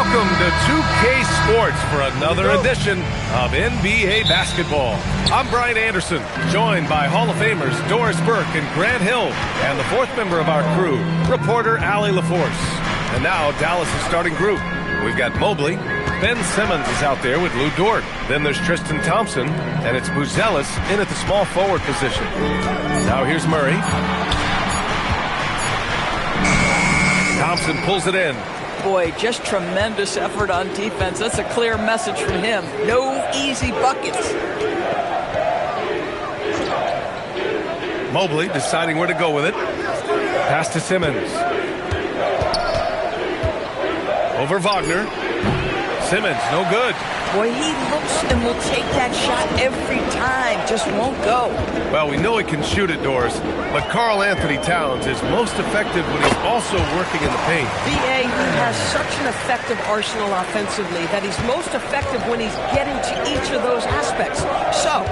Welcome to 2K Sports for another edition of NBA basketball. I'm Brian Anderson, joined by Hall of Famers Doris Burke and Grant Hill, and the fourth member of our crew, reporter Allie LaForce. And now Dallas' starting group. We've got Mobley. Ben Simmons is out there with Lou Dort. Then there's Tristan Thompson, and it's Buzelis in at the small forward position. Now here's Murray. Thompson pulls it in. Boy, just tremendous effort on defense. That's a clear message from him. No easy buckets. Mobley deciding where to go with it. Pass to Simmons. Over Wagner. Simmons, no good. Boy, he looks and will take that shot every time. Just won't go. Well, we know he can shoot it, Doris, but Karl Anthony Towns is most effective when he's also working in the paint. B.A., he has such an effective arsenal offensively that he's most effective when he's getting to each of those aspects. So,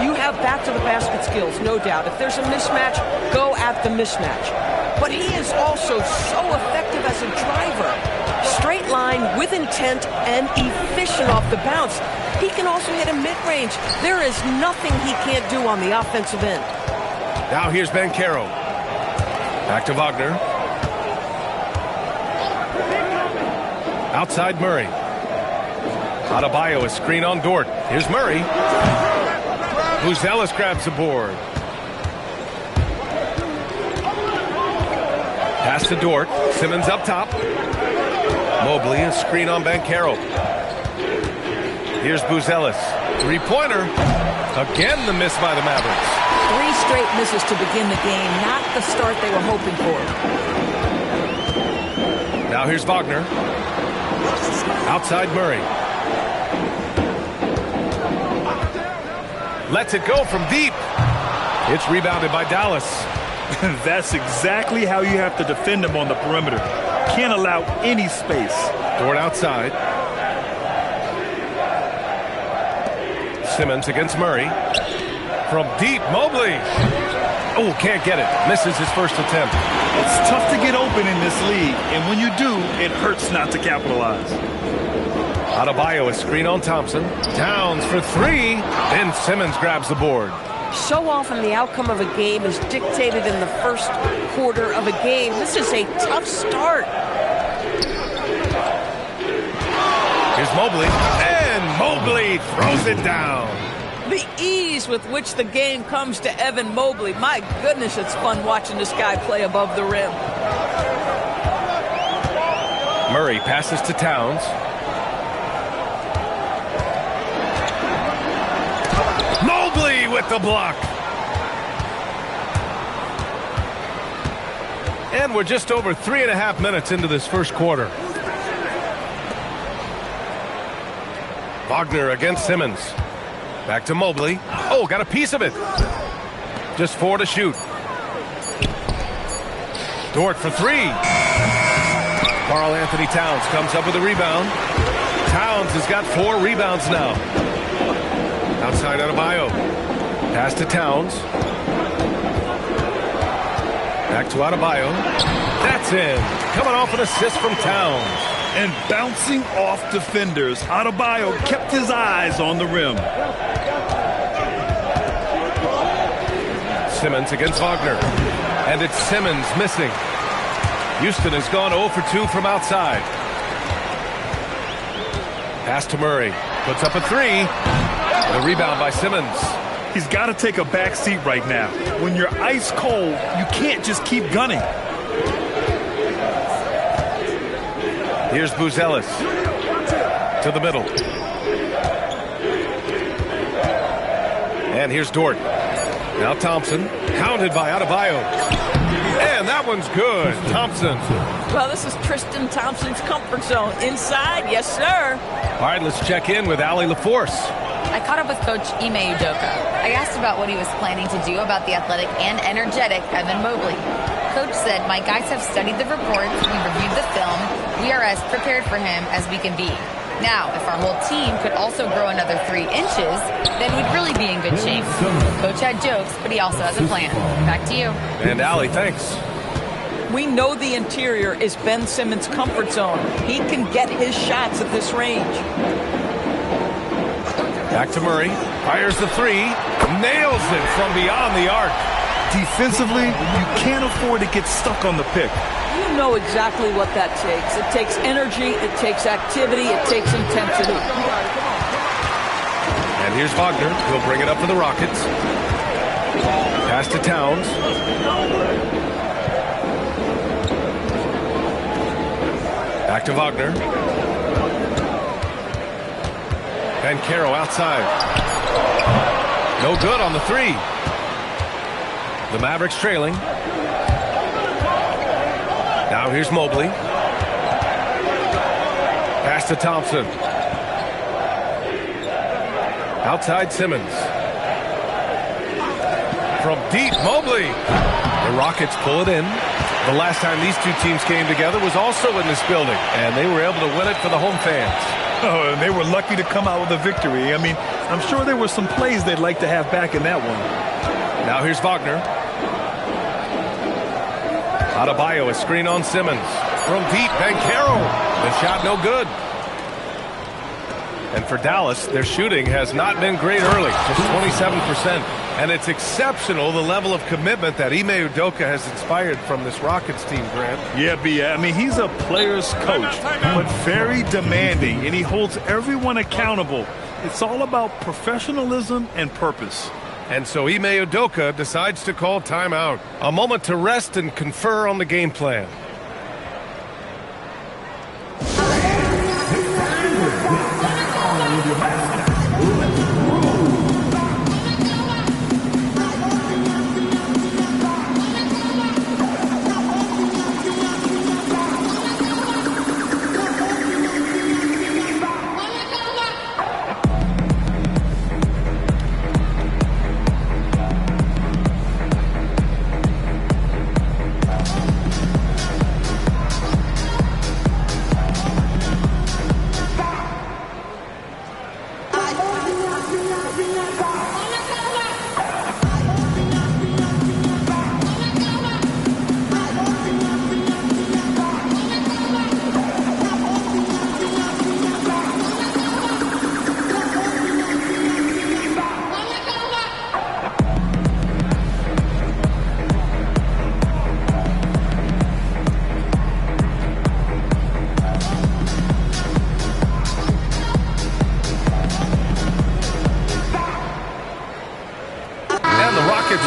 you have back-to-the-basket skills, no doubt. If there's a mismatch, go at the mismatch. But he is also so effective as a driver. Straight line with intent and efficient off the bounce. He can also hit a mid-range. There is nothing he can't do on the offensive end. Now here's Banchero. Back to Wagner. Outside Murray. Adebayo, a screen on Dort. Here's Murray. Buzelis grabs the board. Pass to Dort. Simmons up top. Mobley, a screen on Banchero. Here's Buzelis. Three-pointer. Again, the miss by the Mavericks. 3 straight misses to begin the game. Not the start they were hoping for. Now here's Wagner. Outside Murray. Lets it go from deep. It's rebounded by Dallas. That's exactly how you have to defend him on the perimeter. Can't allow any space. Dort outside. Simmons against Murray. From deep, Mobley. Oh, can't get it. Misses his first attempt. It's tough to get open in this league, and when you do, it hurts not to capitalize. Adebayo, a screen on Thompson. Towns for 3. Then Simmons grabs the board. So often the outcome of a game is dictated in the first quarter of a game. This is a tough start. Here's Mobley. And Mobley throws it down. The ease with which the game comes to Evan Mobley. My goodness, it's fun watching this guy play above the rim. Murray passes to Towns. Mobley with the block. And we're just over 3.5 minutes into this first quarter. Wagner against Simmons. Back to Mobley. Oh, got a piece of it. Just 4 to shoot. Dort for 3. Karl Anthony Towns comes up with a rebound. Towns has got 4 rebounds now. Outside Adebayo. Pass to Towns. Back to Adebayo. That's in. Coming off an assist from Towns. And bouncing off defenders, Adebayo kept his eyes on the rim. Simmons against Wagner. And it's Simmons missing. Houston has gone 0 for 2 from outside. Pass to Murray. Puts up a 3. The rebound by Simmons. He's got to take a back seat right now. When you're ice cold, you can't just keep gunning. Here's Buzelis. To the middle. And here's Dort. Now Thompson. Counted by Adebayo. And that one's good. Thompson. Well, this is Tristan Thompson's comfort zone. Inside, yes, sir. All right, let's check in with Allie LaForce. I caught up with Coach Ime Udoka. I asked about what he was planning to do about the athletic and energetic Evan Mobley. Coach said, my guys have studied the reports, we reviewed the film, we are as prepared for him as we can be. Now, if our whole team could also grow another 3 inches, then we'd really be in good shape. Coach had jokes, but he also has a plan. Back to you. And Allie, thanks. We know the interior is Ben Simmons' comfort zone. He can get his shots at this range. Back to Murray. Fires the three. Nails it from beyond the arc. Defensively, you can't afford to get stuck on the pick. You know exactly what that takes. It takes energy, it takes activity, it takes intensity. And here's Wagner. He'll bring it up for the Rockets. Pass to Towns. Back to Wagner. Banchero outside. No good on the three. The Mavericks trailing. Now here's Mobley. Pass to Thompson. Outside Simmons. From deep, Mobley. The Rockets pull it in. The last time these two teams came together was also in this building, and they were able to win it for the home fans. Oh, and they were lucky to come out with a victory. I mean, I'm sure there were some plays they'd like to have back in that one. Now here's Wagner. Adebayo, a screen on Simmons. From deep, Banchero. The shot no good. And for Dallas, their shooting has not been great early, just 27%. And it's exceptional, the level of commitment that Ime Udoka has inspired from this Rockets team, Grant. Yeah, B. I mean, he's a player's coach, but very demanding, and he holds everyone accountable. It's all about professionalism and purpose. And so Ime Udoka decides to call timeout. A moment to rest and confer on the game plan.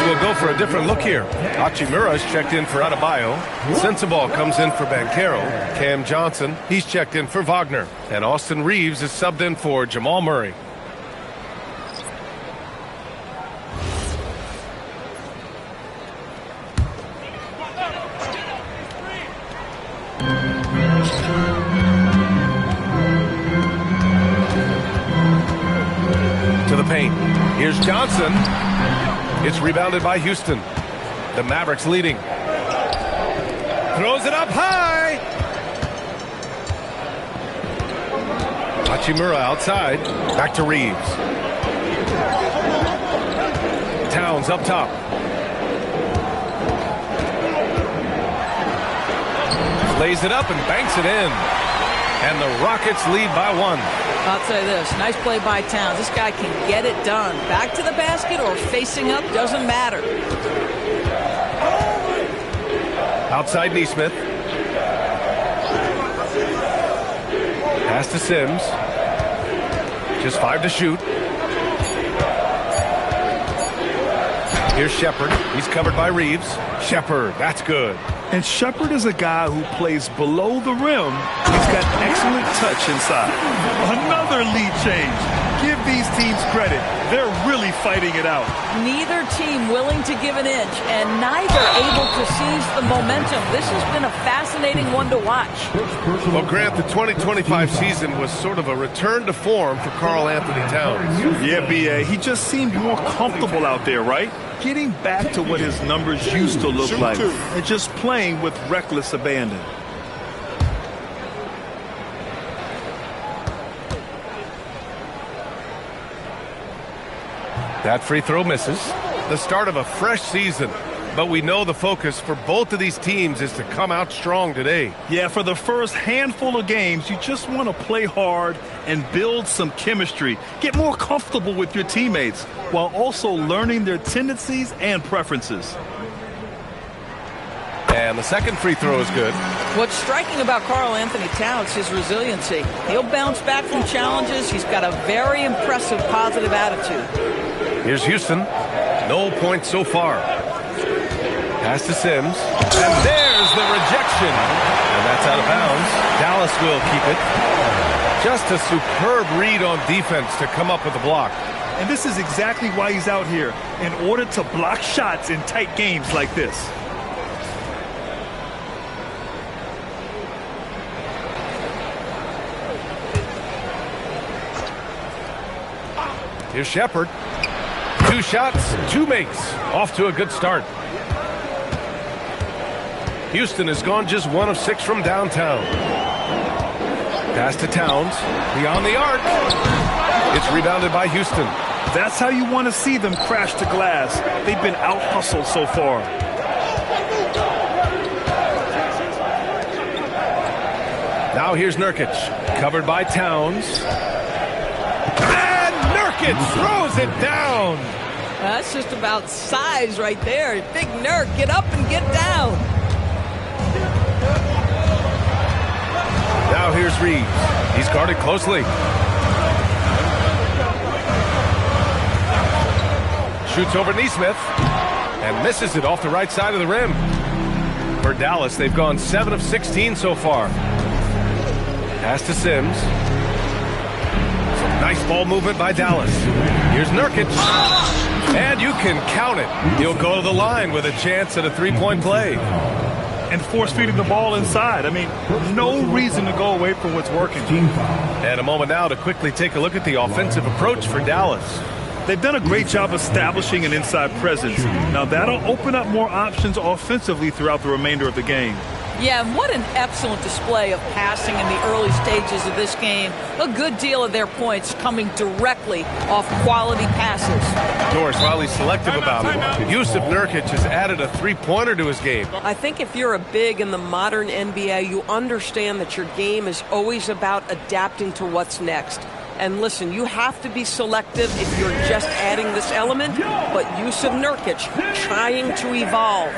Will go for a different look here. Hachimura's checked in for Adebayo. Sensabaugh comes in for Banchero. Cam Johnson, he's checked in for Wagner. And Austin Reeves is subbed in for Jamal Murray. To the paint. Here's Johnson. It's rebounded by Houston. The Mavericks leading. Throws it up high. Hachimura outside. Back to Reeves. Towns up top. Lays it up and banks it in. And the Rockets lead by one. I'll tell you this, nice play by Towns. This guy can get it done. Back to the basket or facing up, doesn't matter. Outside Neesmith. Pass to Sims. Just 5 to shoot. Here's Shepard. He's covered by Reeves. Shepard, that's good. And Shepard is a guy who plays below the rim. He's got excellent touch inside. Another lead change. Give these teams credit. They're really fighting it out. Neither team willing to give an inch, and neither able to seize the momentum. This has been a fascinating one to watch. Well, Grant, the 2025 season was sort of a return to form for Karl Anthony Towns. Yeah, B.A. He just seemed more comfortable out there, right? Getting back to what his numbers used to look like, and just playing with reckless abandon. That free throw misses. The start of a fresh season. But we know the focus for both of these teams is to come out strong today. Yeah, for the first handful of games, you just want to play hard and build some chemistry. Get more comfortable with your teammates while also learning their tendencies and preferences. And the second free throw is good. What's striking about Karl Anthony Towns, his resiliency. He'll bounce back from challenges. He's got a very impressive positive attitude. Here's Houston. No points so far. Pass to Sims. And there's the rejection. And that's out of bounds. Dallas will keep it. Just a superb read on defense to come up with the block. And this is exactly why he's out here, in order to block shots in tight games like this. Here's Shepard. 2 shots, 2 makes. Off to a good start. Houston has gone just 1 of 6 from downtown. Pass to Towns. Beyond the arc. It's rebounded by Houston. That's how you want to see them crash the glass. They've been out-hustled so far. Now here's Nurkic. Covered by Towns. And Nurkic throws it down. That's just about size right there. Big Nurk, get up and get down. Now here's Reeves. He's guarded closely. Shoots over Neesmith and misses it off the right side of the rim. For Dallas, they've gone 7 of 16 so far. Pass to Sims. Some nice ball movement by Dallas. Here's Nurkic. And you can count it. He'll go to the line with a chance at a 3-point play. And force-feeding the ball inside. I mean, no reason to go away from what's working. And a moment now to quickly take a look at the offensive approach for Dallas. They've done a great job establishing an inside presence. Now, that'll open up more options offensively throughout the remainder of the game. Yeah, and what an excellent display of passing in the early stages of this game. A good deal of their points coming directly off quality passes. Doris, while he's selective about it, Jusuf Nurkic has added a 3-pointer to his game. I think if you're a big in the modern NBA, you understand that your game is always about adapting to what's next. And listen, you have to be selective if you're just adding this element, but Jusuf Nurkic trying to evolve.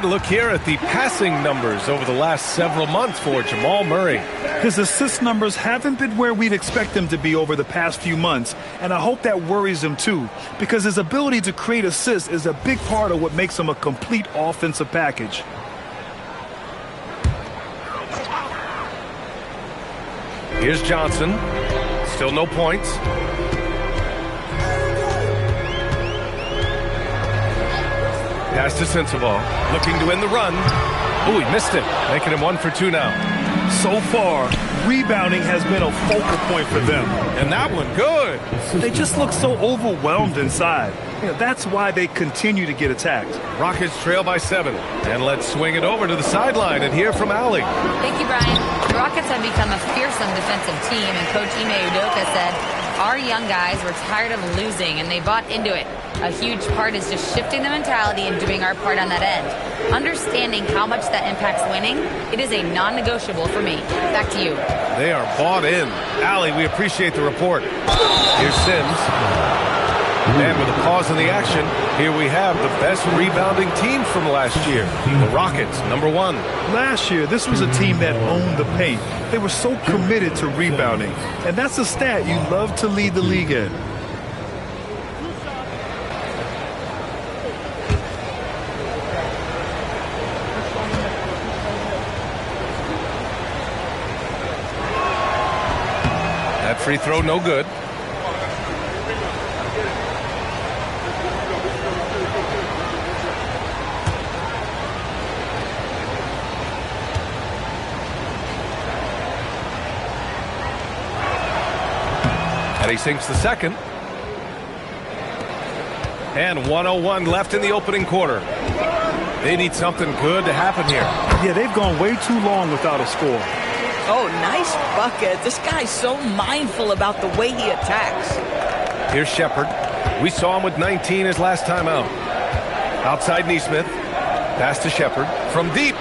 To look here at the passing numbers over the last several months for Jamal Murray. His assist numbers haven't been where we'd expect them to be over the past few months, and I hope that worries him too, because his ability to create assists is a big part of what makes him a complete offensive package. Here's Johnson. Still no points. Pass to Sensabaugh, looking to win the run. Oh, he missed it, making him 1 for 2 now. So far, rebounding has been a focal point for them. And that one, good. They just look so overwhelmed inside. That's why they continue to get attacked. Rockets trail by 7. And let's swing it over to the sideline and hear from Allie. Thank you, Brian. The Rockets have become a fearsome defensive team, and Coach Ime Udoka said, our young guys were tired of losing, and they bought into it. A huge part is just shifting the mentality and doing our part on that end. Understanding how much that impacts winning, it is a non-negotiable for me. Back to you. They are bought in. Allie, we appreciate the report. Here's Sims. And with a pause in the action, here we have the best rebounding team from last year, the Rockets, #1. Last year, this was a team that owned the paint. They were so committed to rebounding. And that's a stat you love to lead the league in. That free throw, no good. And he sinks the second. And 1:01 left in the opening quarter. They need something good to happen here. Yeah, they've gone way too long without a score. Oh, nice bucket. This guy's so mindful about the way he attacks. Here's Shepard. We saw him with 19 his last time out. Outside Neesmith. Pass to Shepard. From deep.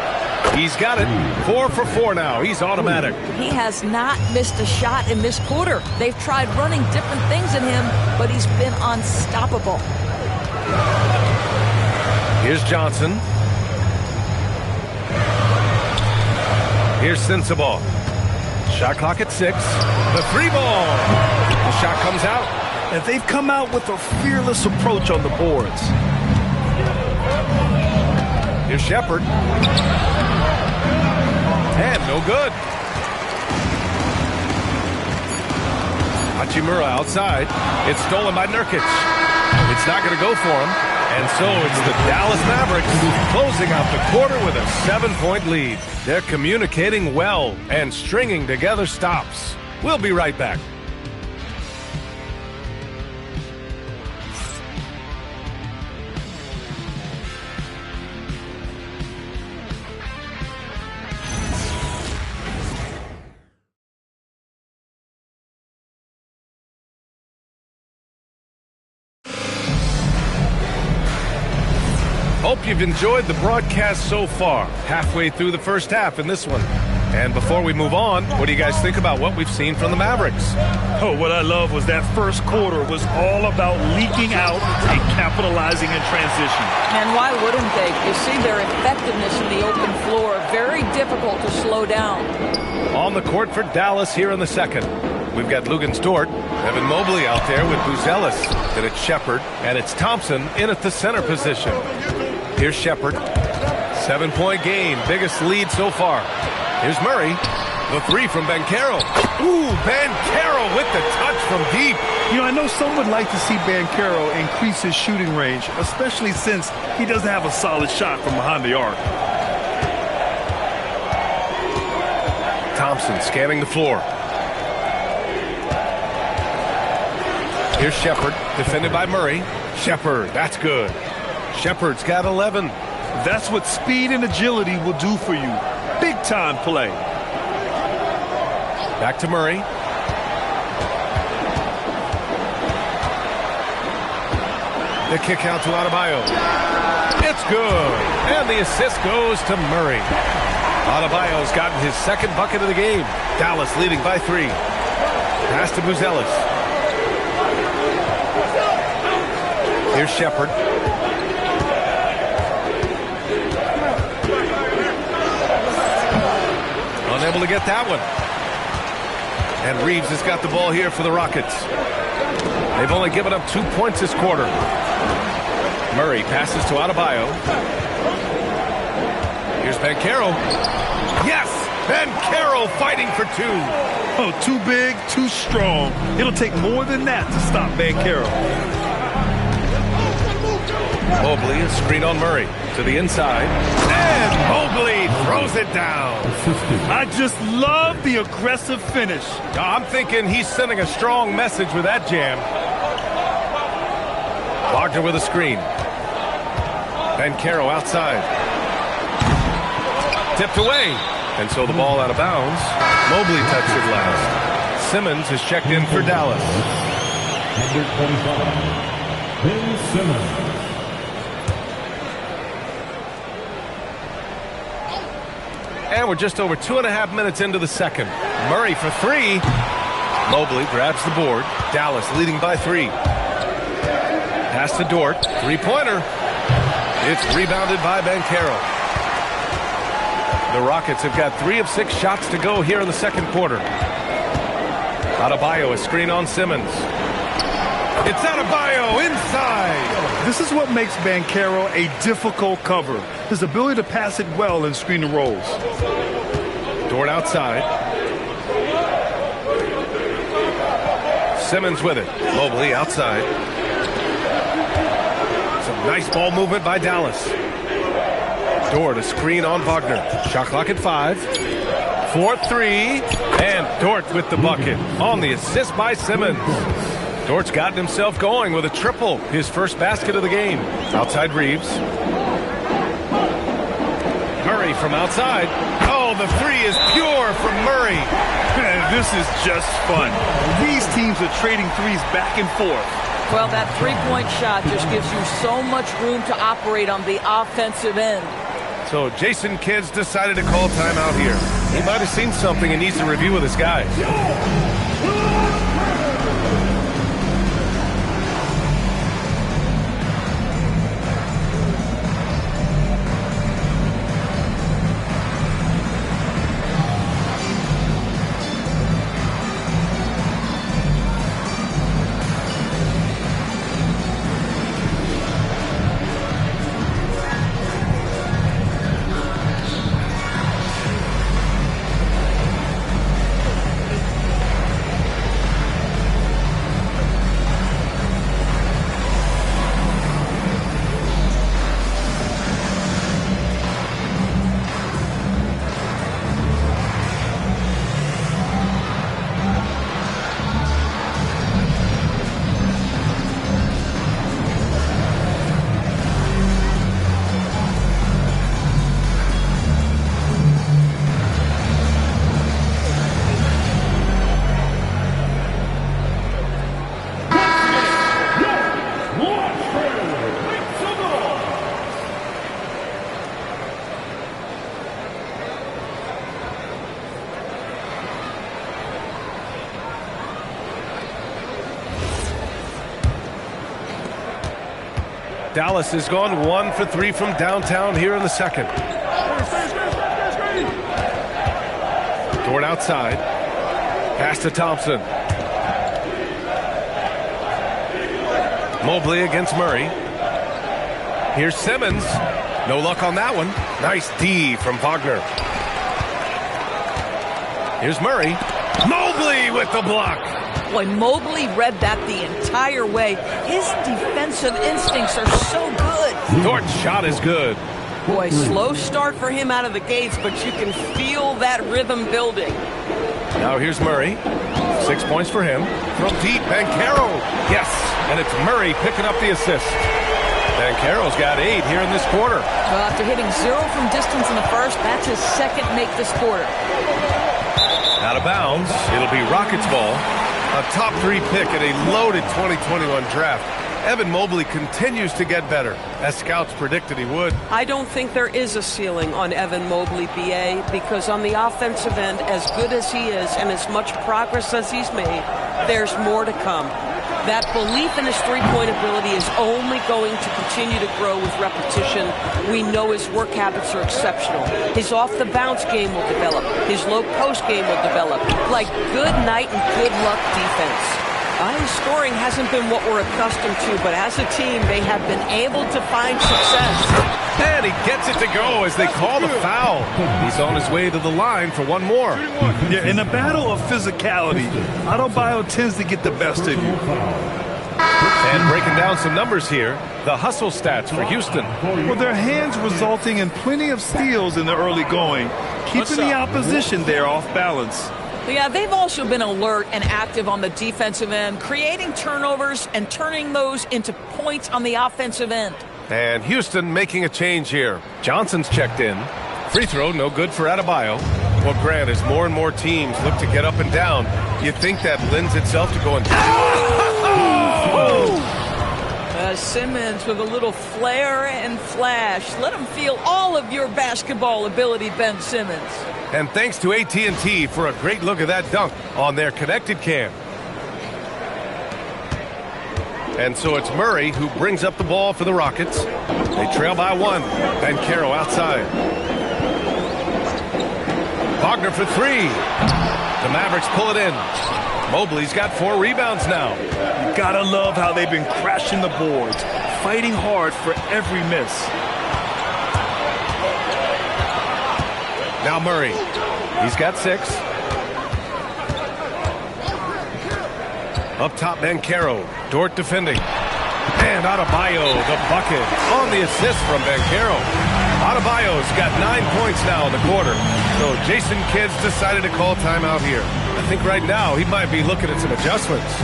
He's got it. 4 for 4 now. He's automatic. He has not missed a shot in this quarter. They've tried running different things at him, but he's been unstoppable. Here's Johnson. Here's Sensabaugh. Shot clock at 6. The 3 ball. The shot comes out. And they've come out with a fearless approach on the boards. Here's Shepard. And no good. Hachimura outside. It's stolen by Nurkic. It's not going to go for him. And so it's the Dallas Mavericks closing out the quarter with a 7-point lead. They're communicating well and stringing together stops. We'll be right back. Hope you've enjoyed the broadcast so far. Halfway through the first half in this one. And before we move on, what do you guys think about what we've seen from the Mavericks? Oh, what I love was that first quarter was all about leaking out and capitalizing in transition. And why wouldn't they? You see their effectiveness in the open floor. Very difficult to slow down. On the court for Dallas here in the second. We've got Lugens Dort, Evan Mobley out there with Buzelis. Then it's Shepard, and it's Thompson in at the center position. Here's Shepard. 7-point game, biggest lead so far. Here's Murray. The 3 from Banchero. Ooh, Banchero with the touch from deep. You know, I know some would like to see Banchero increase his shooting range, especially since he doesn't have a solid shot from behind the arc. Thompson scanning the floor. Here's Shepard, defended by Murray. Shepard, that's good. Shepard's got 11. That's what speed and agility will do for you. Big time play. Back to Murray. The kick out to Adebayo. It's good. And the assist goes to Murray. Adebayo's gotten his second bucket of the game. Dallas leading by 3. Pass to Buzelis. Here's Shepard. Unable to get that one. And Reeves has got the ball here for the Rockets. They've only given up 2 points this quarter. Murray passes to Adebayo. Here's Banchero. Yes! Banchero fighting for 2. Oh, too big, too strong. It'll take more than that to stop Banchero. Mobley is screen on Murray to the inside. And Mobley throws it down. I just love the aggressive finish. I'm thinking he's sending a strong message with that jam. Wagner with a screen. Banchero outside. Tipped away. And so the ball out of bounds. Mobley touched it last. Simmons is checked in for Dallas. Number 25, Ben Simmons. And we're just over 2.5 minutes into the second. Murray for 3. Mobley grabs the board. Dallas leading by 3. Pass to Dort. Three-pointer. It's rebounded by Banchero. The Rockets have got 3 of 6 shots to go here in the second quarter. Adebayo, a screen on Simmons. It's Adebayo inside. This is what makes Banchero a difficult cover. His ability to pass it well and screen the rolls. Dort outside. Simmons with it. Mobley outside. Some nice ball movement by Dallas. Dort, a screen on Wagner. Shot clock at 5. 4-3. And Dort with the bucket on the assist by Simmons. Dort's gotten himself going with a triple. His first basket of the game. Outside Reeves. Murray from outside. Oh, the three is pure from Murray. This is just fun. These teams are trading threes back and forth. Well, that three-point shot just gives you so much room to operate on the offensive end. So Jason Kidd's decided to call timeout here. He might have seen something and needs to review with his guys. Dallas has gone 1 for 3 from downtown here in the second. Dort outside. Pass to Thompson. Mobley against Murray. Here's Simmons. No luck on that one. Nice D from Wagner. Here's Murray. Mobley with the block. Boy, Mobley read that the entire way. His defensive instincts are so good. Dort's shot is good. Boy, slow start for him out of the gates, but you can feel that rhythm building. Now here's Murray. 6 points for him. From deep, Banchero. Yes, and it's Murray picking up the assist. Banchero's got 8 here in this quarter. Well, after hitting 0 from distance in the first, that's his second make this quarter. Out of bounds. It'll be Rockets ball. A top 3 pick in a loaded 2021 draft. Evan Mobley continues to get better, as scouts predicted he would. I don't think there is a ceiling on Evan Mobley, BA, because on the offensive end, as good as he is and as much progress as he's made, there's more to come. That belief in his three-point ability is only going to continue to grow with repetition. We know his work habits are exceptional. His off-the-bounce game will develop. His low-post game will develop. Like good night and good luck defense. His scoring hasn't been what we're accustomed to, but as a team, they have been able to find success. And he gets it to go as they call the foul. He's on his way to the line for one more. Yeah, in a battle of physicality, Adebayo tends to get the best of you. And breaking down some numbers here, the hustle stats for Houston. Well, their hands resulting in plenty of steals in the early going, keeping the opposition there off balance. Yeah, they've also been alert and active on the defensive end, creating turnovers and turning those into points on the offensive end. And Houston making a change here. Johnson's checked in. Free throw, no good for Adebayo. Well, Grant, as more and more teams look to get up and down, you think that lends itself to going... Simmons with a little flair and flash. Let him feel all of your basketball ability, Ben Simmons. And thanks to AT&T for a great look at that dunk on their connected cam. And so it's Murray who brings up the ball for the Rockets. They trail by 1. Bancaro outside. Wagner for 3. The Mavericks pull it in. Mobley's got 4 rebounds now. You gotta love how they've been crashing the boards, fighting hard for every miss. Now Murray. He's got 6. Up top, Bancaro. Dort defending. And Adebayo, the bucket. On the assist from Bancaro. Adebayo's got 9 points now in the quarter. So Jason Kidd's decided to call timeout here. I think right now he might be looking at some adjustments.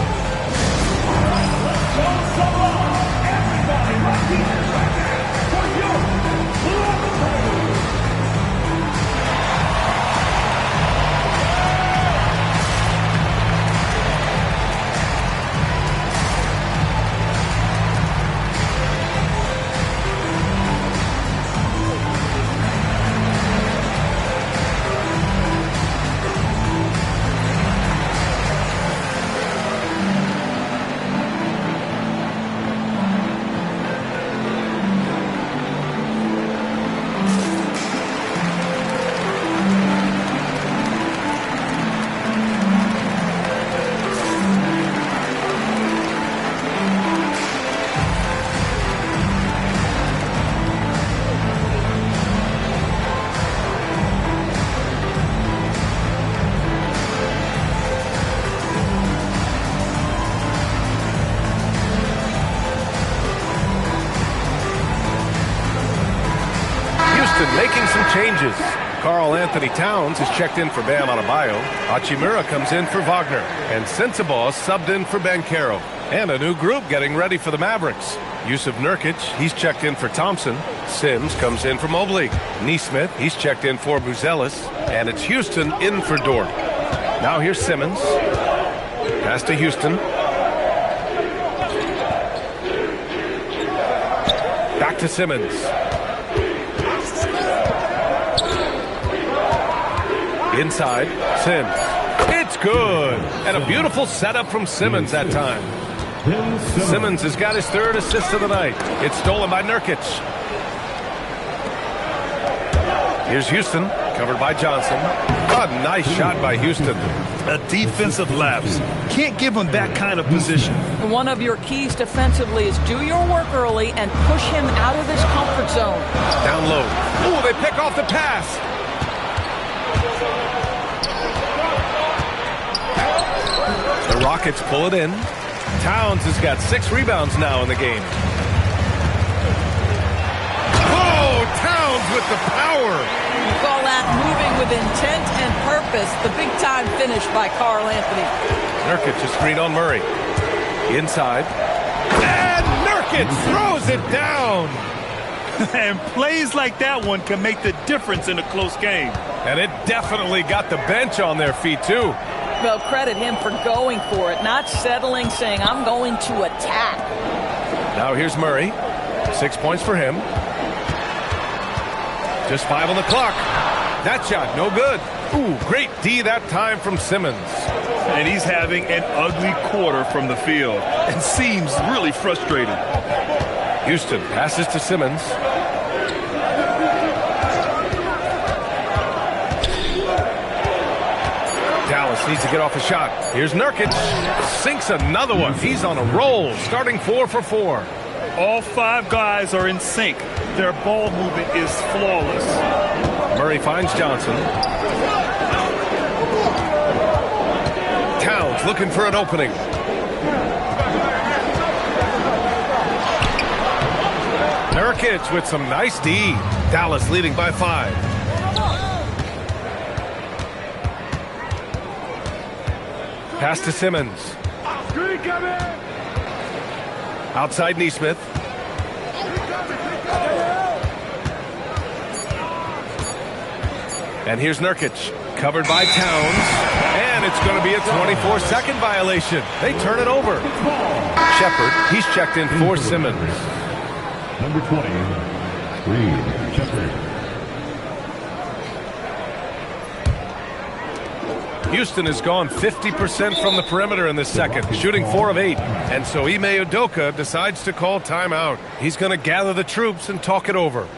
Making some changes. Karl Anthony Towns is checked in for Bam Adebayo. Hachimura comes in for Wagner. And Sensabaugh subbed in for Bancaro. And a new group getting ready for the Mavericks. Yusuf Nurkic, he's checked in for Thompson. Sims comes in for Mobley. Neesmith, he's checked in for Buzelis. And it's Houston in for Dort. Now here's Simmons. Pass to Houston. Back to Simmons. Inside, Sims. It's good. And a beautiful setup from Simmons that time. Simmons has got his 3rd assist of the night. It's stolen by Nurkic. Here's Houston, covered by Johnson. A nice shot by Houston. A defensive lapse. Can't give him that kind of position. One of your keys defensively is do your work early and push him out of his comfort zone. Down low. Ooh, they pick off the pass. The Rockets pull it in. Towns has got 6 rebounds now in the game. Oh, Towns with the power. You call that moving with intent and purpose. The big-time finish by Karl Anthony. Nurkic is screen on Murray. Inside. And Nurkic throws it down. And plays like that one can make the difference in a close game. And it definitely got the bench on their feet, too. Well, credit him for going for it, not settling, saying, I'm going to attack. Now here's Murray. 6 points for him. Just 5 on the clock. That shot, no good. Ooh, great D that time from Simmons. And he's having an ugly quarter from the field and seems really frustrated. Houston passes to Simmons. Dallas needs to get off a shot. Here's Nurkic. Sinks another one. He's on a roll, starting 4 for 4. All 5 guys are in sync. Their ball movement is flawless. Murray finds Johnson. Towns looking for an opening. Nurkic with some nice D. Dallas leading by 5. Pass to Simmons. Outside Neesmith. And here's Nurkic, covered by Towns. And it's going to be a 24-second violation. They turn it over. Shepard, he's checked in for Simmons. Number 20, Reed Shepard. Houston has gone 50% from the perimeter in this second, shooting 4 of 8. And so Ime Udoka decides to call timeout. He's going to gather the troops and talk it over.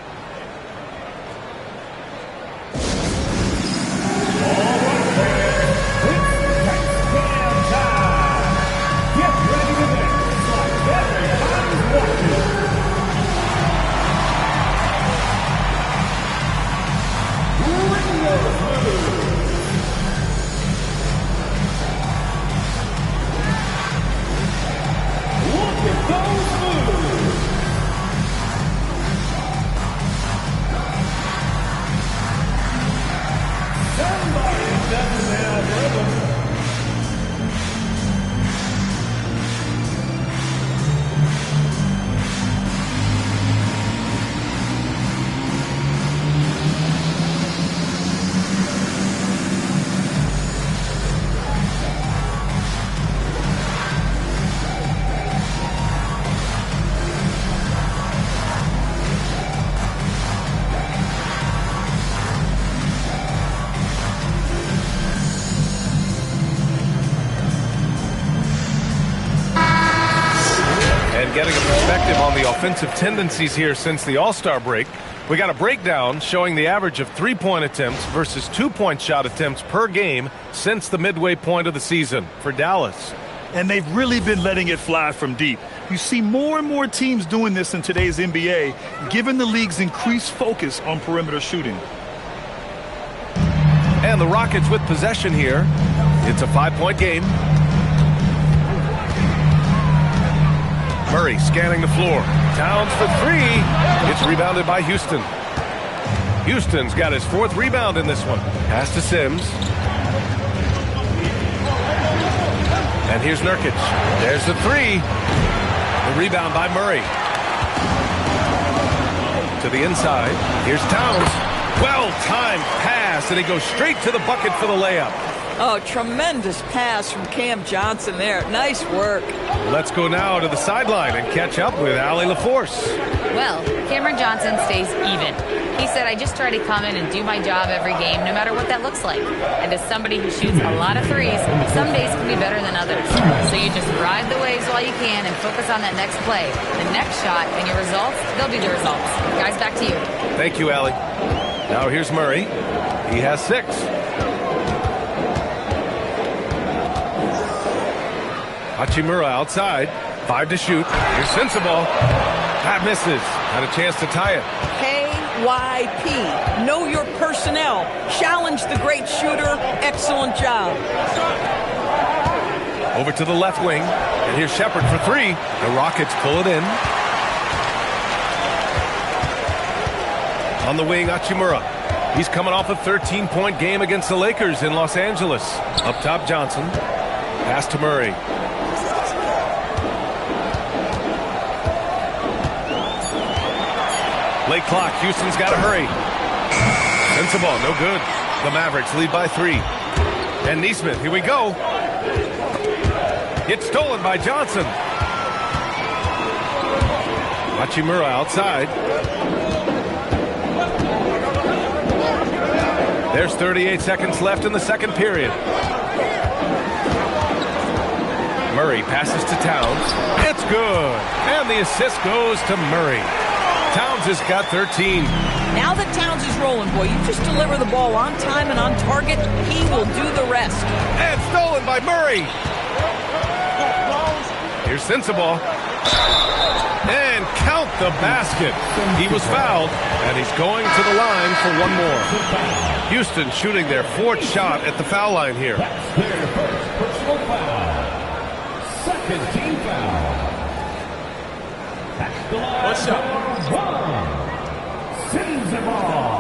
Getting a perspective on the offensive tendencies here since the All-Star break. We got a breakdown showing the average of three-point attempts versus two-point shot attempts per game since the midway point of the season for Dallas. And they've really been letting it fly from deep. You see more and more teams doing this in today's NBA, given the league's increased focus on perimeter shooting. And the Rockets with possession here. It's a 5-point game. Murray scanning the floor. Towns for 3. It's rebounded by Houston. Houston's got his 4th rebound in this one. Pass to Sims. And here's Nurkic. There's the 3. The rebound by Murray. To the inside. Here's Towns. Well-timed pass, and he goes straight to the bucket for the layup. Oh, tremendous pass from Cam Johnson there. Nice work. Let's go now to the sideline and catch up with Allie LaForce. Well, Cameron Johnson stays even. He said, I just try to come in and do my job every game, no matter what that looks like. And as somebody who shoots a lot of threes, some days can be better than others. So you just ride the waves while you can and focus on that next play. The next shot and your results, they'll be the results. Guys, back to you. Thank you, Allie. Now here's Murray. He has 6. Hachimura outside. 5 to shoot. Here's Sensabaugh. That misses. Had a chance to tie it. KYP. Know your personnel. Challenge the great shooter. Excellent job. Over to the left wing. And here's Shepard for 3. The Rockets pull it in. On the wing, Hachimura. He's coming off a 13-point game against the Lakers in Los Angeles. Up top, Johnson. Pass to Murray. Late clock. Houston's got to hurry. Sensabaugh, no good. The Mavericks lead by 3. And Neesmith, here we go. It's stolen by Johnson. Hachimura outside. There's 38 seconds left in the second period. Murray passes to Towns. It's good. And the assist goes to Murray. Towns has got 13. Now that Towns is rolling, boy, you just deliver the ball on time and on target, he will do the rest. And stolen by Murray. Here's Sensabaugh. And count the basket. He was fouled, and he's going to the line for one more. Houston shooting their 4th shot at the foul line here. That's their first personal foul. Second team foul. That's the line. What's up? Sensabaugh.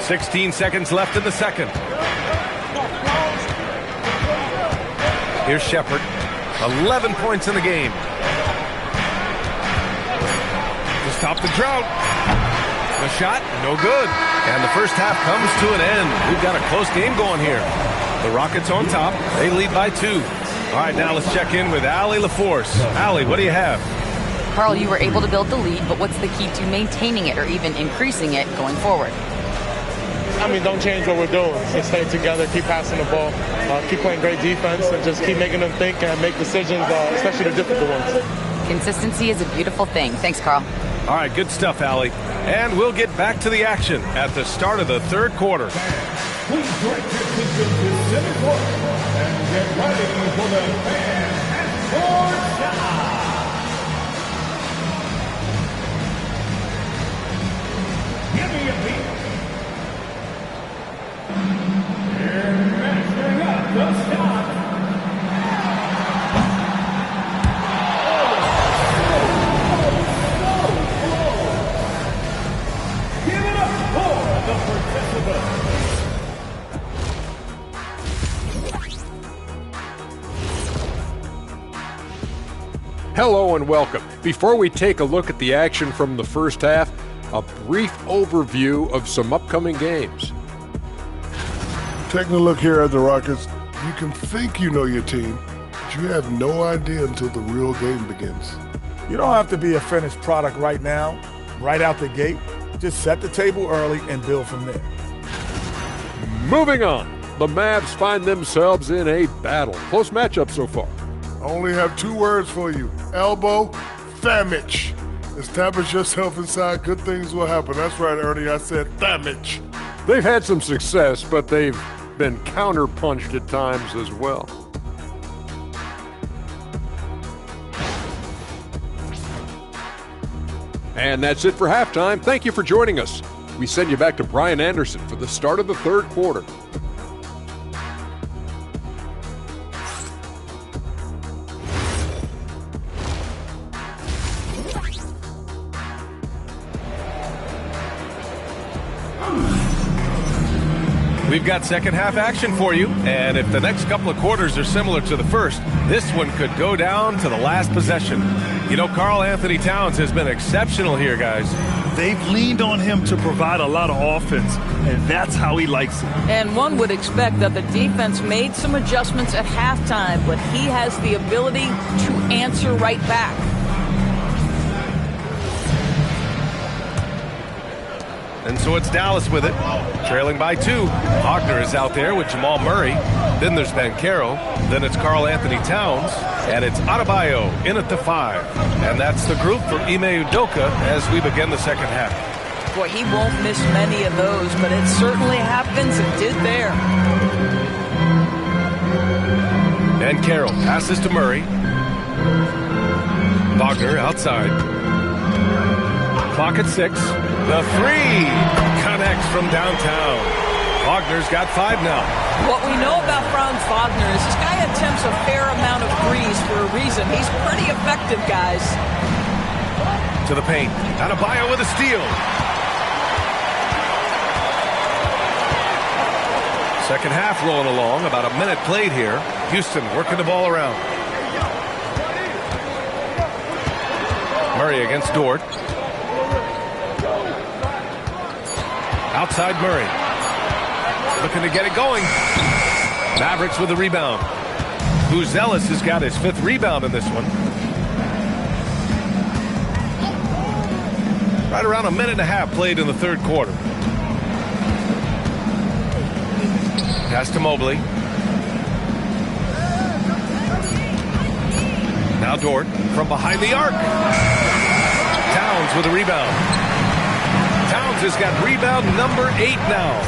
$16 seconds left in the second. Here's Shepard. 11 points in the game. To stop the drought. The shot, no good. And the first half comes to an end. We've got a close game going here. The Rockets on top. They lead by 2. All right, now let's check in with Allie LaForce. Allie, what do you have? Carl, you were able to build the lead, but what's the key to maintaining it or even increasing it going forward? I mean, don't change what we're doing. Just stay together, keep passing the ball, keep playing great defense, and just keep making them think and make decisions, especially the difficult ones. Consistency is a beautiful thing. Thanks, Carl. All right, good stuff, Allie. And we'll get back to the action at the start of the third quarter. Please direct your attention to center court and get ready for the fan and score time. Give me a beat. Here, mastering up the shot. Give it up for the participants. Hello and welcome. Before we take a look at the action from the first half, a brief overview of some upcoming games. Taking a look here at the Rockets, you can think you know your team, but you have no idea until the real game begins. You don't have to be a finished product right now, right out the gate. Just set the table early and build from there. Moving on, the Mavs find themselves in a battle. Close matchup so far. I only have 2 words for you. Elbow, damage. Establish yourself inside, good things will happen. That's right, Ernie, I said damage. They've had some success, but they've been counterpunched at times as well. And that's it for halftime. Thank you for joining us. We send you back to Brian Anderson for the start of the third quarter. We've got second half action for you, and if the next couple of quarters are similar to the first, this one could go down to the last possession. You know, Karl Anthony Towns has been exceptional here, guys. They've leaned on him to provide a lot of offense, and that's how he likes it. And one would expect that the defense made some adjustments at halftime, but he has the ability to answer right back. And so it's Dallas with it, trailing by 2. Wagner is out there with Jamal Murray. Then there's Banchero. Then it's Karl Anthony Towns. And it's Adebayo in at the 5. And that's the group for Ime Udoka as we begin the second half. Boy, he won't miss many of those, but it certainly happens and did there. Banchero passes to Murray. Wagner outside. Clock at 6. The 3 connects from downtown. Wagner's got 5 now. What we know about Franz Wagner is this guy attempts a fair amount of threes for a reason. He's pretty effective, guys. To the paint. Adebayo with a steal. Second half rolling along. About a minute played here. Houston working the ball around. Murray against Dort. Outside Murray. Looking to get it going. Mavericks with the rebound. Buzelis has got his 5th rebound in this one. Right around a minute and a half played in the third quarter. Pass to Mobley. Now Dort from behind the arc. Towns with a rebound. Towns has got rebound number 8 now.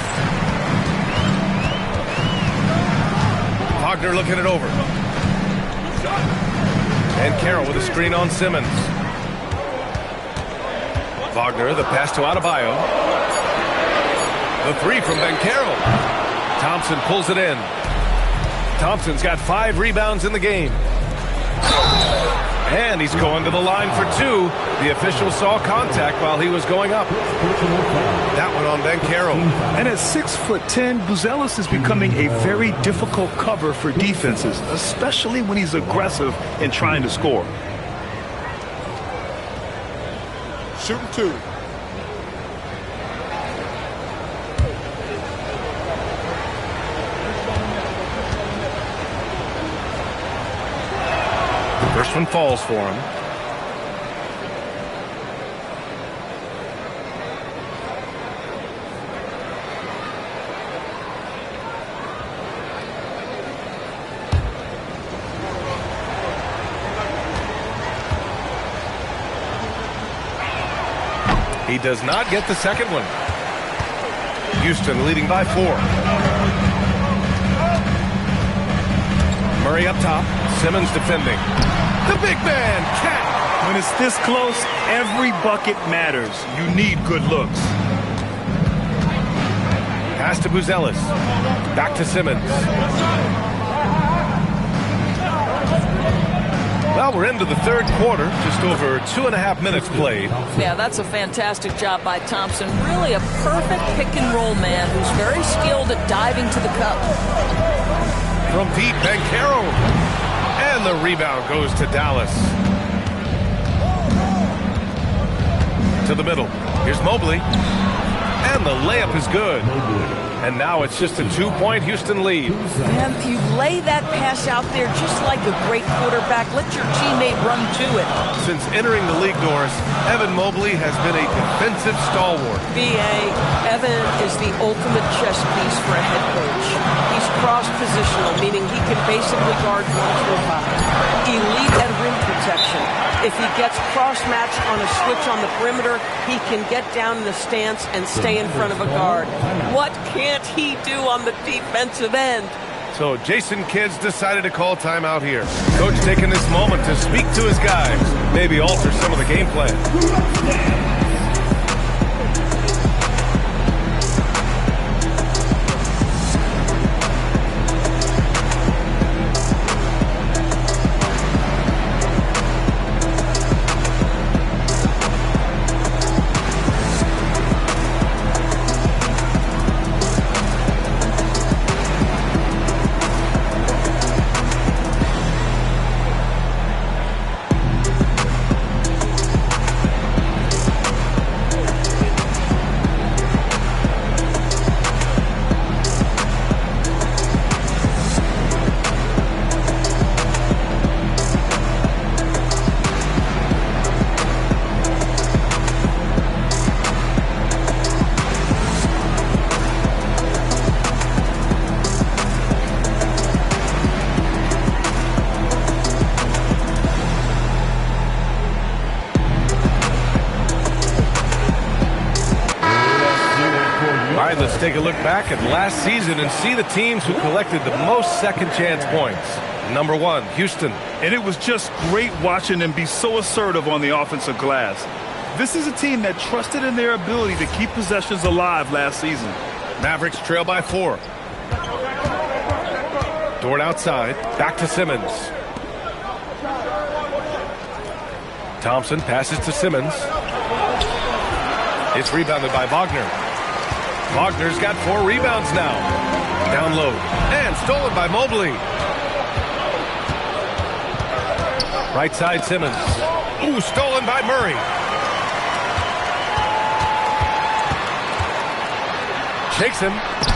Wagner looking it over. And Carroll with a screen on Simmons. Wagner, the pass to Adebayo. The 3 from Banchero. Thompson pulls it in. Thompson's got 5 rebounds in the game. And he's going to the line for 2. The official saw contact while he was going up. That one on Banchero. And at 6'10", Buzelis is becoming a very difficult cover for defenses, especially when he's aggressive and trying to score. Shooting 2. First one falls for him. He does not get the second one. Houston leading by 4. Murray up top. Simmons defending. The big man, Cat. When it's this close, every bucket matters. You need good looks. Pass to Buzelis. Back to Simmons. Well, we're into the third quarter, just over 2.5 minutes played. Yeah, that's a fantastic job by Thompson. Really a perfect pick-and-roll man who's very skilled at diving to the cup. From deep, Banchero. And the rebound goes to Dallas. To the middle. Here's Mobley. And the layup is good. And now it's just a 2-point Houston lead. And you lay that pass out there just like a great quarterback. Let your teammate run to it. Since entering the league, Doris, Evan Mobley has been a defensive stalwart. B.A., Evan is the ultimate chess piece for a head coach. He's cross-positional, meaning he can basically guard 1 through 5. Elite at rim protection. If he gets cross-matched on a switch on the perimeter, he can get down in the stance and stay in front of a guard. What can't he do on the defensive end? So Jason Kidd's decided to call timeout here. Coach taking this moment to speak to his guys, maybe alter some of the game plan. Let's take a look back at last season and see the teams who collected the most second chance points. Number 1, Houston. And it was just great watching them be so assertive on the offensive glass. This is a team that trusted in their ability to keep possessions alive last season. Mavericks trail by 4. Dort outside. Back to Simmons. Thompson passes to Simmons. It's rebounded by Wagner. Wagner's got 4 rebounds now. Down low. And stolen by Mobley. Right side Simmons. Ooh, stolen by Murray. Takes him.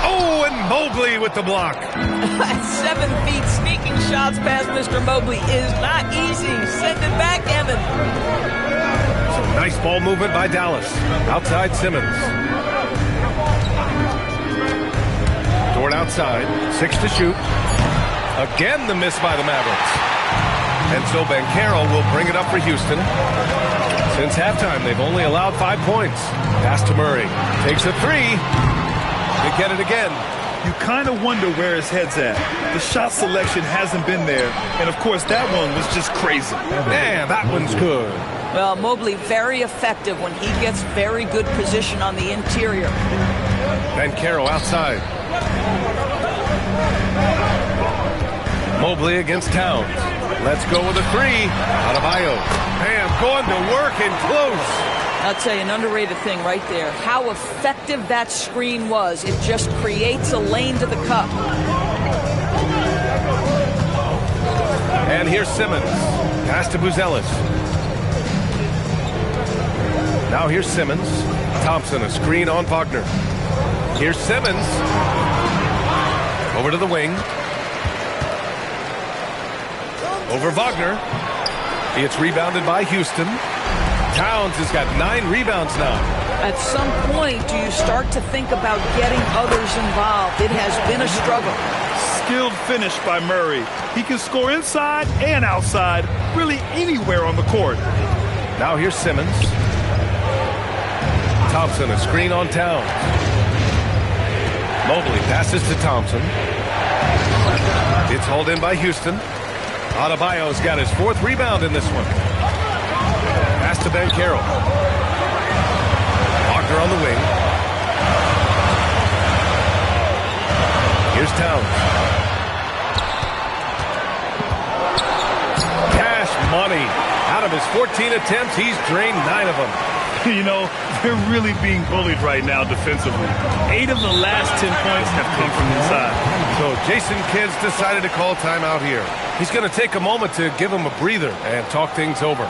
Oh, and Mobley with the block. 7 feet sneaking shots past Mr. Mobley is not easy. Send it back, Evan. Some nice ball movement by Dallas. Outside Simmons. Dort outside. 6 to shoot. Again the miss by the Mavericks. And so Banchero will bring it up for Houston. Since halftime, they've only allowed 5 points. Pass to Murray. Takes a 3. They get it again. You kind of wonder where his head's at. The shot selection hasn't been there. And, of course, that one was just crazy. Yeah, that one's good. Well, Mobley very effective when he gets very good position on the interior. Banchero outside. Mobley against Towns. Let's go with a 3. Adebayo. Bam, going to work and close. I'll tell you, an underrated thing right there. How effective that screen was. It just creates a lane to the cup. And here's Simmons. Pass to Buzelis. Now here's Simmons. Thompson, a screen on Wagner. Here's Simmons. Over to the wing. Over Wagner. It's rebounded by Houston. Towns has got 9 rebounds now. At some point, do you start to think about getting others involved? It has been a struggle. Skilled finish by Murray. He can score inside and outside, really anywhere on the court. Now here's Simmons. Thompson, a screen on Towns. Mobley passes to Thompson. It's hauled in by Houston. Adebayo's got his 4th rebound in this one. Pass to Ben Carroll. Wagner on the wing. Here's Towns. Cash money. Out of his 14 attempts, he's drained 9 of them. You know, they're really being bullied right now defensively. 8 of the last 10 points have come from inside. So Jason Kidd's decided to call timeout here. He's going to take a moment to give him a breather and talk things over.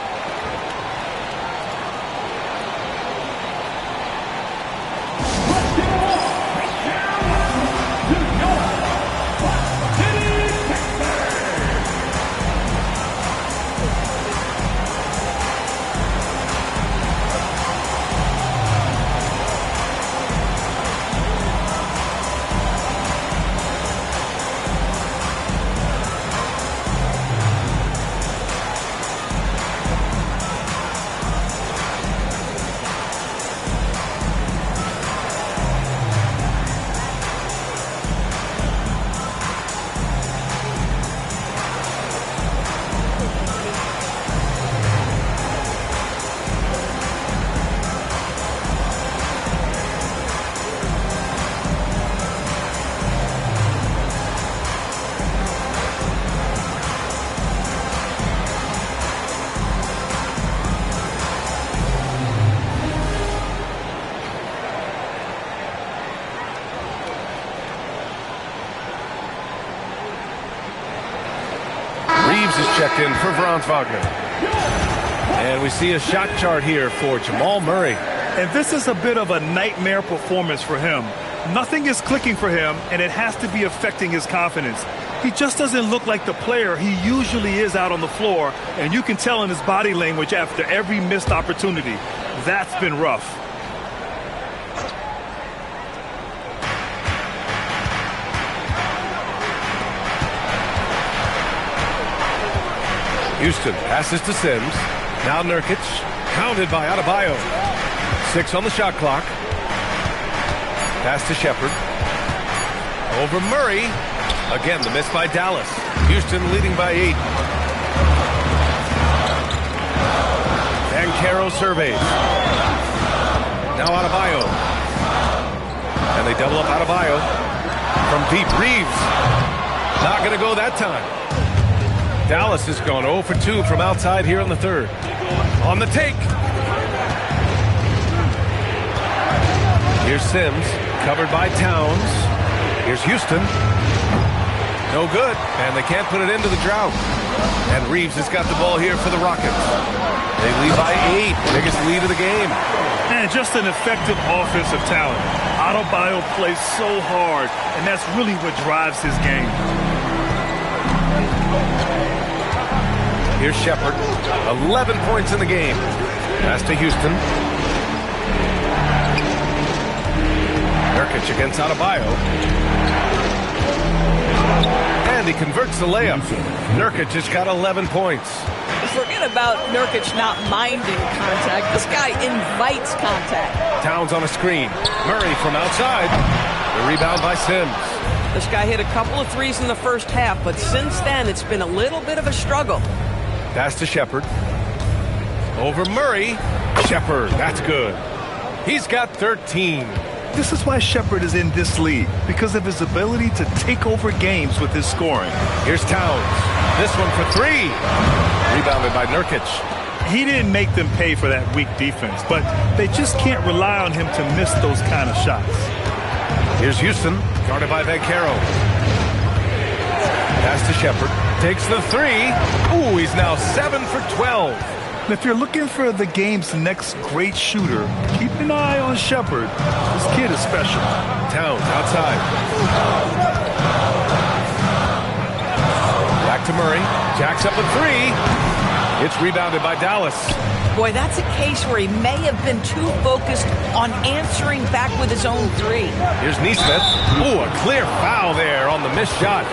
Reeves is checked in for Franz Wagner. And we see a shot chart here for Jamal Murray. And this is a bit of a nightmare performance for him. Nothing is clicking for him, and it has to be affecting his confidence. He just doesn't look like the player he usually is out on the floor, and you can tell in his body language after every missed opportunity. That's been rough. Houston passes to Sims. Now Nurkic, pounded by Adebayo. 6 on the shot clock. Pass to Shepard. Over Murray. Again, the miss by Dallas. Houston leading by 8. Van Caro surveys. Now Adebayo. And they double up Adebayo. From deep, Reeves. Not going to go that time. Dallas has gone 0 for 2 from outside here in the 3rd. On the take. Here's Sims, covered by Towns. Here's Houston. No good, and they can't put it into the drought. And Reeves has got the ball here for the Rockets. They lead by 8, biggest lead of the game. And just an effective offensive talent. Adebayo plays so hard, and that's really what drives his game. Here's Shepard, 11 points in the game. Pass to Houston. Nurkic against Adebayo. And he converts the layup. Nurkic has got 11 points. Forget about Nurkic not minding contact. This guy invites contact. Towns on a screen. Murray from outside. The rebound by Sims. This guy hit a couple of threes in the first half, but since then it's been a little bit of a struggle. Pass to Shepard. Over Murray. Shepard, that's good. He's got 13. This is why Shepard is in this league, because of his ability to take over games with his scoring. Here's Towns. This one for 3. Rebounded by Nurkic. He didn't make them pay for that weak defense, but they just can't rely on him to miss those kind of shots. Here's Houston, guarded by Van Caro. Pass to Shepard. Takes the 3. Ooh, he's now 7 for 12. And if you're looking for the game's next great shooter, keep an eye on Shepard. This kid is special. Towns outside. Back to Murray. Jacks up a 3. It's rebounded by Dallas. Boy, that's a case where he may have been too focused on answering back with his own three. Here's Neesmith. Ooh, a clear foul there on the missed shot.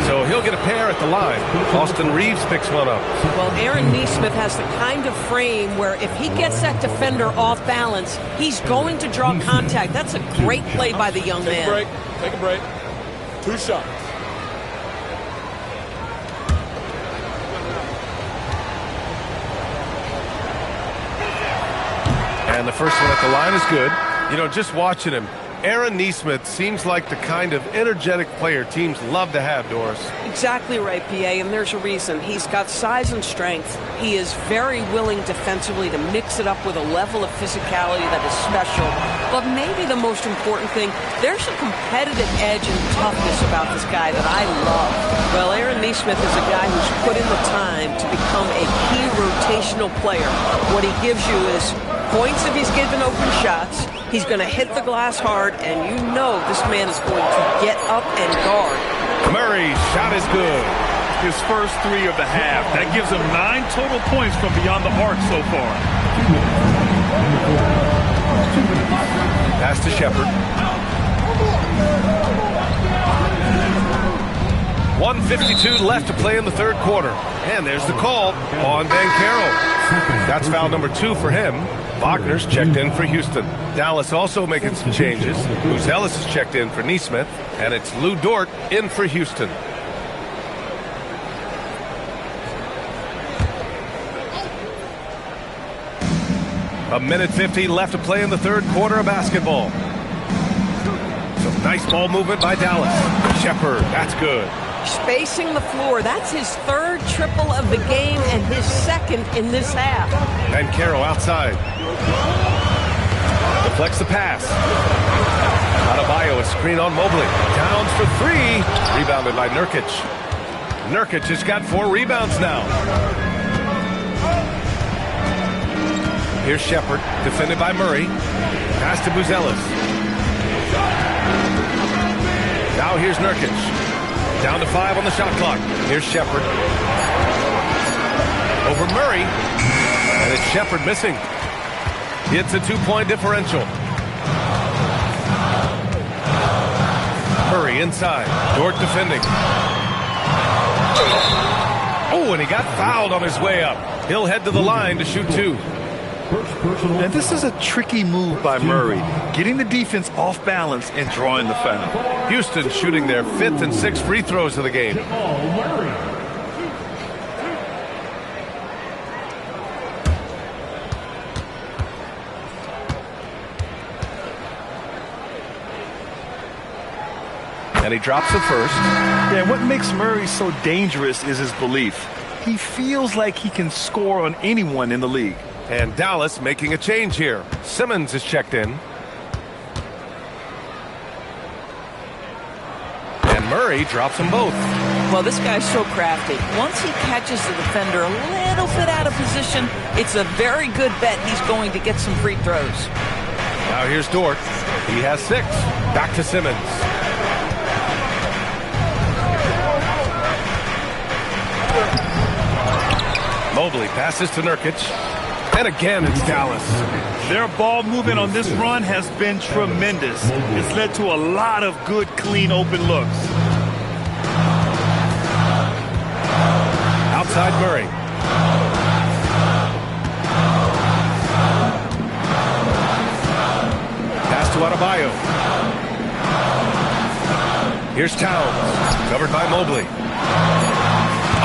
So he'll get a pair at the line. Austin Reeves picks one up. Well, Aaron Neesmith has the kind of frame where if he gets that defender off balance, he's going to draw contact. That's a great play by the young man. Take a break. 2 shots. And the first one at the line is good. You know, just watching him, Aaron Neesmith seems like the kind of energetic player teams love to have, Doris. Exactly right, PA, and there's a reason. He's got size and strength. He is very willing defensively to mix it up with a level of physicality that is special. But maybe the most important thing, there's a competitive edge and toughness about this guy that I love. Well, Aaron Neesmith is a guy who's put in the time to become a key rotational player. What he gives you is points if he's given open shots. He's going to hit the glass hard, and you know this man is going to get up and guard. Murray's shot is good. His first 3 of the half. That gives him 9 total points from beyond the arc so far. Pass to Shepard. 1:52 left to play in the third quarter. And there's the call on Banchero. That's foul number 2 for him. Wagner's checked in for Houston. Dallas also making some changes. Luz Ellis is checked in for Neesmith. And it's Lou Dort in for Houston. A minute 50 left to play in the third quarter of basketball. Some nice ball movement by Dallas. Shepard, that's good. Spacing the floor. That's his 3rd triple of the game and his 2nd in this half. Banchero outside. Deflects the pass. Adebayo, a screen on Mobley. Downs for 3. Rebounded by Nurkic. Nurkic has got 4 rebounds now. Here's Shepard, defended by Murray. Pass to Buzelis. Now here's Nurkic. Down to 5 on the shot clock. Here's Shepard. Over Murray. And it's Shepard missing. It's a 2-point differential. Murray inside. Dort defending. Oh, and he got fouled on his way up. He'll head to the line to shoot 2. And this is a tricky move by Murray, getting the defense off balance and drawing the foul. Houston shooting their 5th and 6th free throws of the game. And he drops the first. Yeah, and what makes Murray so dangerous is his belief. He feels like he can score on anyone in the league. And Dallas making a change here. Simmons is checked in. And Murray drops them both. Well, this guy's so crafty. Once he catches the defender a little bit out of position, it's a very good bet he's going to get some free throws. Now here's Dort. He has 6. Back to Simmons. Mobley passes to Nurkic. And again, it's Dallas. Their ball movement on this run has been tremendous. It's led to a lot of good, clean, open looks. Outside Murray. Pass to Adebayo. Here's Towns. Covered by Mobley.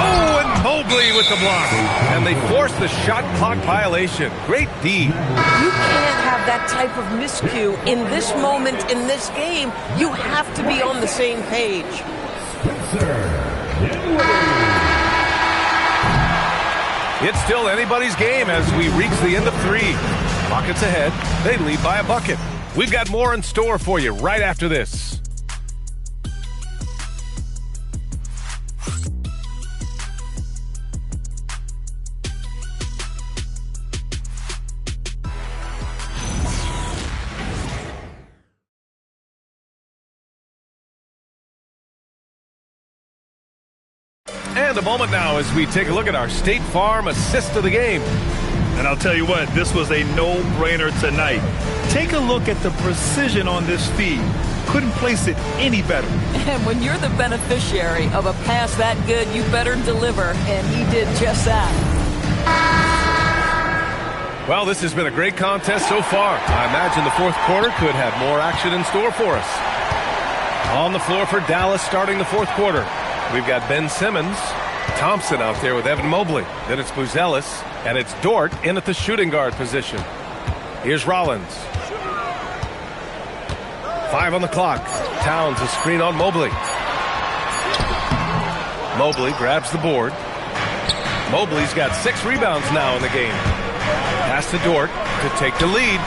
Oh, and Mobley with the block. And they force the shot clock violation. Great D. You can't have that type of miscue in this moment, in this game. You have to be on the same page. It's still anybody's game as we reach the end of 3. Rockets ahead. They lead by a bucket. We've got more in store for you right after this. And a moment now as we take a look at our State Farm assist of the game. And I'll tell you what, this was a no-brainer tonight. Take a look at the precision on this feed. Couldn't place it any better. And when you're the beneficiary of a pass that good, you better deliver, and he did just that. Well, this has been a great contest so far. I imagine the fourth quarter could have more action in store for us. On the floor for Dallas starting the fourth quarter. We've got Ben Simmons, Thompson out there with Evan Mobley. Then it's Buzelis, and it's Dort in at the shooting guard position. Here's Rollins. 5 on the clock. Towns a screen on Mobley. Mobley grabs the board. Mobley's got 6 rebounds now in the game. Pass to Dort to take the lead.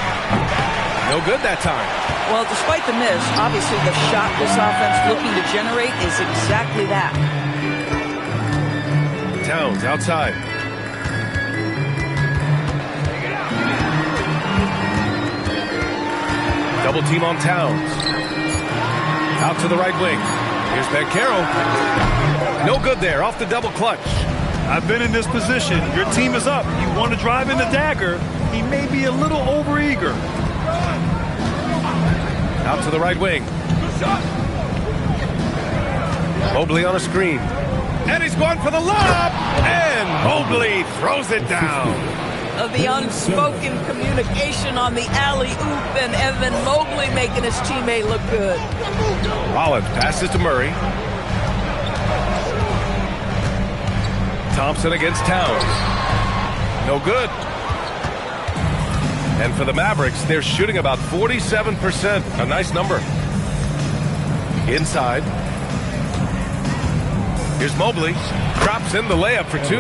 No good that time. Well, despite the miss, obviously the shot this offense looking to generate is exactly that. Towns outside. Double team on Towns. Out to the right wing. Here's Banchero. No good there, off the double clutch. I've been in this position. Your team is up. You want to drive in the dagger. He may be a little overeager. Out to the right wing. Mobley on a screen. And he's going for the lob. And Mobley throws it down. Of the unspoken communication on the alley-oop, and Evan Mobley making his teammate look good. Rollins passes to Murray. Thompson against Towns. No good. And for the Mavericks, they're shooting about 47%. A nice number. Inside. Here's Mobley. Drops in the layup for 2.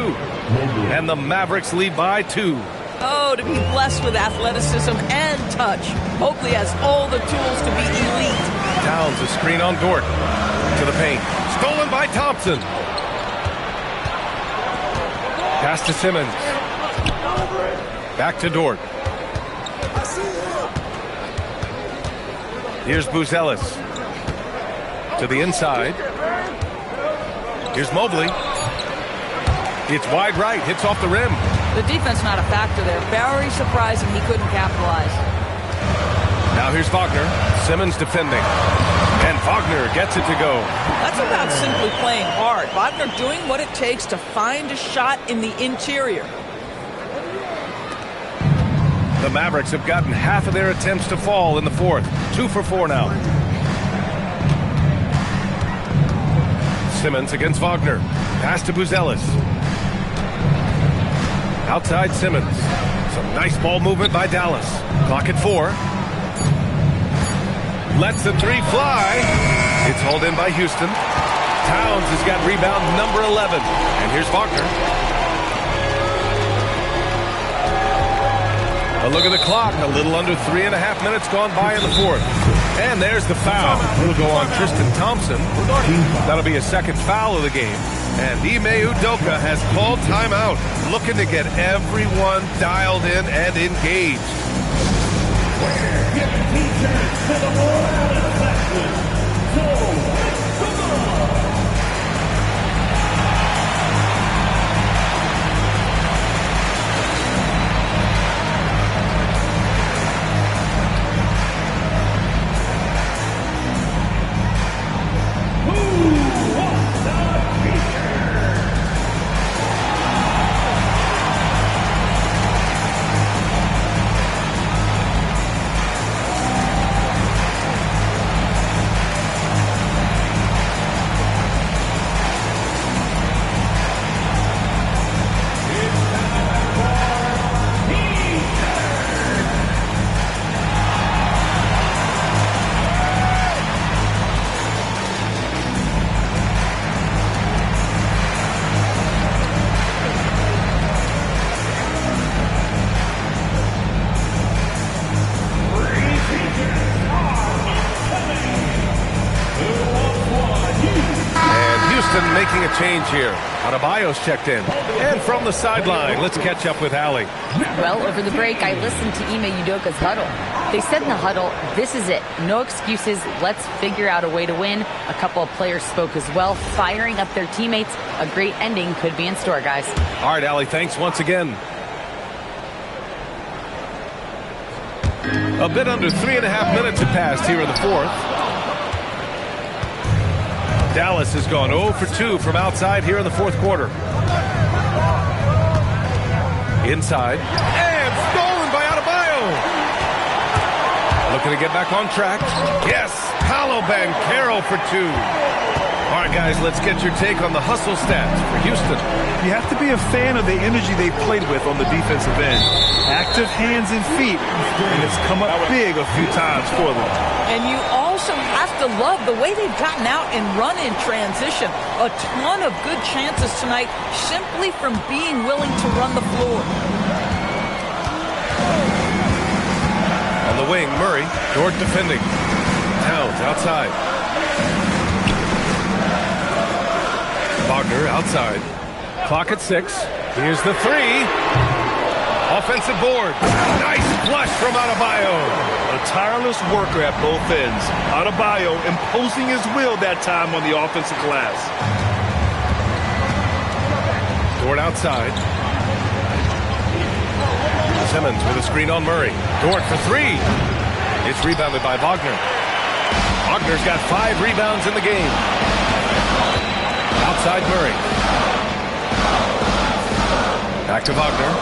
And the Mavericks lead by 2. Oh, to be blessed with athleticism and touch. Mobley has all the tools to be elite. Towns a screen on Dort. To the paint. Stolen by Thompson. Pass to Simmons. Back to Dort. Here's Buzelis. To the inside. Here's Mobley. It's wide right. Hits off the rim. The defense not a factor there. Very surprising he couldn't capitalize. Now here's Wagner. Simmons defending. And Wagner gets it to go. That's about simply playing hard. Wagner doing what it takes to find a shot in the interior. The Mavericks have gotten half of their attempts to fall in the fourth. 2 for 4 now. Simmons against Wagner. Pass to Buzelis. Outside Simmons. Some nice ball movement by Dallas. Clock at 4. Lets the 3 fly. It's hauled in by Houston. Towns has got rebound number 11. And here's Wagner. A look at the clock. A little under 3.5 minutes gone by in the fourth. And there's the foul. It'll go on Tristan Thompson. That'll be a second foul of the game. And Ime Udoka has called timeout, looking to get everyone dialed in and engaged. Making a change here. Adebayo's checked in. And from the sideline, let's catch up with Allie. Well, over the break, I listened to Ime Udoka's huddle. They said in the huddle, this is it. No excuses. Let's figure out a way to win. A couple of players spoke as well, firing up their teammates. A great ending could be in store, guys. All right, Allie, thanks once again. A bit under 3.5 minutes have passed here in the fourth. Dallas has gone 0 for 2 from outside here in the fourth quarter. Inside. And stolen by Adebayo. Looking to get back on track. Yes, Paolo Banchero for 2. All right, guys, let's get your take on the hustle stats for Houston. You have to be a fan of the energy they played with on the defensive end. Active hands and feet, and it's come up big a few times for them. And you also have to love the way they've gotten out and run in transition. A ton of good chances tonight simply from being willing to run the floor. On the wing, Murray. Dort defending. Towns outside. Wagner outside. Clock at 6. Here's the 3. Offensive board. Nice flush from Adebayo. A tireless worker at both ends. Adebayo imposing his will that time on the offensive glass. Dort outside. Simmons with a screen on Murray. Dort for 3. It's rebounded by Wagner. Wagner's got 5 rebounds in the game. Outside Murray. Back to Wagner.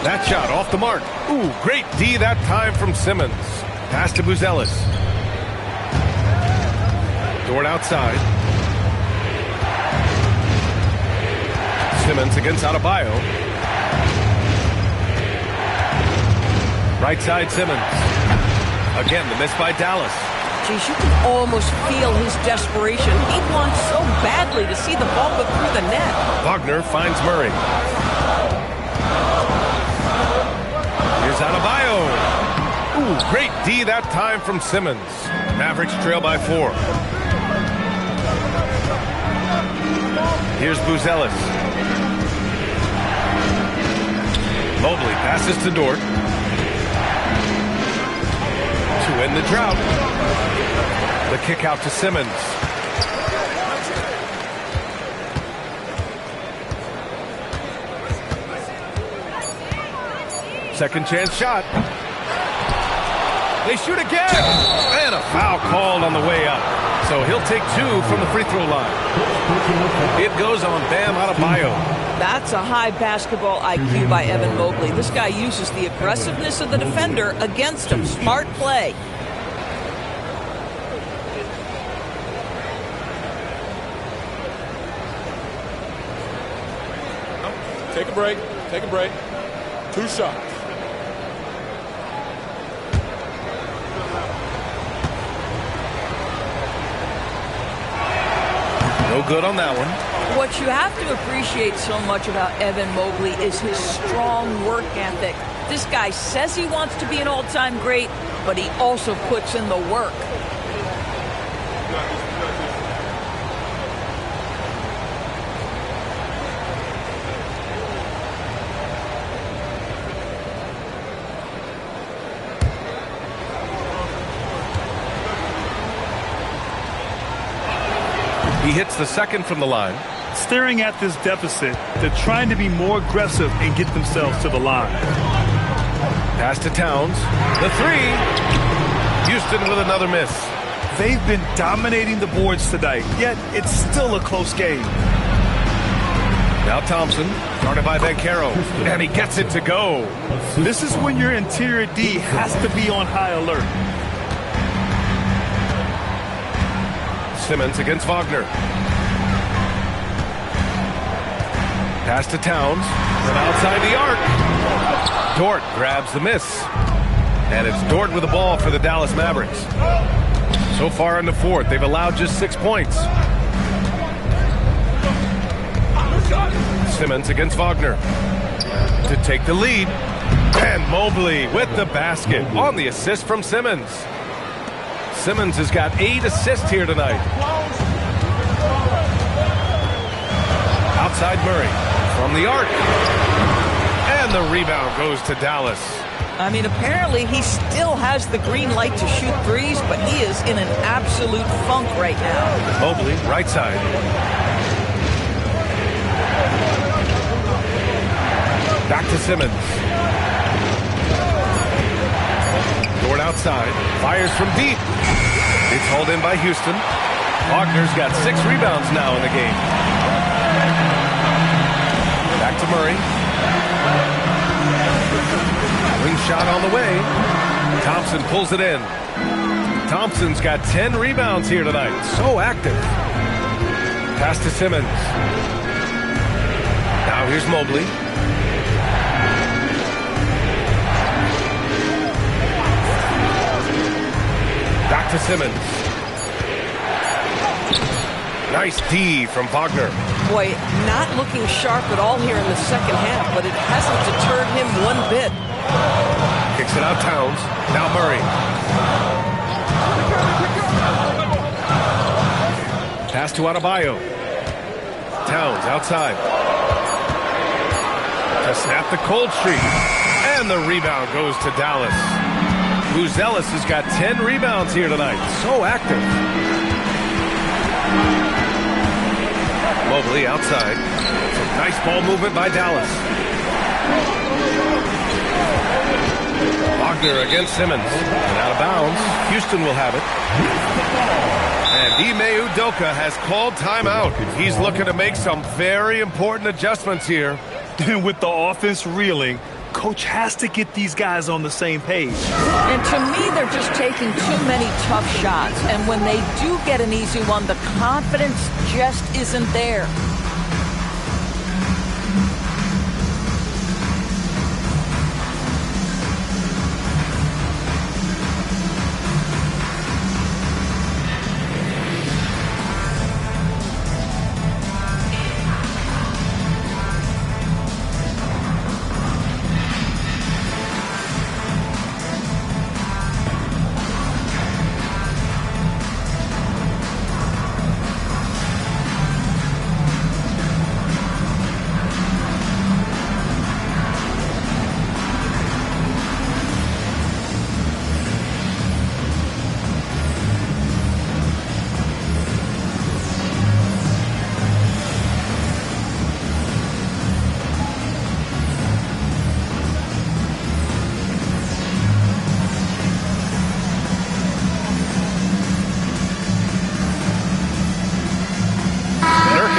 That shot off the mark. Ooh, great D that time from Simmons. Pass to Buzelis. Dort outside. Simmons against Adebayo. Right side Simmons. Again, the miss by Dallas. Geez, you can almost feel his desperation. He wants so badly to see the ball go through the net. Wagner finds Murray. Here's Adebayo. Ooh, great D that time from Simmons. Mavericks trail by 4. Here's Buzelis. Mobley passes to Dort. To end the drought. The kick out to Simmons. Second chance shot. They shoot again. And a foul called on the way up. So he'll take 2 from the free throw line. It goes on Bam Adebayo. That's a high basketball IQ by Evan Mobley. This guy uses the aggressiveness of the defender against him. Smart play. Take a break. Take a break. 2 shots. No good on that one. What you have to appreciate so much about Evan Mobley is his strong work ethic. This guy says he wants to be an all-time great, but he also puts in the work. He hits the second from the line. Staring at this deficit, they're trying to be more aggressive and get themselves to the line. Pass to Towns. The 3. Houston with another miss. They've been dominating the boards tonight, yet it's still a close game. Now Thompson, guarded by Banchero, and he gets it to go. This is when your interior D has to be on high alert. Simmons against Wagner. Pass to Towns from outside the arc. Dort grabs the miss. And it's Dort with the ball for the Dallas Mavericks. So far in the fourth, they've allowed just 6 points. Simmons against Wagner to take the lead. And Mobley with the basket on the assist from Simmons. Simmons has got 8 assists here tonight. Outside Murray from the arc. And And the rebound goes to Dallas. I mean, apparently he still has the green light to shoot threes, but he is in an absolute funk right now. Mobley, right side. Back to Simmons. Dort outside. Fires from deep. It's hauled in by Houston. Wagner's got 6 rebounds now in the game. Back to Murray. Wing shot on the way. Thompson pulls it in. Thompson's got 10 rebounds here tonight. So active. Pass to Simmons. Now here's Mobley. Back to Simmons. Nice D from Wagner. Boy, not looking sharp at all here in the second half, but it hasn't deterred him one bit. Kicks it out Towns. Now Murray. Pass to Adebayo. Towns outside. To snap the cold streak. And the rebound goes to Dallas. Ellis has got 10 rebounds here tonight. So active. Mobley outside. Some nice ball movement by Dallas. Wagner against Simmons. And out of bounds. Houston will have it. And Ime Udoka has called timeout. He's looking to make some very important adjustments here. With the offense reeling, Coach has to get these guys on the same page. And to me, they're just taking too many tough shots. And when they do get an easy one, the confidence just isn't there.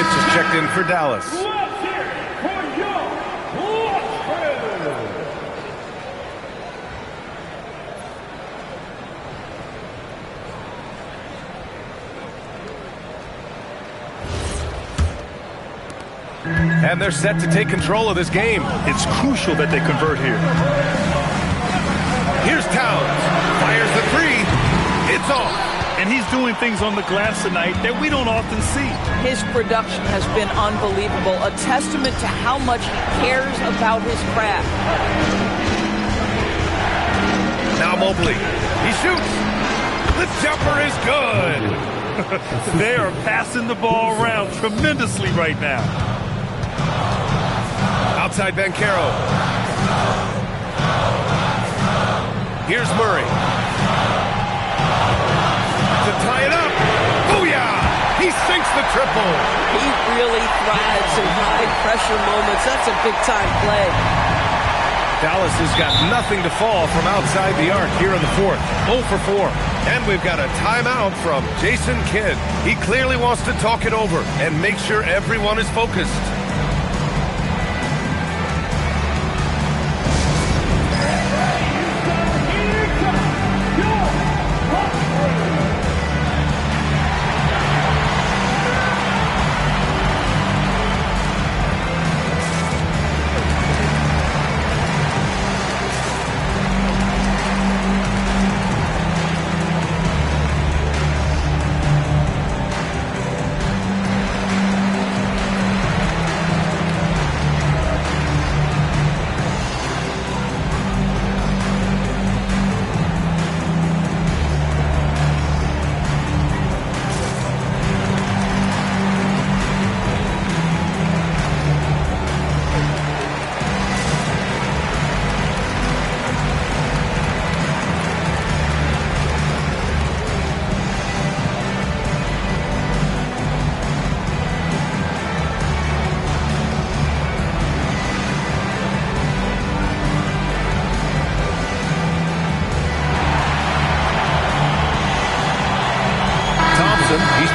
Just checked in for Dallas. And they're set to take control of this game. It's crucial that they convert here. Here's Towns. Fires the three. It's off. And he's doing things on the glass tonight that we don't often see. His production has been unbelievable, a testament to how much he cares about his craft. Now Mobley. He shoots. The jumper is good. They are passing the ball around tremendously right now. Outside Banchero. Here's Murray. To tie it up. Booyah! He sinks the triple. He really thrives in high-pressure moments. That's a big-time play. Dallas has got nothing to fall from outside the arc here in the fourth. 0 for 4. And we've got a timeout from Jason Kidd. He clearly wants to talk it over and make sure everyone is focused.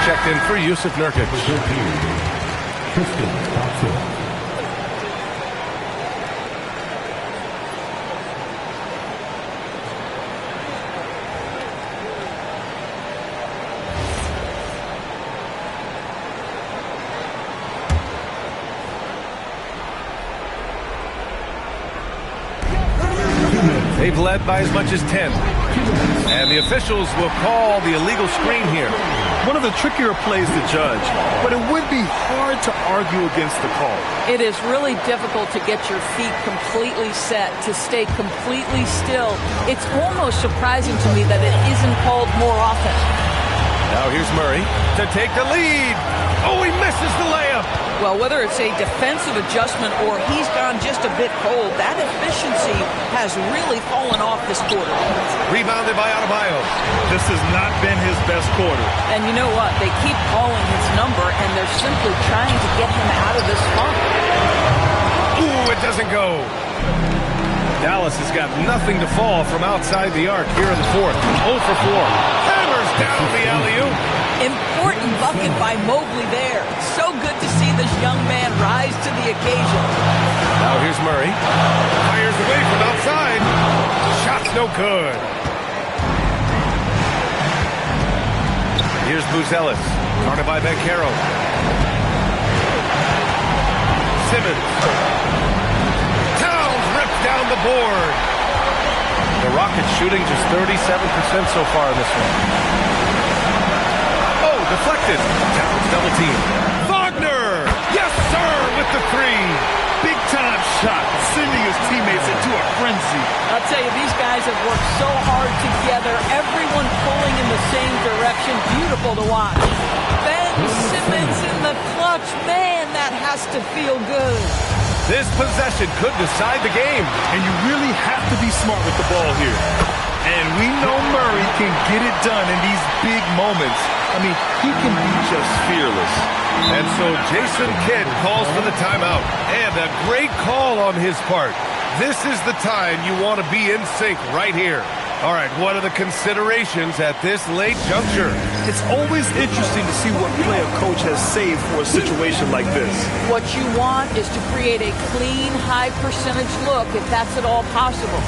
checked in for Yusuf Nurkic. They've led by as much as 10. And the officials will call the illegal screen here. One of the trickier plays to judge, but it would be hard to argue against the call. It is really difficult to get your feet completely set, to stay completely still. It's almost surprising to me that it isn't called more often. Now here's Murray to take the lead. Oh, he misses the layup. Well, whether it's a defensive adjustment or he's gone just a bit cold, that efficiency has really fallen off this quarter. Rebounded by Adebayo. This has not been his best quarter. And you know what? They keep calling his number, and they're simply trying to get him out of this funk. Ooh, it doesn't go. Dallas has got nothing to fall from outside the arc here in the fourth. 0 for 4. Hammers down the alley-oop. Important bucket by Mobley there. So good to see this young man rise to the occasion. Now here's Murray. Fires away from outside. Shot's no good. Here's Buzelis. Guarded by Banchero. Simmons. Towns ripped down the board. The Rockets shooting just 37% so far in this one. Deflected. Towns double team. Wagner! Yes, sir, with the three. Big time shot, sending his teammates into a frenzy. I'll tell you, these guys have worked so hard together. Everyone pulling in the same direction. Beautiful to watch. Ben Simmons in the clutch. Man, that has to feel good. This possession could decide the game. And you really have to be smart with the ball here. And we know Murray can get it done in these big moments. I mean, he can be just fearless. And so Jason Kidd calls for the timeout. And a great call on his part. This is the time you want to be in sync right here. All right, what are the considerations at this late juncture? It's always interesting to see what play a coach has saved for a situation like this. What you want is to create a clean, high percentage look, if that's at all possible.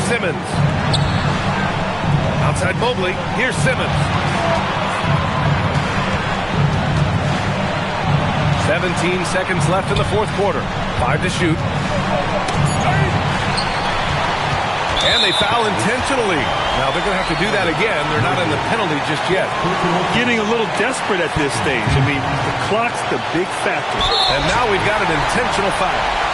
Simmons. Outside Mobley. Here's Simmons. 17 seconds left in the fourth quarter. 5 to shoot. And they foul intentionally. Now they're going to have to do that again. They're not in the penalty just yet. Getting a little desperate at this stage. I mean, the clock's the big factor. And now we've got an intentional foul.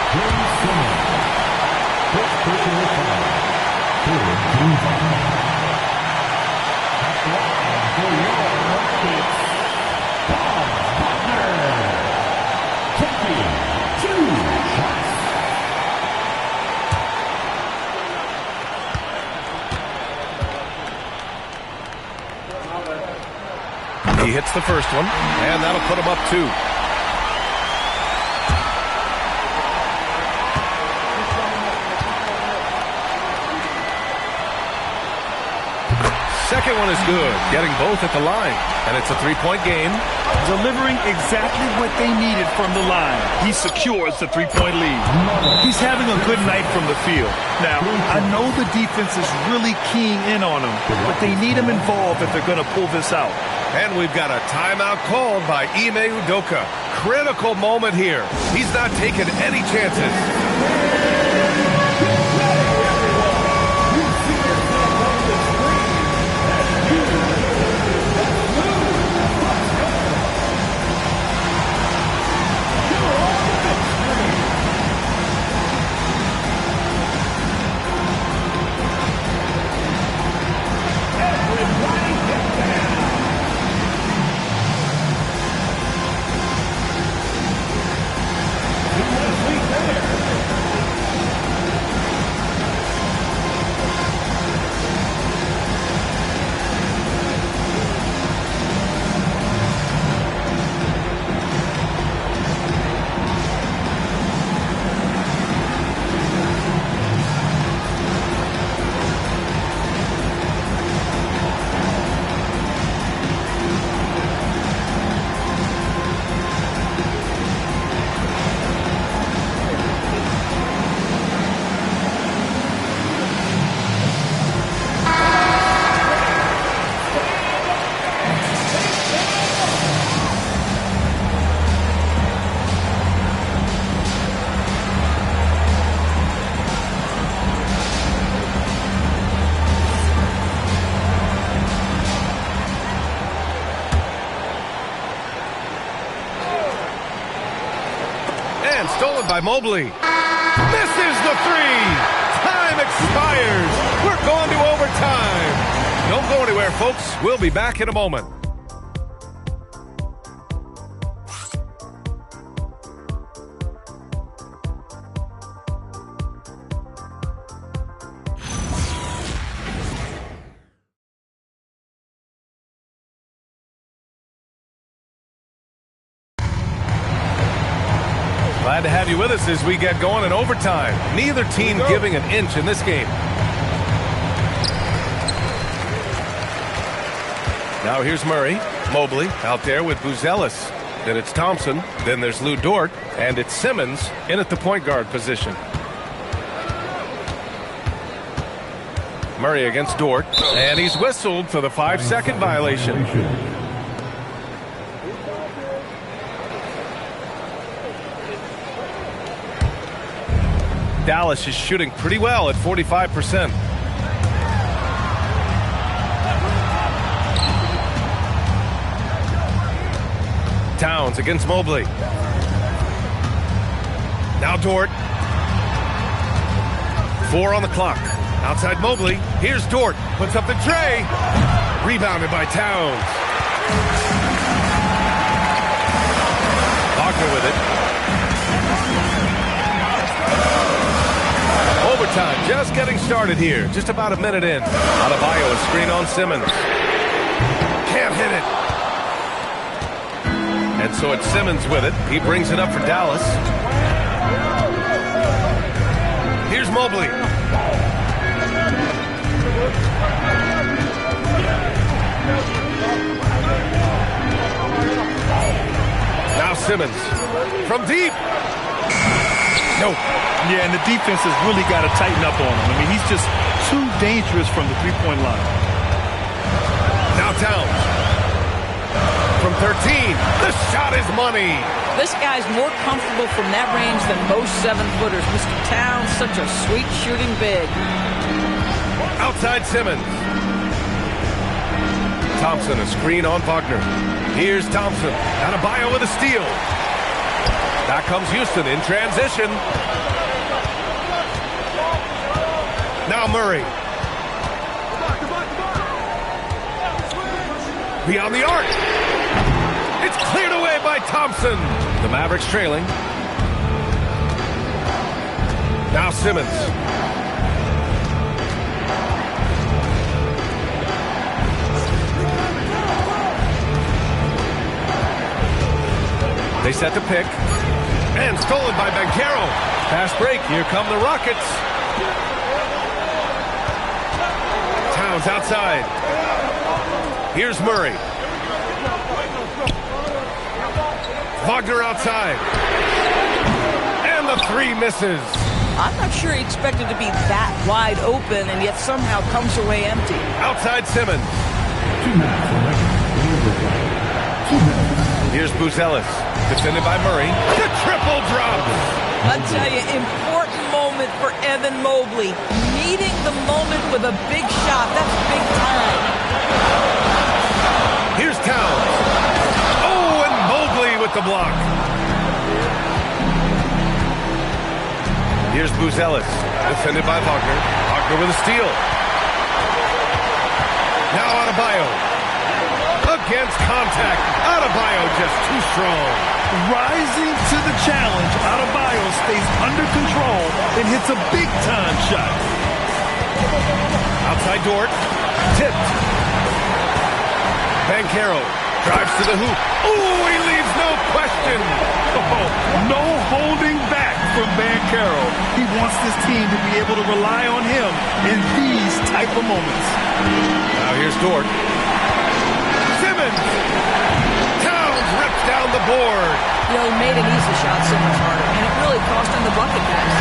He hits the first one, and that'll put him up 2. second one is good, getting both at the line. And it's a three-point game. Delivering exactly what they needed from the line. He secures the three-point lead. He's having a good night from the field. Now, I know the defense is really keying in on him, but they need him involved if they're going to pull this out. And we've got a timeout called by Ime Udoka. Critical moment here. He's not taking any chances. Stolen by Mobley. Misses the three. Time expires. We're going to overtime. Don't go anywhere, folks. We'll be back in a moment. Glad to have you with us as we get going in overtime. Neither team giving an inch in this game. Now here's Murray. Mobley out there with Buzelis. Then it's Thompson. Then there's Lou Dort. And it's Simmons in at the point guard position. Murray against Dort. And he's whistled for the 5-second violation. Dallas is shooting pretty well at 45%. Towns against Mobley. Now Dort. 4 on the clock. Outside Mobley. Here's Dort. Puts up the tray. Rebounded by Towns. Wagner with it. Overtime just getting started here. Just about a minute in. Adebayo, a screen on Simmons. Can't hit it. And so it's Simmons with it. He brings it up for Dallas. Here's Mobley. Now Simmons. From deep. Nope. Yeah, and the defense has really got to tighten up on him. I mean, he's just too dangerous from the three-point line. Now Towns. From 13. The shot is money. This guy's more comfortable from that range than most 7-footers. Mr. Towns, such a sweet shooting big. Outside Simmons. Thompson, a screen on Wagner. Here's Thompson. Adebayo with a steal. Back comes Houston in transition. Now Murray. Beyond the arc. It's cleared away by Thompson. The Mavericks trailing. Now Simmons. They set the pick. And stolen by Banchero. Fast break. Here come the Rockets. Towns outside. Here's Murray. Wagner outside. And the three misses. I'm not sure he expected to be that wide open and yet somehow comes away empty. Outside Simmons. Here's Buzelis. Defended by Murray. The triple drop. I'll tell you, important moment for Evan Mobley. Meeting the moment with a big shot. That's big time. Here's Towns. Oh, and Mobley with the block. Here's Buzelis. Defended by Wagner. Wagner with a steal. Now Adebayo. Against contact. Adebayo just too strong. Rising to the challenge, Adebayo stays under control and hits a big-time shot. Outside Dort. Tipped. Banchero drives to the hoop. Ooh, he leaves no question. Oh, no holding back from Banchero. He wants this team to be able to rely on him in these type of moments. Now here's Dort. Simmons. Towns rips down the board. You know, he made an easy shot so much harder, and it really cost him the bucket, guys.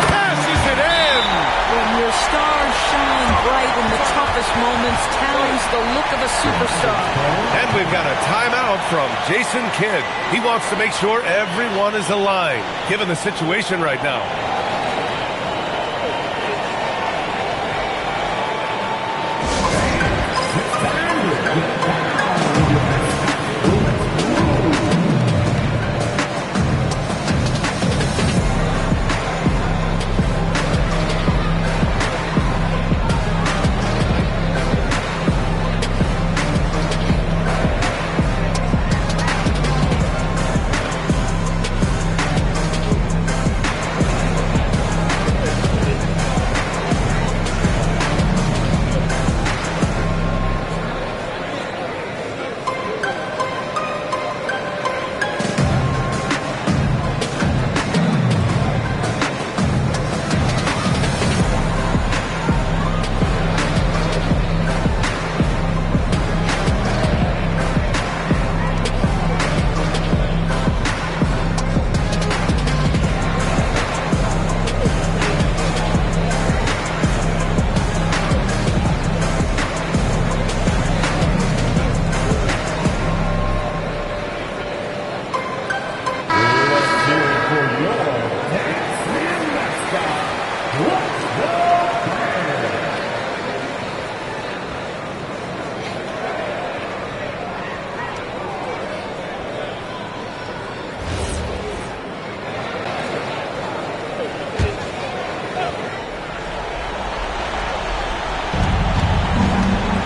Passes it in. When your stars shine bright in the toughest moments, Towns the look of a superstar. And we've got a timeout from Jason Kidd. He wants to make sure everyone is aligned, given the situation right now.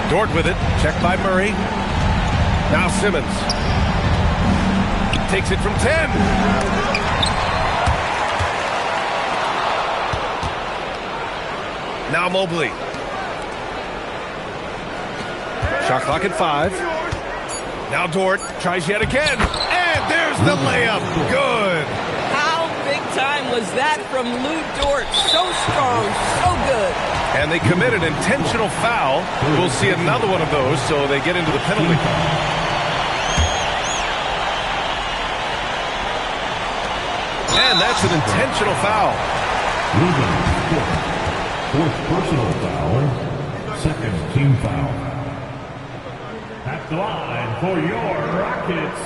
Dort with it. Checked by Murray. Now Simmons. Takes it from 10. Now Mobley. Shot clock at 5. Now Dort tries yet again. And there's the layup. Good. How big time was that from Lou Dort? So strong, so good. And they committed intentional foul. We'll see another one of those, so they get into the penalty call. And that's an intentional foul. Fourth personal foul, second team foul. At the line for your Rockets,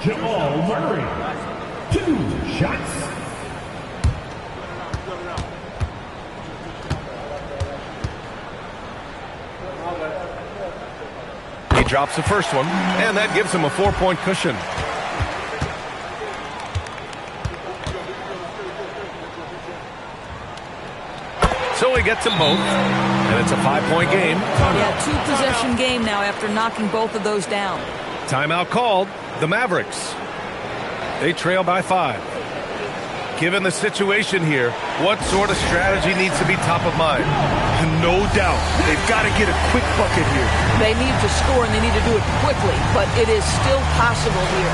Jamal Murray. 2 shots. He drops the first one, and that gives him a 4-point cushion. So he gets them both, and it's a 5-point game. Yeah, 2-possession game now after knocking both of those down. Timeout called. The Mavericks. They trail by 5. Given the situation here, what sort of strategy needs to be top of mind? No doubt. They've got to get a quick bucket here. They need to score, and they need to do it quickly, but it is still possible here.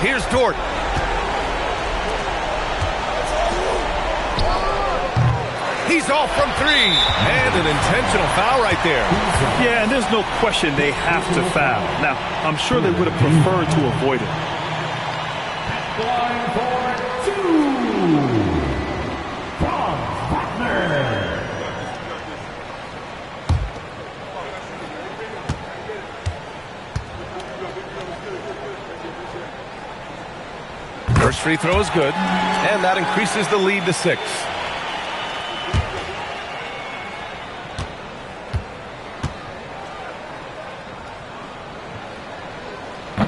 Here's Dort. He's off from three. And an intentional foul right there. Yeah, and there's no question they have to foul. Now, I'm sure they would have preferred to avoid it. Line for two. Tom Wagner. First free throw is good, and that increases the lead to 6.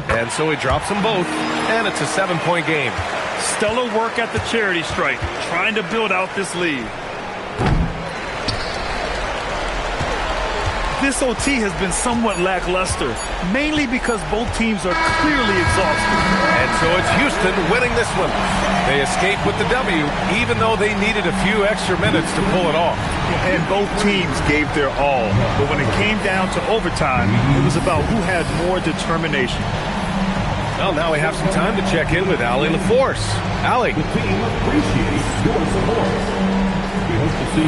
And so he drops them both, and it's a 7-point game. Stellar work at the charity stripe, trying to build out this lead. This OT has been somewhat lackluster, mainly because both teams are clearly exhausted. And so it's Houston winning this one. They escape with the W, even though they needed a few extra minutes to pull it off. And both teams gave their all. But when it came down to overtime, it was about who had more determination. Well, now we have some time to check in with Allie LaForce. Allie. The team appreciates your support.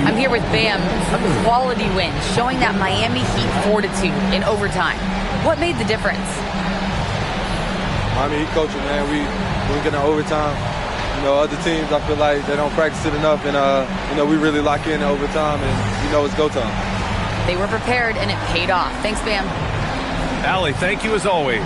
I'm here with Bam, a quality win, showing that Miami Heat fortitude in overtime. What made the difference? Miami Heat coaching, man. We get in overtime. You know, other teams, I feel like they don't practice it enough, and you know, we really lock in overtime, and you know, it's go time. They were prepared, and it paid off. Thanks, Bam. Allie, thank you as always.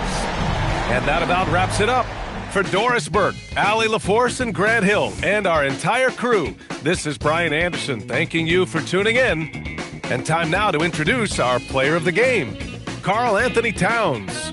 And that about wraps it up. For Doris Burke, Allie LaForce, and Grant Hill, and our entire crew, this is Brian Anderson thanking you for tuning in. And time now to introduce our player of the game, Karl Anthony Towns.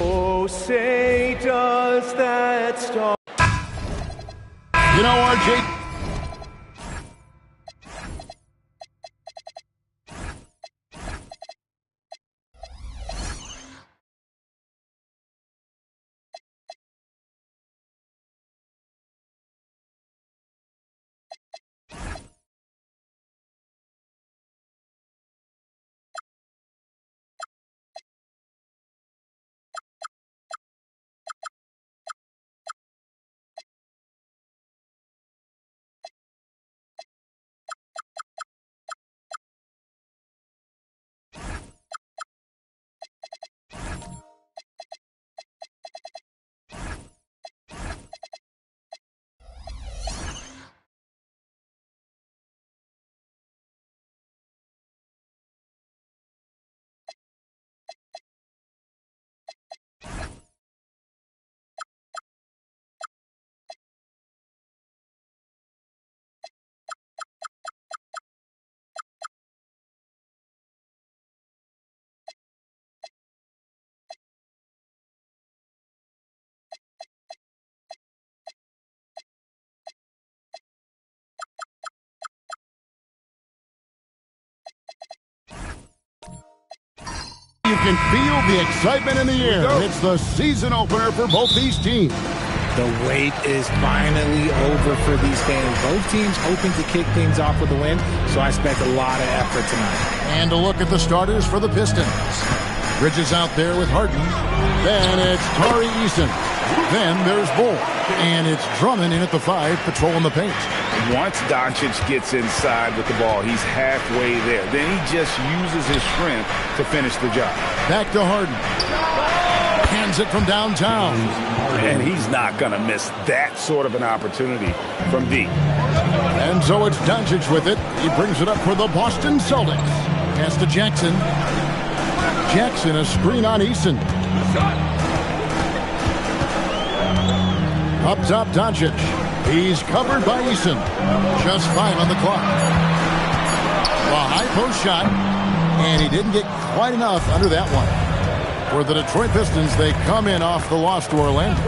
Oh, say does that star... You know, RJ... You can feel the excitement in the air. It's the season opener for both these teams. The wait is finally over for these fans. Both teams hoping to kick things off with a win, so I expect a lot of effort tonight. And a look at the starters for the Pistons. Bridges out there with Harden. Then it's Tari Eason. Then there's Bull. And it's Drummond in at the 5, patrolling the paint. Once Doncic gets inside with the ball, he's halfway there. Then he just uses his strength to finish the job. Back to Harden. Hands it from downtown. And he's not going to miss that sort of an opportunity from deep. And so it's Doncic with it. He brings it up for the Boston Celtics. Pass to Jackson. Jackson, a screen on Eason. Up top, Doncic. He's covered by Eason. Just 5 on the clock. A high post shot, and he didn't get quite enough under that one. For the Detroit Pistons, they come in off the loss to Orlando.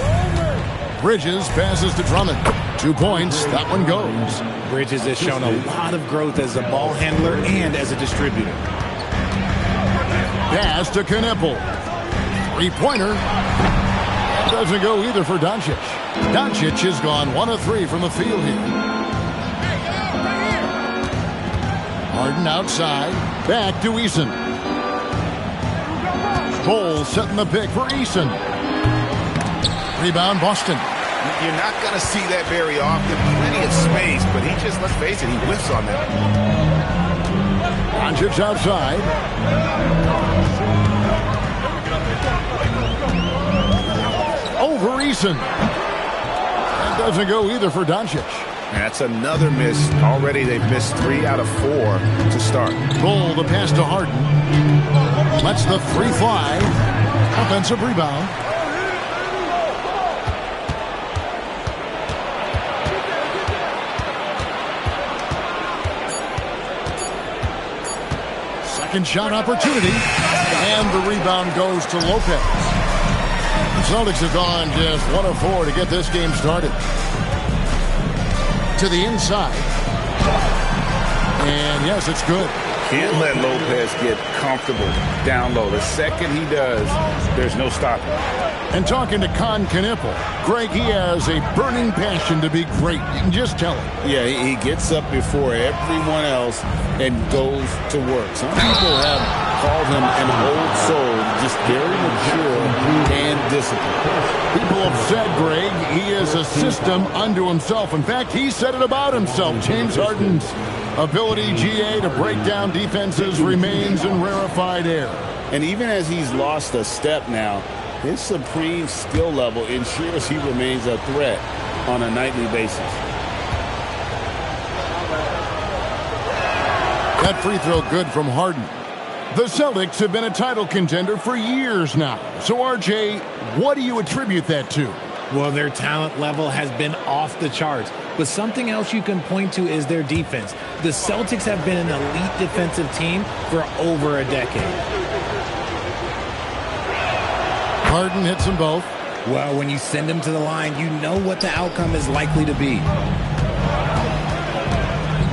Bridges passes to Drummond. 2 points. That one goes. Bridges has shown a lot of growth as a ball handler and as a distributor. Pass to Knipple. 3-pointer. Doesn't go either for Doncic. Doncic has gone 1 of 3 from the field here. Harden outside. Back to Eason. Bull setting the pick for Eason. Rebound Boston. You're not going to see that very often. Plenty of space, but he just, let's face it, he whiffs on that. Doncic outside. Over Eason. That doesn't go either for Doncic. That's another miss. Already they've missed 3 out of 4 to start. Bull the pass to Harden. Lets the 3 fly. Offensive rebound. Second shot opportunity. And the rebound goes to Lopez. The Celtics have gone just 1 of 4 to get this game started. To the inside. And yes, it's good. Can't let Lopez get comfortable down low. The second he does, there's no stopping. And talking to Knipple, Greg, he has a burning passion to be great. You can just tell him. Yeah, he gets up before everyone else and goes to work. Some people have called him an old soul, just very mature and disciplined. People have said, Greg, he is a system unto himself. In fact, he said it about himself. James Harden's ability, GA, to break down defenses remains in rarefied air. And even as he's lost a step now, his supreme skill level ensures he remains a threat on a nightly basis. That free throw good from Harden. The Celtics have been a title contender for years now. So, RJ, what do you attribute that to? Well, their talent level has been off the charts. But something else you can point to is their defense. The Celtics have been an elite defensive team for over a decade. Harden hits them both. Well, when you send them to the line, you know what the outcome is likely to be.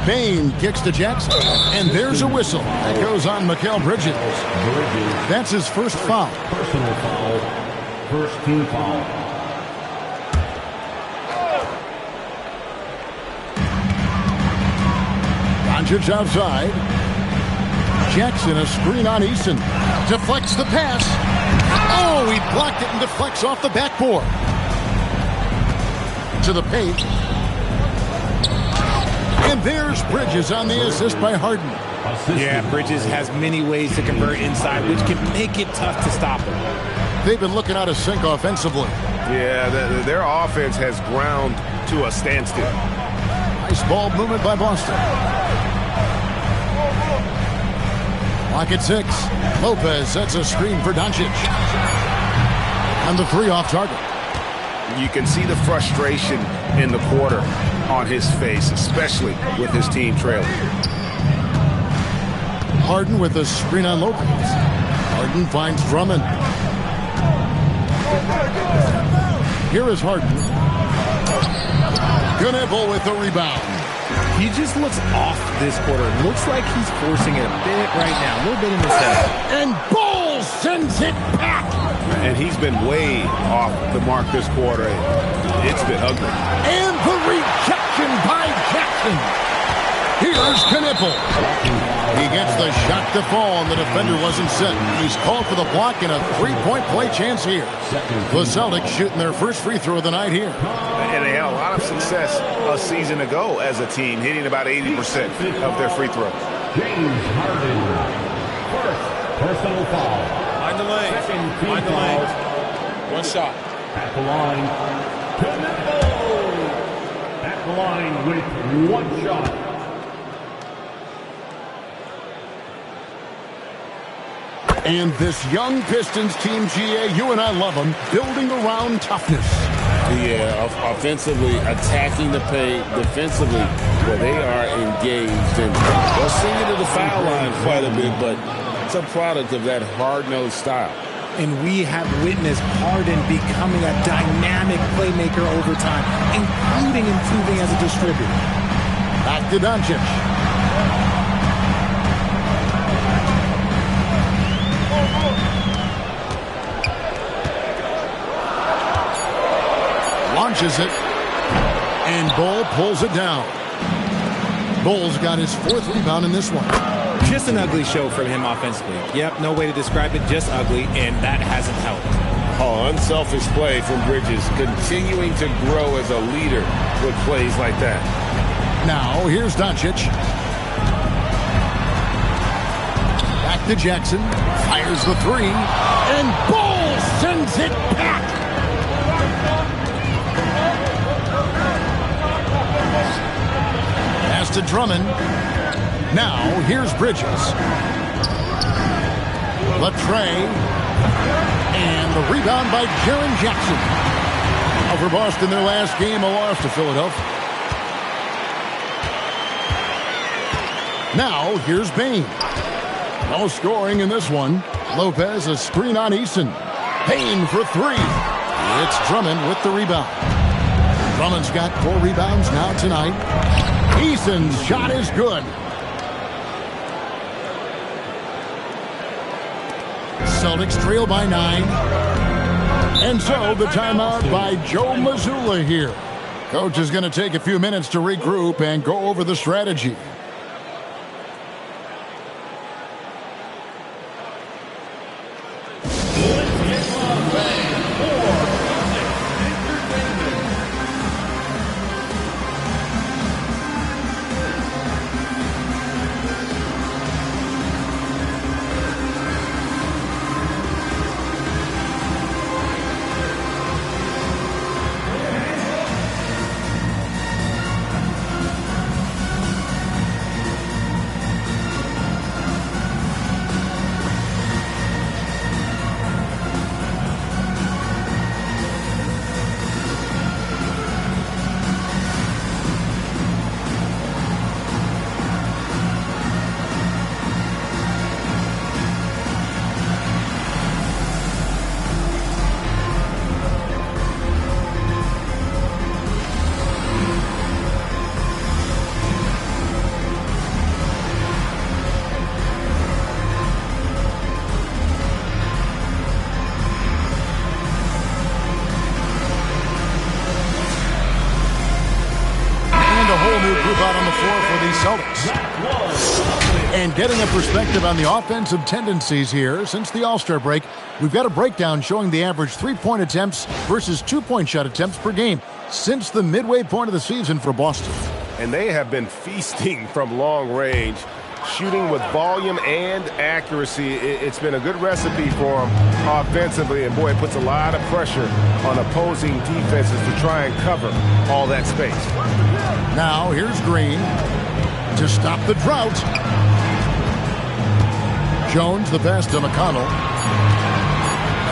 Bain kicks to Jackson, and there's a whistle that goes on Mikal Bridges. That's his first foul. Personal foul. First team foul. Doncic outside. Jackson, a screen on Eason. Deflects the pass. Oh, he blocked it and deflects off the backboard. To the paint. And there's Bridges on the assist by Harden. Yeah, Bridges has many ways to convert inside, which can make it tough to stop him. They've been looking out of sync offensively. Yeah, their offense has ground to a standstill. Nice ball movement by Boston. Lock at 6. Lopez sets a screen for Doncic. And the 3 off target. You can see the frustration in the quarter on his face, especially with his team trailing. Harden with a screen on Lopez. Harden finds Drummond. Here is Harden. Gunable with the rebound. He just looks off this quarter. Looks like he's forcing it a bit right now. A little bit in his head. And Ball sends it back. And he's been way off the mark this quarter. It's been ugly. And the rejection by Jackson. Here's Knipple. He gets the shot to fall, and the defender wasn't set. He's called for the block and a 3-point play chance here. The Celtics shooting their first free throw of the night here. And they had a lot of success a season ago as a team, hitting about 80% of their free throws. James Harden. First personal foul. Find the lane. Find the lane. One shot. At the line. At the line with 1 shot. And this young Pistons team, GA, you and I love them, building around toughness. Yeah, offensively, attacking the paint, defensively, where they are engaged. And they'll send you to the foul line quite a bit, but it's a product of that hard-nosed style. And we have witnessed Harden becoming a dynamic playmaker over time, including improving as a distributor. Back to Doncic. Launches it, and Bull pulls it down. Bull's got his 4th rebound in this one. Just an ugly show from him offensively. Yep, no way to describe it, just ugly, and that hasn't helped. Oh, unselfish play from Bridges, continuing to grow as a leader with plays like that. Now, here's Doncic. Back to Jackson, fires the 3, and Bull sends it back. Pass to Drummond. Now, here's Bridges. Latrey. And the rebound by Jaren Jackson. Now for Boston, their last game, a loss to Philadelphia. Now, here's Bain. No scoring in this one. Lopez, a screen on Eason. Bain for 3. It's Drummond with the rebound. Drummond's got 4 rebounds now tonight. Eason's shot is good. Celtics trail by 9. And so the timeout by Joe Mazzulla here. Coach is going to take a few minutes to regroup and go over the strategy. out on the floor for the Celtics. And getting a perspective on the offensive tendencies here since the All-Star break, we've got a breakdown showing the average three-point attempts versus two-point shot attempts per game since the midway point of the season for Boston. And they have been feasting from long range, shooting with volume and accuracy. It's been a good recipe for them offensively, and boy, it puts a lot of pressure on opposing defenses to try and cover all that space. Now here's Green to stop the drought. Jones the pass to McConnell.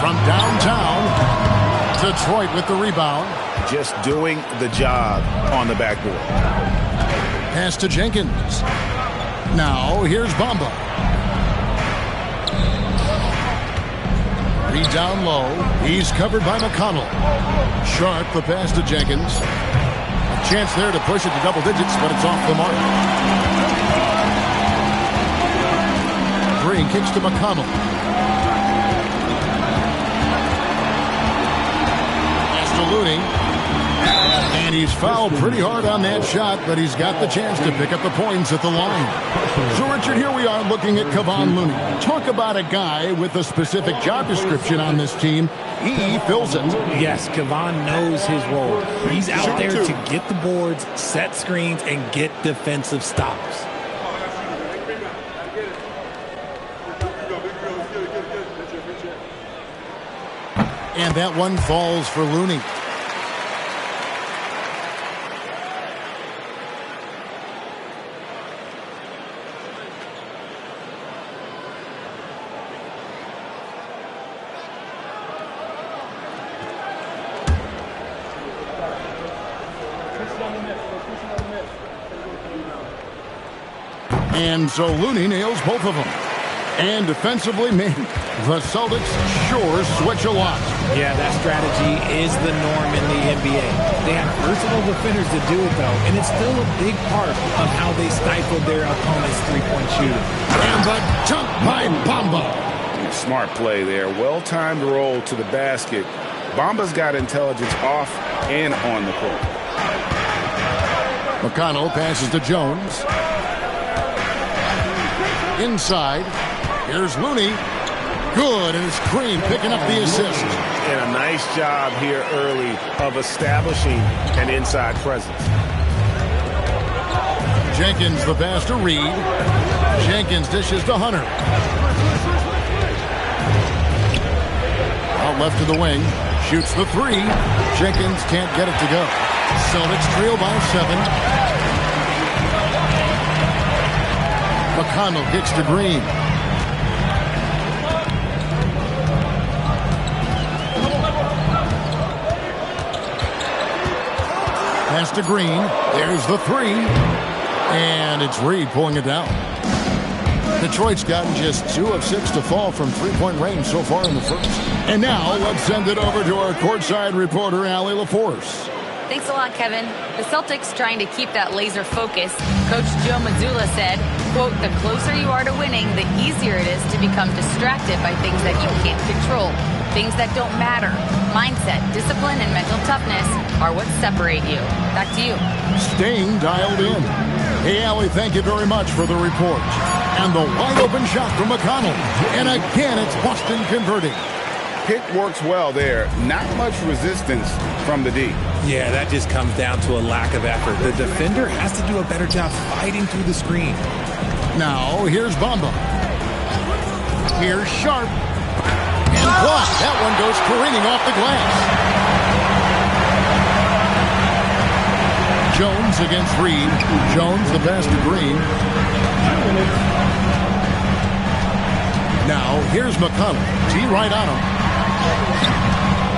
From downtown, Detroit with the rebound. Just doing the job on the backboard. Pass to Jenkins. Now here's Bamba. Reed down low. He's covered by McConnell. Sharp the pass to Jenkins. A chance there to push it to double digits, but it's off the mark. Green kicks to McConnell. Pass to Looney. And he's fouled pretty hard on that shot, but he's got the chance to pick up the points at the line. So, Richard, here we are looking at Kevon Looney. Talk about a guy with a specific job description on this team. He fills it. Yes, Kevon knows his role. He's out there to get the boards, set screens, and get defensive stops. And that one falls for Looney. And so Looney nails both of them. And defensively, man, the Celtics sure switch a lot. Yeah, that strategy is the norm in the NBA. They have versatile defenders to do it, though, and it's still a big part of how they stifled their opponent's three-point shooting. And the dunk by Bamba. Smart play there. Well-timed roll to the basket. Bamba's got intelligence off and on the court. McConnell passes to Jones. Inside. Here's Looney. Good, and it's Green picking up the assist. And a nice job here early of establishing an inside presence. Jenkins the pass to Reed. Jenkins dishes to Hunter. Out left to the wing. Shoots the three. Jenkins can't get it to go. Celtics trail by 7. McConnell kicks to Green. Pass to Green. There's the three. And it's Reed pulling it down. Detroit's gotten just 2 of 6 to fall from three-point range so far in the first. And now let's send it over to our courtside reporter, Allie LaForce. Thanks a lot, Kevin. The Celtics trying to keep that laser focus. Coach Joe Mazzulla said, quote, "The closer you are to winning, the easier it is to become distracted by things that you can't control. Things that don't matter. Mindset, discipline, and mental toughness are what separate you." Back to you. Staying dialed in. Hey, Allie, thank you very much for the report. And the wide-open shot from McConnell. And again, it's Boston converting. Pick works well there. Not much resistance from the D. Yeah, that just comes down to a lack of effort. The defender has to do a better job fighting through the screen. Now, here's Bamba. Here's Sharp. And blocked. That one goes careening off the glass. Jones against Reed. Jones the pass to Green. Now, here's McConnell. T right on him.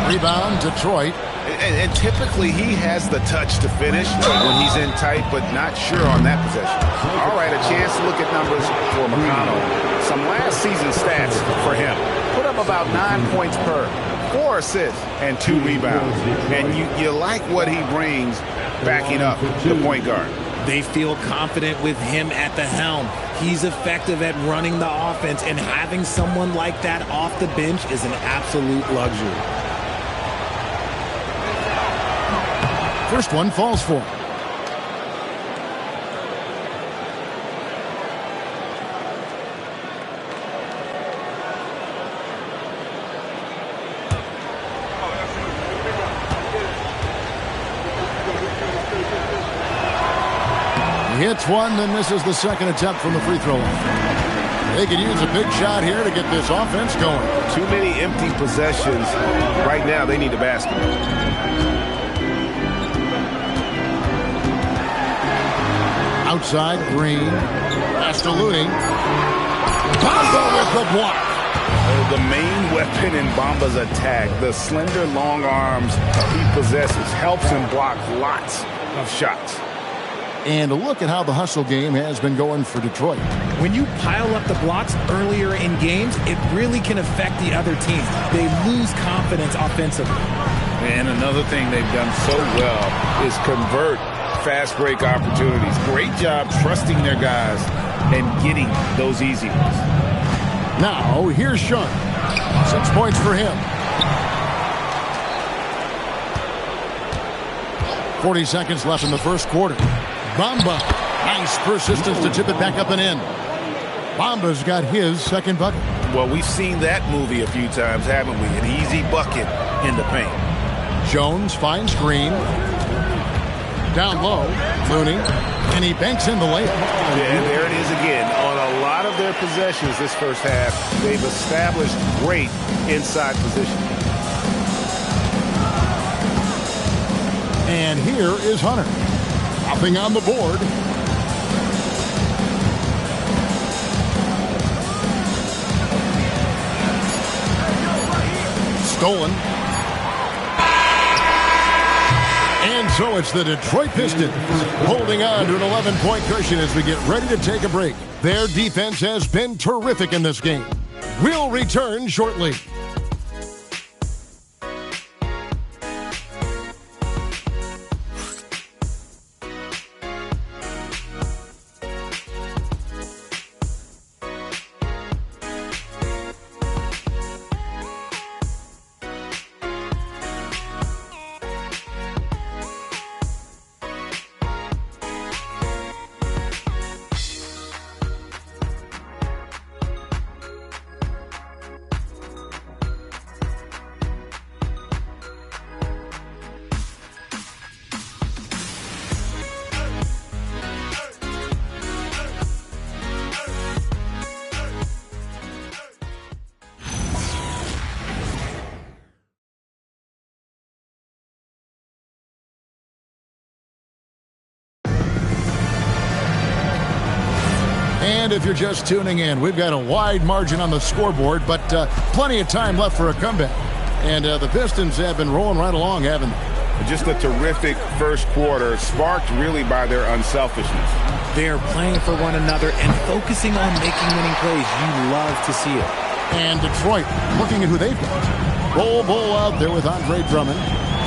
Rebound, Detroit. And typically he has the touch to finish when he's in tight, but not sure on that possession. All right, a chance to look at numbers for McConnell. Some last season stats for him. Put up about 9 points per, 4 assists, and 2 rebounds. And you like what he brings backing up the point guard. They feel confident with him at the helm. He's effective at running the offense, and having someone like that off the bench is an absolute luxury. First one falls for him. He hits one, then misses the second attempt from the free throw line. They could use a big shot here to get this offense going. Too many empty possessions. Right now, they need a basket. Outside, Green. Pass to Looney. Bamba with the block. The main weapon in Bamba's attack, the slender, long arms he possesses, helps him block lots of shots. And look at how the hustle game has been going for Detroit. When you pile up the blocks earlier in games, it really can affect the other team. They lose confidence offensively. And another thing they've done so well is convert fast break opportunities. Great job trusting their guys and getting those easy ones. Now, here's Sean. 6 points for him. 40 seconds left in the first quarter. Bamba. Nice persistence to tip it back up and in. Bamba's got his second bucket. Well, we've seen that movie a few times, haven't we? An easy bucket in the paint. Jones finds Green. Down low, Looney, and he banks in the layup. Yeah, there it is again. On a lot of their possessions this first half, they've established great inside position. And here is Hunter. Nothing on the board. Stolen. And so it's the Detroit Pistons holding on to an 11-point cushion as we get ready to take a break. Their defense has been terrific in this game. We'll return shortly. And if you're just tuning in, we've got a wide margin on the scoreboard, but plenty of time left for a comeback. And the Pistons have been rolling right along, haven't they? Just a terrific first quarter, sparked really by their unselfishness. They are playing for one another and focusing on making winning plays. You love to see it. And Detroit, looking at who they've got. Bull out there with Andre Drummond.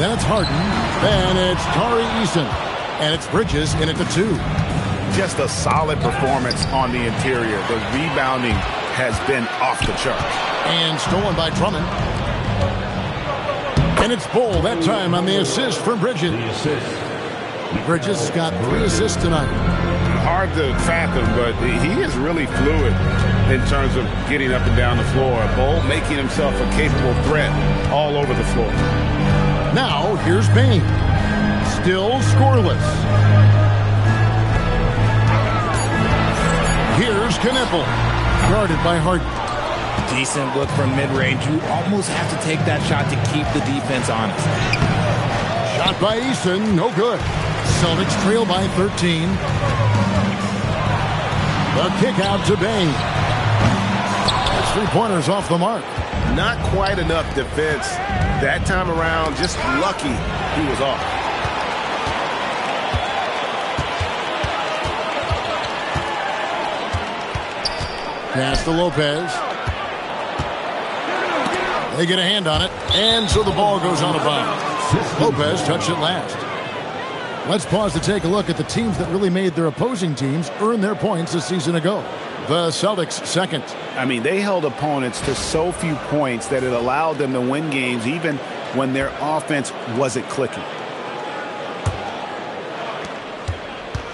Then it's Harden. Then it's Tari Eason. And it's Bridges in at the 2. Just a solid performance on the interior. The rebounding has been off the charts. And stolen by Drummond. And it's Bull that time on the assist from Bridges. Bridges got 3 assists tonight. Hard to fathom, but he is really fluid in terms of getting up and down the floor. Bull making himself a capable threat all over the floor. Now, here's Bain. Still scoreless. Here's Knippel, guarded by Harden. Decent look from mid-range. You almost have to take that shot to keep the defense honest. Shot by Eason, no good. Celtics trail by 13. The kick out to Bain. That's 3-pointers off the mark. Not quite enough defense that time around. Just lucky he was off. Pass to Lopez. They get a hand on it, and so the ball goes out of bounds. Lopez touched it last. Let's pause to take a look at the teams that really made their opposing teams earn their points a season ago. The Celtics second. I mean, they held opponents to so few points that it allowed them to win games even when their offense wasn't clicking.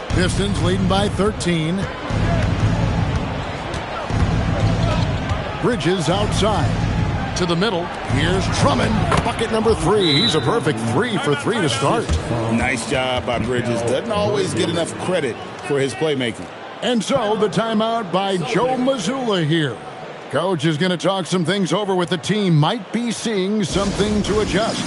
Pistons leading by 13. Bridges outside. to the middle. Here's Drummond, bucket number 3. He's a perfect 3 for 3 to start. Nice job by Bridges. Doesn't always get enough credit for his playmaking. And so the timeout by Joe Mazzulla here. Coach is going to talk some things over with the team. Might be seeing something to adjust.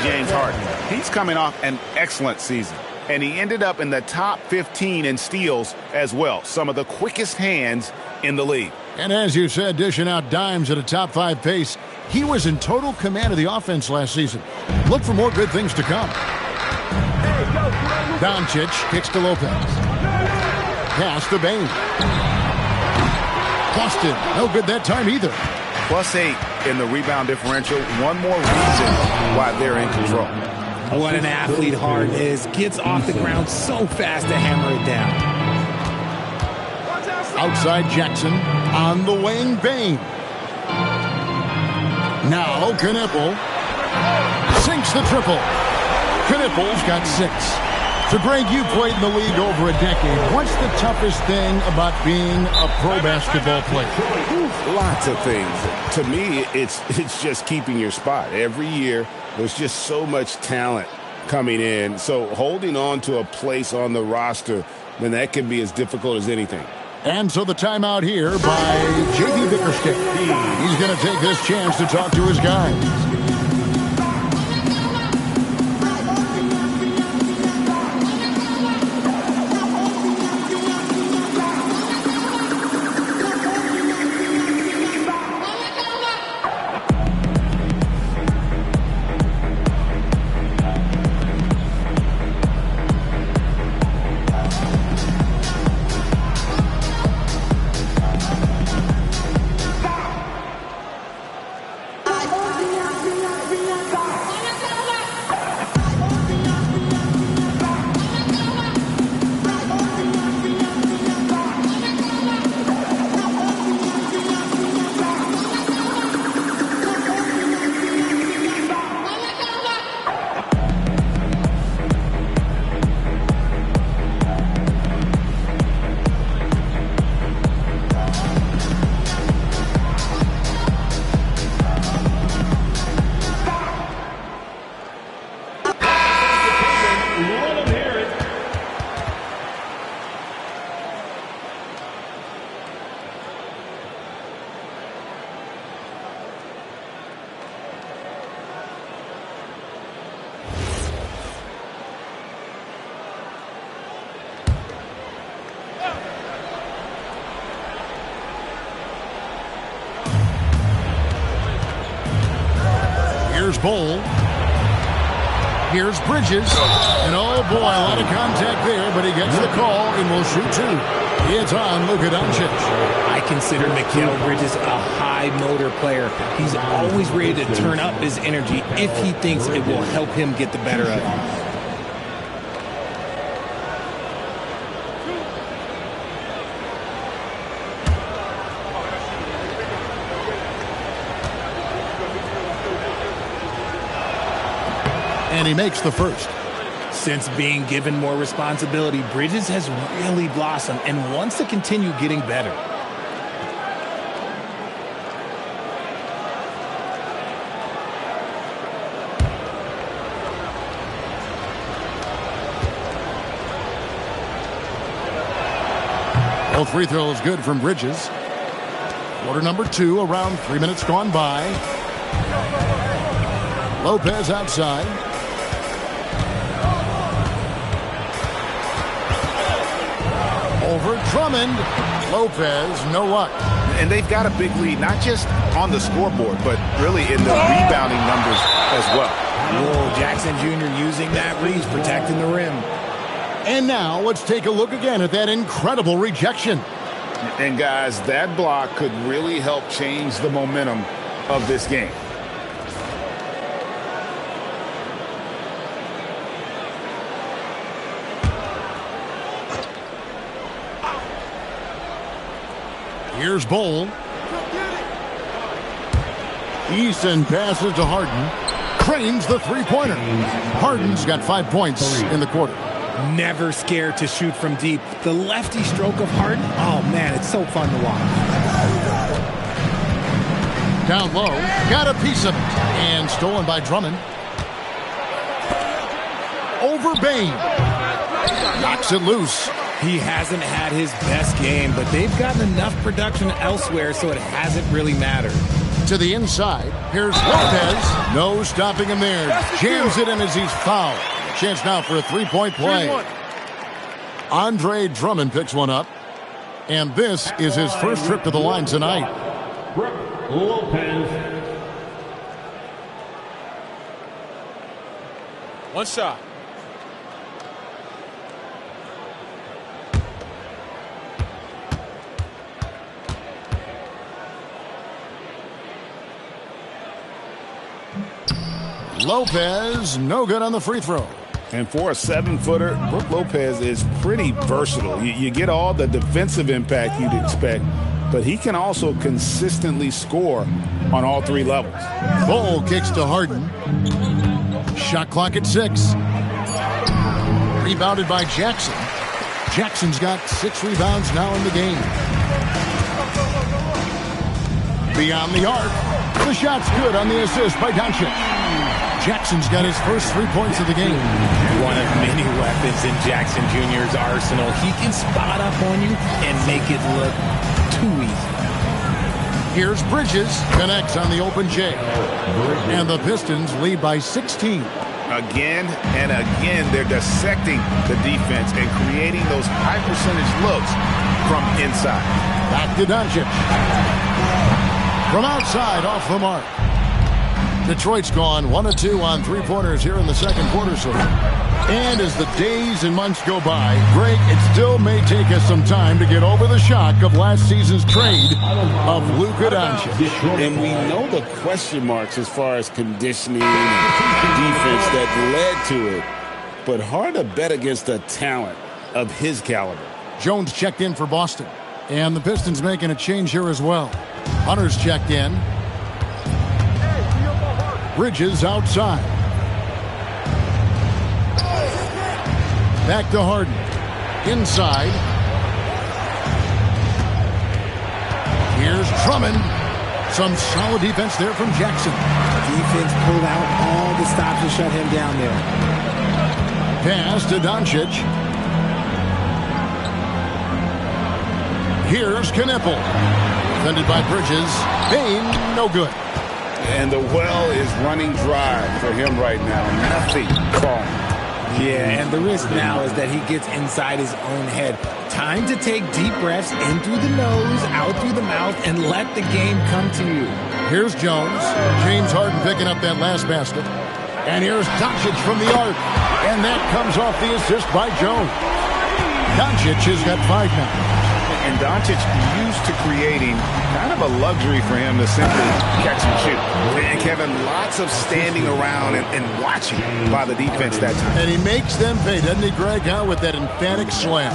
James Harden. He's coming off an excellent season, and he ended up in the top 15 in steals as well. Some of the quickest hands in the league. And as you said, dishing out dimes at a top 5 pace, he was in total command of the offense last season. Look for more good things to come. Doncic kicks to Lopez. Pass to Bain. Boston, no good that time either. +8 in the rebound differential. One more reason why they're in control. What an athlete Harden is. Gets off the ground so fast to hammer it down. Outside Jackson on the wing, Bain. Now Knippel sinks the triple. Knippel's got 6. So, Greg, you played in the league over a decade. What's the toughest thing about being a pro basketball player? Lots of things. To me, it's just keeping your spot. Every year, there's just so much talent coming in. So holding on to a place on the roster, then that can be as difficult as anything. And so the timeout here by J.B. Bickerstaff. He's going to take this chance to talk to his guys. Here's Bowl. Here's Bridges. And oh boy, a lot of contact there, but he gets the call and will shoot 2. It's on Luka Doncic. I consider Mikal Bridges a high motor player. He's always ready to turn up his energy if he thinks it will help him get the better of him. And he makes the first. Since being given more responsibility, Bridges has really blossomed and wants to continue getting better. Both free throws good from Bridges. Quarter number 2, around 3 minutes gone by. Lopez outside. Over Drummond. Lopez, no luck. And they've got a big lead, not just on the scoreboard, but really in the rebounding numbers as well. Whoa, Jackson Jr. using that reach, protecting the rim. And now let's take a look again at that incredible rejection. And guys, that block could really help change the momentum of this game. Here's Bowl. Eason passes to Harden. Cranes the three-pointer. Harden's got 5 points in the quarter. Never scared to shoot from deep. The lefty stroke of Harden, oh man, it's so fun to watch. Down low, got a piece of it, and stolen by Drummond. Over Bain. Knocks it loose. He hasn't had his best game, but they've gotten enough production elsewhere, so it hasn't really mattered. To the inside, here's Lopez. No stopping him there. Jams it in as he's fouled. Chance now for a three-point play. Andre Drummond picks one up. And this is his first trip to the line tonight. Lopez. One shot. Lopez, no good on the free throw. And for a 7-footer, Brook Lopez is pretty versatile. You get all the defensive impact you'd expect, but he can also consistently score on all 3 levels. Bull kicks to Harden. Shot clock at 6. Rebounded by Jackson. Jackson's got 6 rebounds now in the game. Beyond the arc. The shot's good on the assist by Doncic. Jackson's got his first 3 points of the game. One of many weapons in Jackson Jr.'s arsenal. He can spot up on you and make it look too easy. Here's Bridges, connects on the open J. And the Pistons lead by 16. Again and again, they're dissecting the defense and creating those high percentage looks from inside. Back to Doncic. From outside, off the mark. Detroit's gone 1 of 2 on 3-pointers here in the second quarter. So, and as the days and months go by, Greg, it still may take us some time to get over the shock of last season's trade of Luka Doncic. And we know the question marks as far as conditioning and defense that led to it, but hard to bet against a talent of his caliber. Jones checked in for Boston, and the Pistons making a change here as well. Hunter's checked in. Bridges outside. Back to Harden. Inside. Here's Drummond. Some solid defense there from Jackson. Defense pulled out all the stops to shut him down there. Pass to Doncic. Here's Knippel. Defended by Bridges. Bain, no good. And the well is running dry for him right now. Nothing falling. Yeah, and the risk now is that he gets inside his own head. Time to take deep breaths in through the nose, out through the mouth, and let the game come to you. Here's Jones. James Harden picking up that last basket. And here's Doncic from the arc. And that comes off the assist by Jones. Doncic has got 5 now. And Doncic used to creating kind of a luxury for him to simply catch and shoot. And Kevin, lots of standing around and watching by the defense that time. And he makes them pay, doesn't he, Greg, with that emphatic slam.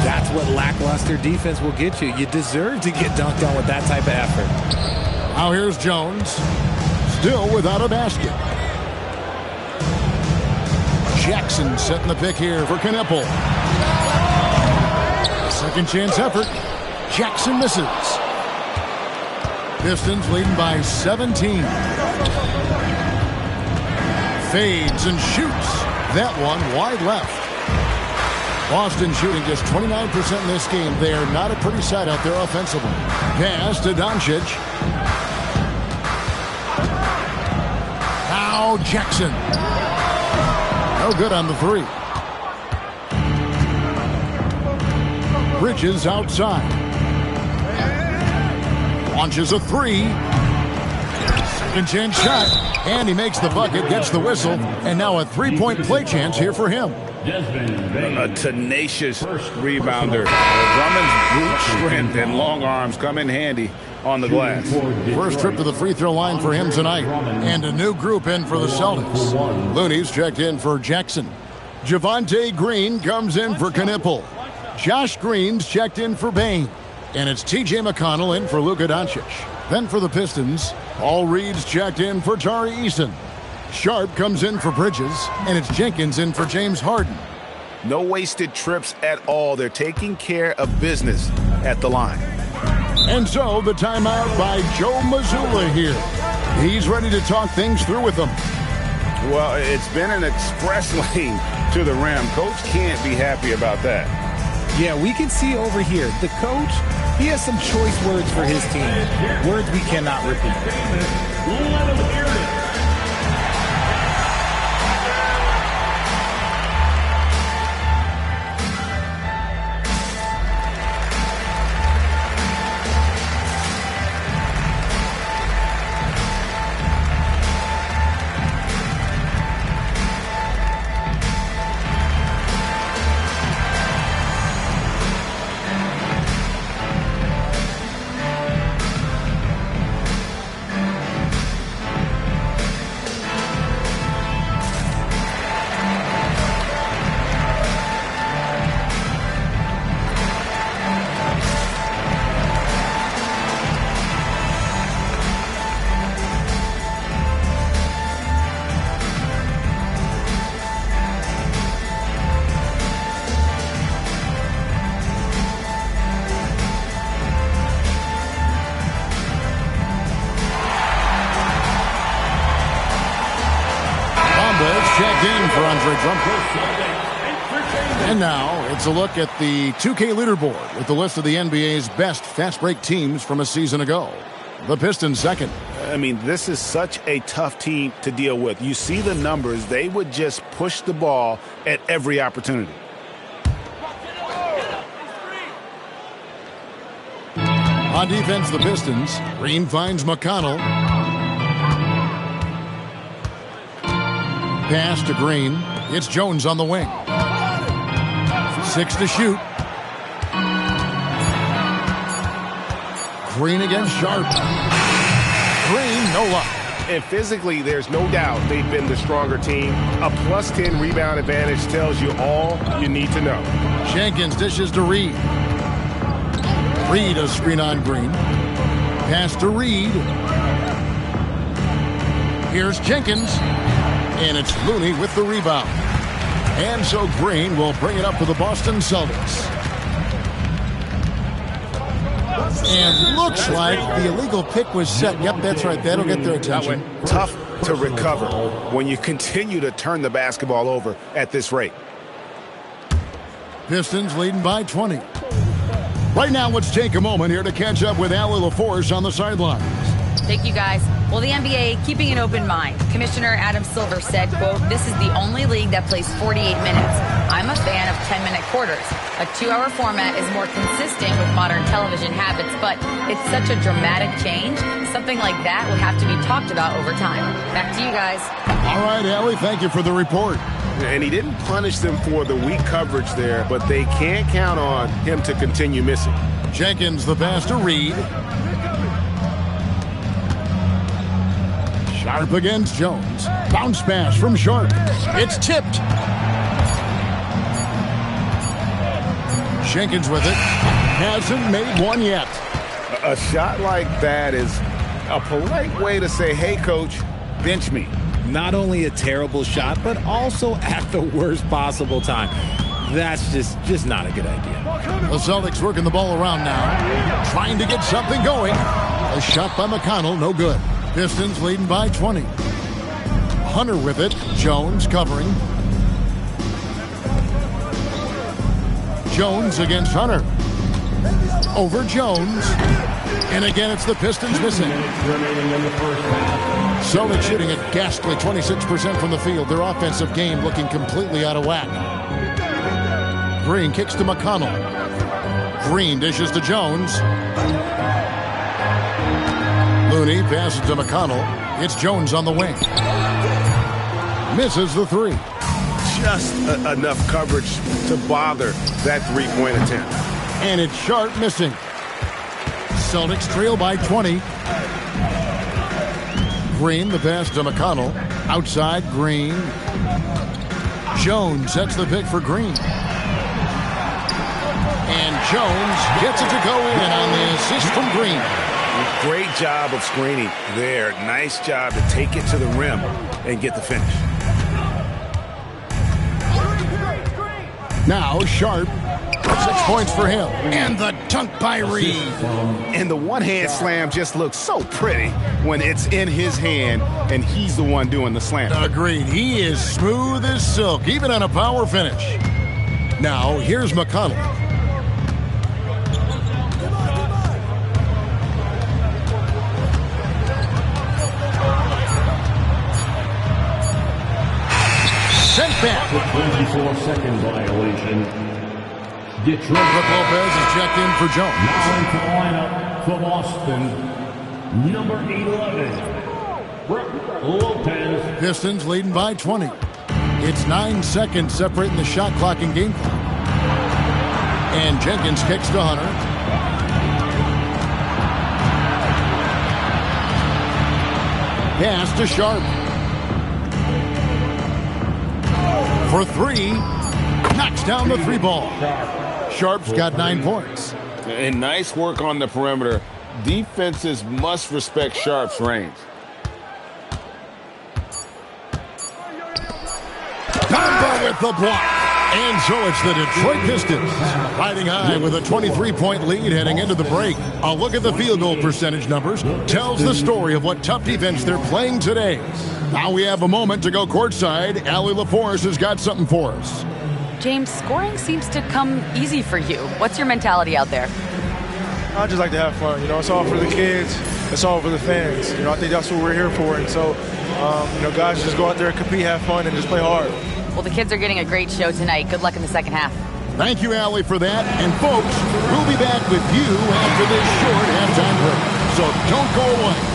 That's what lackluster defense will get you. You deserve to get dunked on with that type of effort. Now here's Jones, still without a basket. Jackson setting the pick here for Knippel. Second chance effort. Jackson misses. Pistons leading by 17. Fades and shoots. That one wide left. Boston shooting just 29% in this game. They are not a pretty sight out there offensively. Pass to Doncic. Now Jackson. No good on the 3. Bridges outside. Launches a 3. Second chance shot. And he makes the bucket, gets the whistle, and now a 3-point play chance here for him. A tenacious rebounder. Drummond's brute strength and long arms come in handy on the glass. First trip to the free throw line for him tonight. And a new group in for the Celtics. Looney's checked in for Jackson. Javonte Green comes in for Knippel. Josh Green's checked in for Bain. And it's T.J. McConnell in for Luka Doncic. Then for the Pistons, Paul Reed's checked in for Tari Eason. Sharp comes in for Bridges, and it's Jenkins in for James Harden. No wasted trips at all. They're taking care of business at the line. And so the timeout by Joe Mazzulla here. He's ready to talk things through with them. Well, it's been an express lane to the rim. Coach can't be happy about that. Yeah, we can see over here, the coach, he has some choice words for his team. Words we cannot repeat. Let him hear it. Checked in for Andre Drummond. And now it's a look at the 2K leaderboard with the list of the NBA's best fast break teams from a season ago. The Pistons second. I mean, this is such a tough team to deal with. You see the numbers. They would just push the ball at every opportunity. On defense, the Pistons. Green finds McConnell. Pass to Green. It's Jones on the wing. 6 to shoot. Green against Sharp. Green, no luck. And physically, there's no doubt they've been the stronger team. A plus 10 rebound advantage tells you all you need to know. Jenkins dishes to Reed. Reed a screen on Green. Pass to Reed. Here's Jenkins. And it's Looney with the rebound. And so Green will bring it up for the Boston Celtics. And looks like the illegal pick was set. Yep, that's right. That'll get their attention. Tough to recover when you continue to turn the basketball over at this rate. Pistons leading by 20. Right now, let's take a moment here to catch up with Allie LaForce on the sidelines. Thank you, guys. Well, the NBA keeping an open mind. Commissioner Adam Silver said, quote, "This is the only league that plays 48 minutes. I'm a fan of 10-minute quarters. A 2-hour format is more consistent with modern television habits, but it's such a dramatic change. Something like that would have to be talked about over time." Back to you guys. All right, Allie, thank you for the report. And he didn't punish them for the weak coverage there, but they can't count on him to continue missing. Jenkins the pass to Reed. Sharp against Jones. Bounce pass from Sharp. It's tipped. Jenkins with it. Hasn't made one yet. A shot like that is a polite way to say, hey, coach, bench me. Not only a terrible shot, but also at the worst possible time. That's just not a good idea. The Celtics working the ball around now. Trying to get something going. A shot by McConnell, no good. Pistons leading by 20. Hunter with it. Jones covering. Jones against Hunter. Over Jones. And again, it's the Pistons missing. Celtics shooting a ghastly 26% from the field. Their offensive game looking completely out of whack. Green kicks to McConnell. Green dishes to Jones. Looney passes to McConnell. It's Jones on the wing. Misses the three. Just enough coverage to bother that three-point attempt. And it's Sharp missing. Celtics trail by 20. Green, the pass to McConnell. Outside, Green. Jones sets the pick for Green. And Jones gets it to go in on the assist from Green. Great job of screening there. Nice job to take it to the rim and get the finish. Now Sharp, 6 points for him. And the dunk by Reed. And the one-hand slam just looks so pretty when it's in his hand and he's the one doing the slam. Agreed. He is smooth as silk, even on a power finish. Now here's McConnell. Sent back. 24-second violation. Detroit. Brook Lopez is checked in for Jones. Now into the lineup for Boston, number 11, Brook Lopez. Pistons leading by 20. It's 9 seconds separating the shot clock and game clock. And Jenkins kicks to Hunter. Pass to Sharp. For three. Knocks down the three ball. Sharp's got 9 points. And nice work on the perimeter. Defenses must respect Sharp's range. Bamba with the block. And so it's the Detroit Pistons riding high with a 23-point lead heading into the break. A look at the field goal percentage numbers tells the story of what tough defense they're playing today. Now we have a moment to go courtside. Allie LaForce has got something for us. James, scoring seems to come easy for you. What's your mentality out there? I just like to have fun. You know, it's all for the kids. It's all for the fans. You know, I think that's what we're here for. And so, you know, guys just go out there and compete, have fun, and just play hard. Well, the kids are getting a great show tonight. Good luck in the second half. Thank you, Allie, for that. And, folks, we'll be back with you after this short halftime break. So don't go away.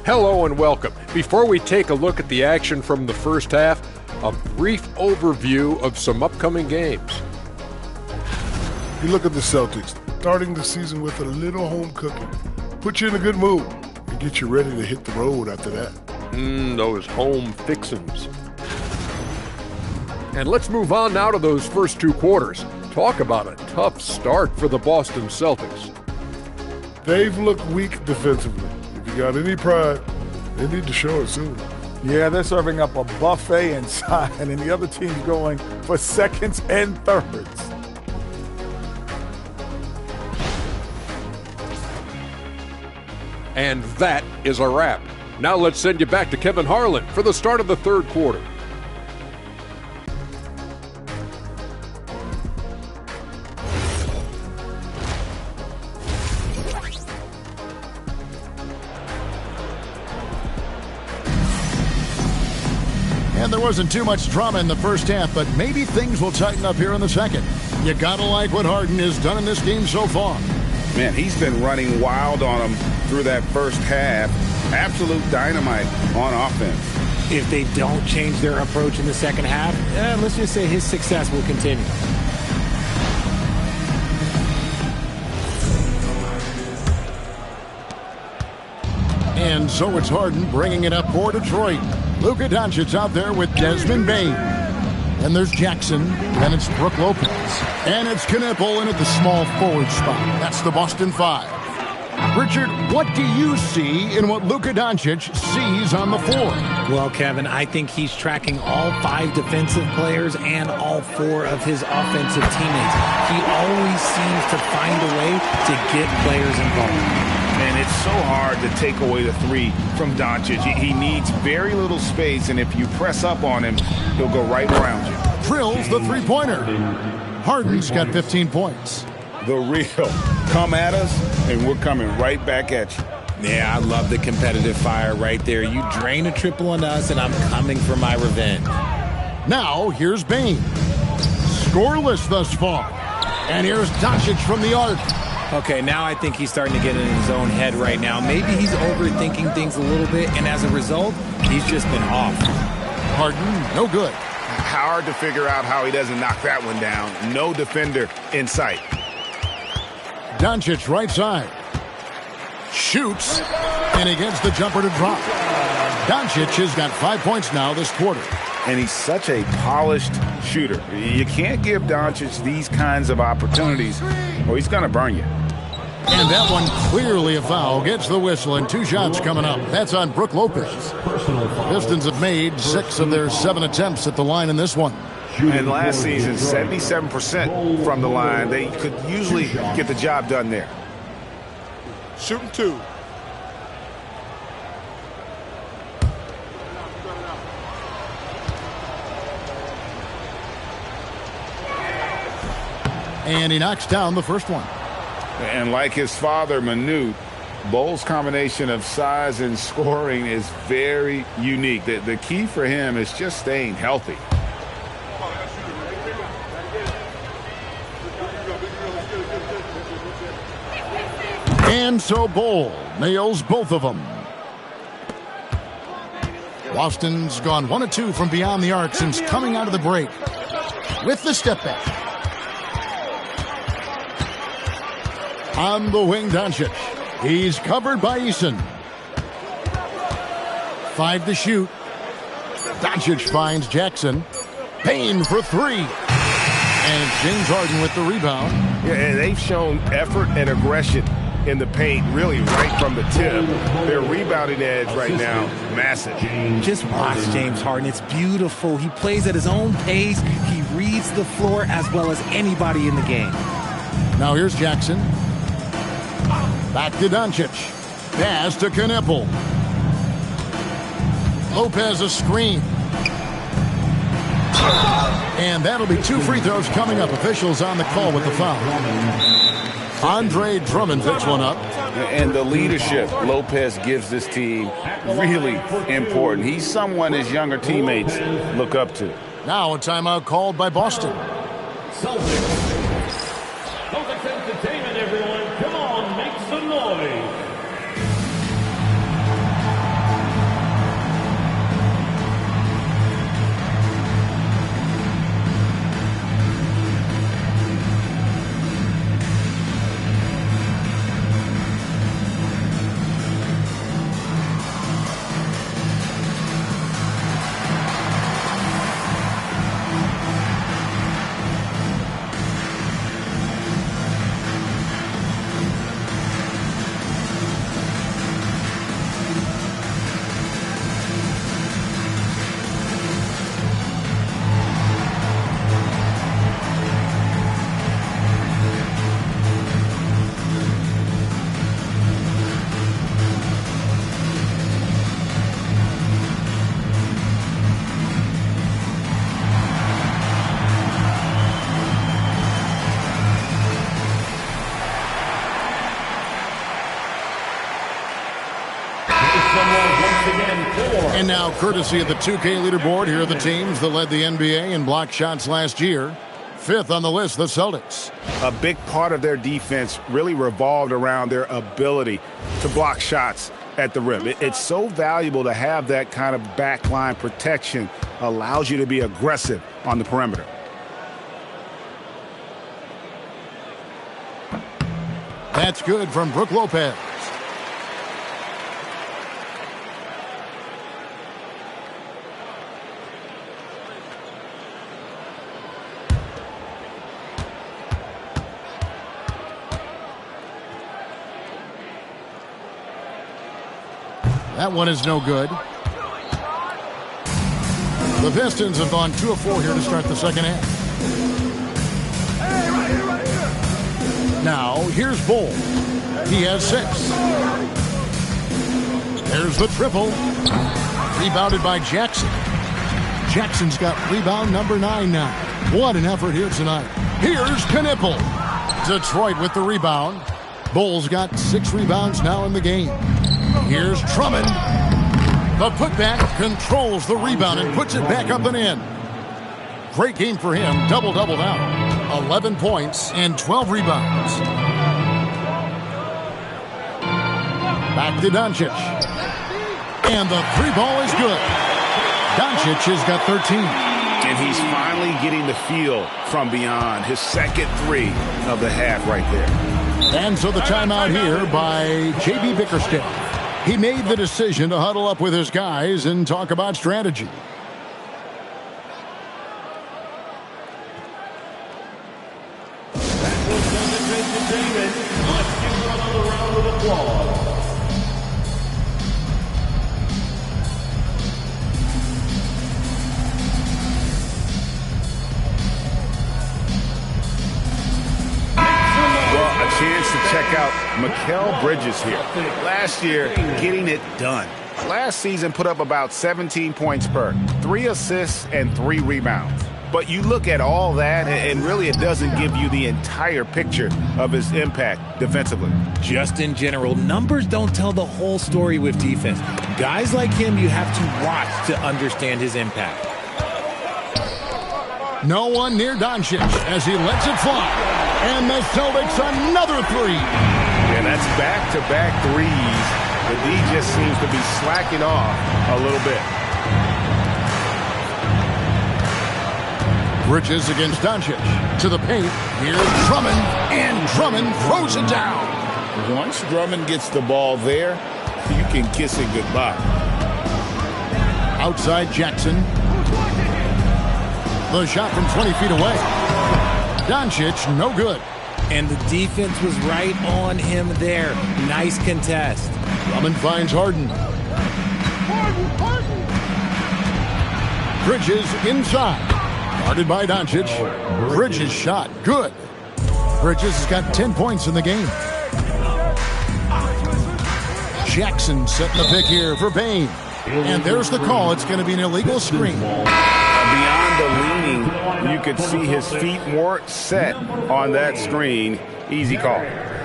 Hello and welcome. Before we take a look at the action from the first half, a brief overview of some upcoming games. You look at the Celtics, starting the season with a little home cooking. Put you in a good mood and get you ready to hit the road after that. Those home fixins'. And let's move on now to those first 2 quarters. Talk about a tough start for the Boston Celtics. They've looked weak defensively. If you got any pride, they need to show it soon. Yeah, they're serving up a buffet inside, and the other team's going for seconds and thirds. And that is a wrap. Now let's send you back to Kevin Harlan for the start of the third quarter. And there wasn't too much drama in the first half, but maybe things will tighten up here in the second. You gotta like what Harden has done in this game so far. Man, he's been running wild on them through that first half. Absolute dynamite on offense. If they don't change their approach in the second half, let's just say his success will continue. And so it's Harden bringing it up for Detroit. Luka Doncic out there with Desmond Bane. Then there's Jackson. Then it's Brook Lopez. And it's Knipple in at the small forward spot. That's the Boston 5. Richard, what do you see in what Luka Doncic sees on the floor? Well, Kevin, I think he's tracking all 5 defensive players and all 4 of his offensive teammates. He always seems to find a way to get players involved. And it's so hard to take away the 3 from Doncic. He needs very little space, and if you press up on him, he'll go right around you. Drills the three-pointer. Harden's got 15 points. The real. Come at us, and we're coming right back at you. Yeah, I love the competitive fire right there. You drain a triple on us, and I'm coming for my revenge. Now, here's Bane. Scoreless thus far. And here's Doncic from the arc. Okay, now I think he's starting to get in his own head right now. Maybe he's overthinking things a little bit, and as a result, he's just been off. Harden, no good. Hard to figure out how he doesn't knock that one down. No defender in sight. Doncic right side. Shoots, and he gets the jumper to drop. Doncic has got 5 points now this quarter. And he's such a polished shooter. You can't give Doncic these kinds of opportunities or he's going to burn you. And that one clearly a foul. Gets the whistle, and 2 shots coming up. That's on Brook Lopez. Pistons have made 6 of their 7 attempts at the line in this one. And last season, 77% from the line. They could usually get the job done there. Shooting 2. And he knocks down the first one. And like his father, Manute, Bole's combination of size and scoring is very unique. The key for him is just staying healthy. And so Bole nails both of them. Boston's gone 1 of 2 from beyond the arc since coming out of the break. With the step back. On the wing, Doncic. He's covered by Eason. 5 to shoot. Doncic finds Jackson. Payne for 3. And it's James Harden with the rebound. Yeah, and they've shown effort and aggression in the paint, really right from the tip. Their rebounding edge right now, massive. Just watch James Harden. It's beautiful. He plays at his own pace. He reads the floor as well as anybody in the game. Now here's Jackson. Back to Doncic. Pass to Knipple. Lopez a screen. And that'll be 2 free throws coming up. Officials on the call with the foul. Andre Drummond picks one up. And the leadership Lopez gives this team really important. He's someone his younger teammates look up to. Now a timeout called by Boston. Celtics Entertainment, everyone. Come on, make some noise. And now, courtesy of the 2K leaderboard, here are the teams that led the NBA in block shots last year. 5th on the list, the Celtics. A big part of their defense really revolved around their ability to block shots at the rim. It's so valuable to have that kind of backline protection. Allows you to be aggressive on the perimeter. That's good from Brook Lopez. That one is no good. The Pistons have gone 2 of 4 here to start the second half. Now, here's Bole. He has 6. There's the triple. Rebounded by Jackson. Jackson's got rebound number 9 now. What an effort here tonight. Here's Knipple. Detroit with the rebound. Bole's got 6 rebounds now in the game. Here's Drummond. The putback controls the rebound and puts it back up and in. Great game for him. Double-double now. 11 points and 12 rebounds. Back to Doncic. And the 3 ball is good. Doncic has got 13. And he's finally getting the feel from beyond. His second 3 of the half right there. And so the timeout here by J.B. Bickerstaff. He made the decision to huddle up with his guys and talk about strategy. Chance to check out Mikal Bridges here. Last year, getting it done. Last season put up about 17 points per, 3 assists and 3 rebounds. But you look at all that, and really it doesn't give you the entire picture of his impact defensively. Just in general, numbers don't tell the whole story with defense. Guys like him, you have to watch to understand his impact. No one near Doncic as he lets it fly. And the Celtics another three. Yeah, that's back-to-back threes. The D just seems to be slacking off a little bit. Bridges against Doncic. To the paint. Here's Drummond. And Drummond throws it down. Once Drummond gets the ball there, you can kiss it goodbye. Outside Jackson. The shot from 20 feet away. Doncic, no good. And the defense was right on him there. Nice contest. Drummond finds Harden. Bridges inside. Guarded by Doncic. Bridges shot. Good. Bridges has got 10 points in the game. Jackson setting the pick here for Bane. And there's the call. It's going to be an illegal screen. Beyond the leaning, you could see his feet weren't set on that screen. Easy call.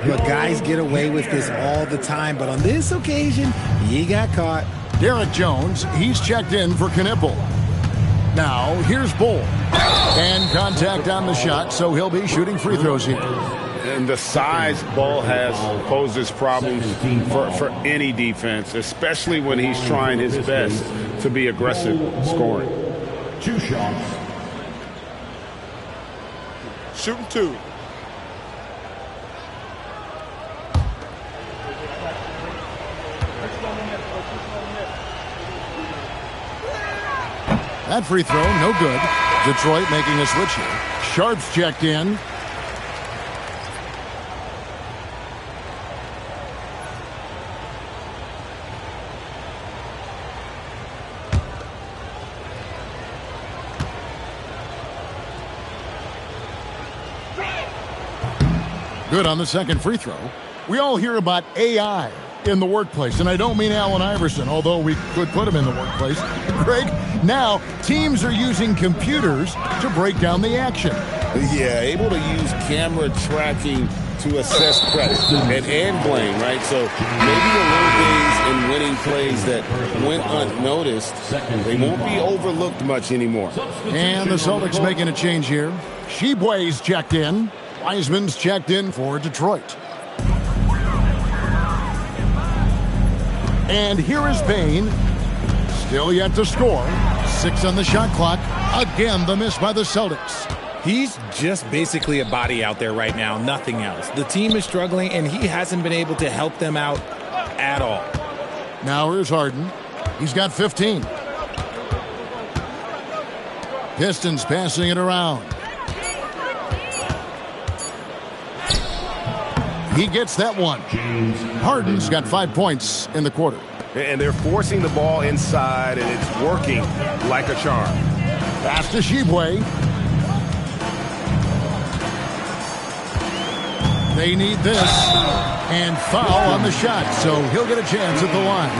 But guys get away with this all the time, but on this occasion, he got caught. Derek Jones, he's checked in for Knipple. Now, here's Bull. And contact on the shot, so he'll be shooting free throws here. And the size Bull has poses problems for any defense, especially when he's trying his best to be aggressive scoring. 2 shots. Shooting 2. That free throw, no good. Detroit making a switch here. Sharp's checked in. Good on the second free throw. We all hear about AI in the workplace, and I don't mean Allen Iverson, although we could put him in the workplace. Greg, now teams are using computers to break down the action. Yeah, able to use camera tracking to assess credit and blame, right? So maybe the little things in winning plays that went unnoticed, they won't be overlooked much anymore. And the Celtics making a change here. Sheboy's checked in. Wiseman's checked in for Detroit. And here is Bane. Still yet to score. 6 on the shot clock. Again, the miss by the Celtics. He's just basically a body out there right now, nothing else. The team is struggling, and he hasn't been able to help them out at all. Now here's Harden. He's got 15. Pistons passing it around. He gets that one. Harden's got 5 points in the quarter. And they're forcing the ball inside, and it's working like a charm. Pass to Sheboy. They need this. And foul on the shot, so he'll get a chance at the line.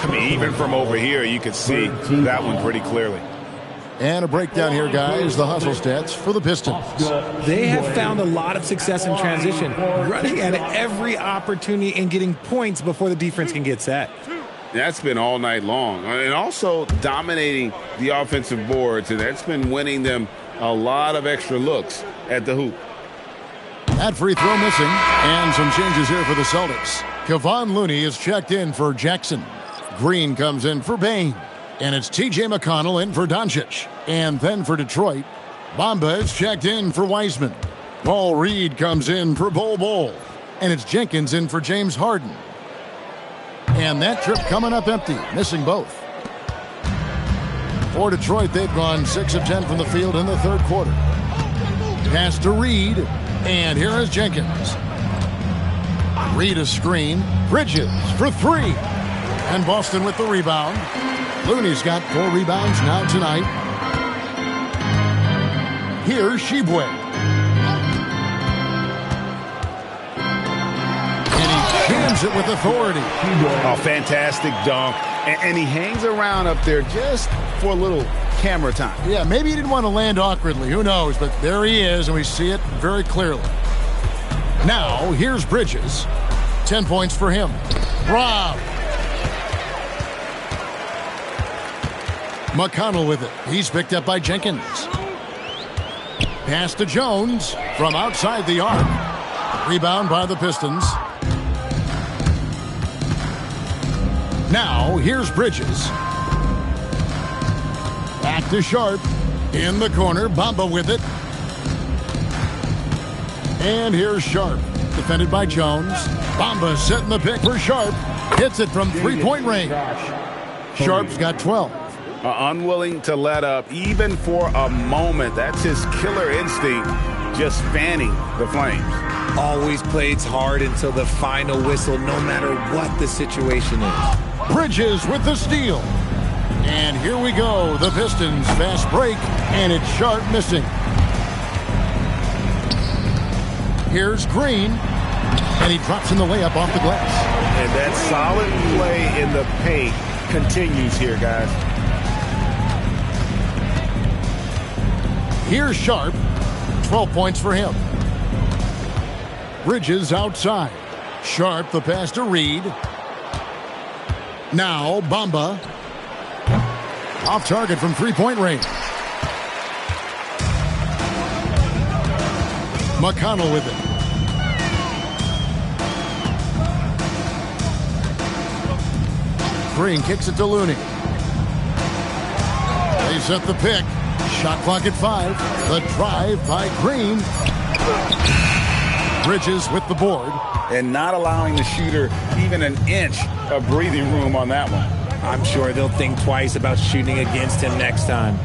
I mean, even from over here, you could see that one pretty clearly. And a breakdown here, guys. The hustle stats for the Pistons. They have found a lot of success in transition, running at every opportunity and getting points before the defense can get set. That's been all night long. And also dominating the offensive boards, and that's been winning them a lot of extra looks at the hoop. That free throw missing. And some changes here for the Celtics. Kevon Looney is checked in for Jackson. Green comes in for Bane. And it's T.J. McConnell in for Doncic. And then for Detroit, Bamba is checked in for Wiseman. Paul Reed comes in for Bol. And it's Jenkins in for James Harden. And that trip coming up empty, missing both. For Detroit, they've gone 6 of 10 from the field in the third quarter. Pass to Reed, and here is Jenkins. Reed a screen. Bridges for 3. And Boston with the rebound. Looney's got 4 rebounds now tonight. Here's Shibwe. And he jams it with authority. Oh, fantastic dunk. And he hangs around up there just for a little camera time. Yeah, maybe he didn't want to land awkwardly. Who knows? But there he is, and we see it very clearly. Now, here's Bridges. 10 points for him. Rob. McConnell with it. He's picked up by Jenkins. Pass to Jones from outside the arc. Rebound by the Pistons. Now, here's Bridges. Back to Sharp. In the corner, Bamba with it. And here's Sharp. Defended by Jones. Bamba setting the pick for Sharp. Hits it from three-point range. Sharp's got 12. Unwilling to let up, even for a moment. That's his killer instinct, just fanning the flames. Always plays hard until the final whistle, no matter what the situation is. Bridges with the steal. And here we go. The Pistons fast break, and it's Sharp missing. Here's Green, and he drops in the layup off the glass. And that solid play in the paint continues here, guys. Here's Sharp. 12 points for him. Bridges outside. Sharp the pass to Reed. Now Bamba. Off target from three-point range. McConnell with it. Green kicks it to Looney. They set the pick. Shot clock at 5. The drive by Green. Bridges with the board. And not allowing the shooter even an inch of breathing room on that one. I'm sure they'll think twice about shooting against him next time.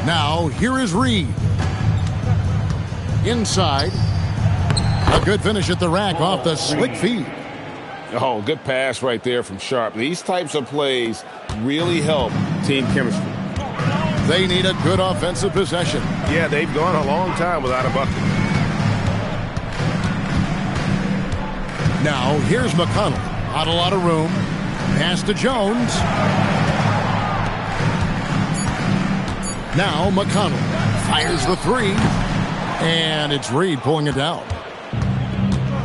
Now, here is Reed. Inside. A good finish at the rack off the slick feed. Oh, good pass right there from Sharp. These types of plays really help team chemistry. They need a good offensive possession. Yeah, they've gone a long time without a bucket. Now, here's McConnell. Not a lot of room. Pass to Jones. Now McConnell fires the 3. And it's Reed pulling it down.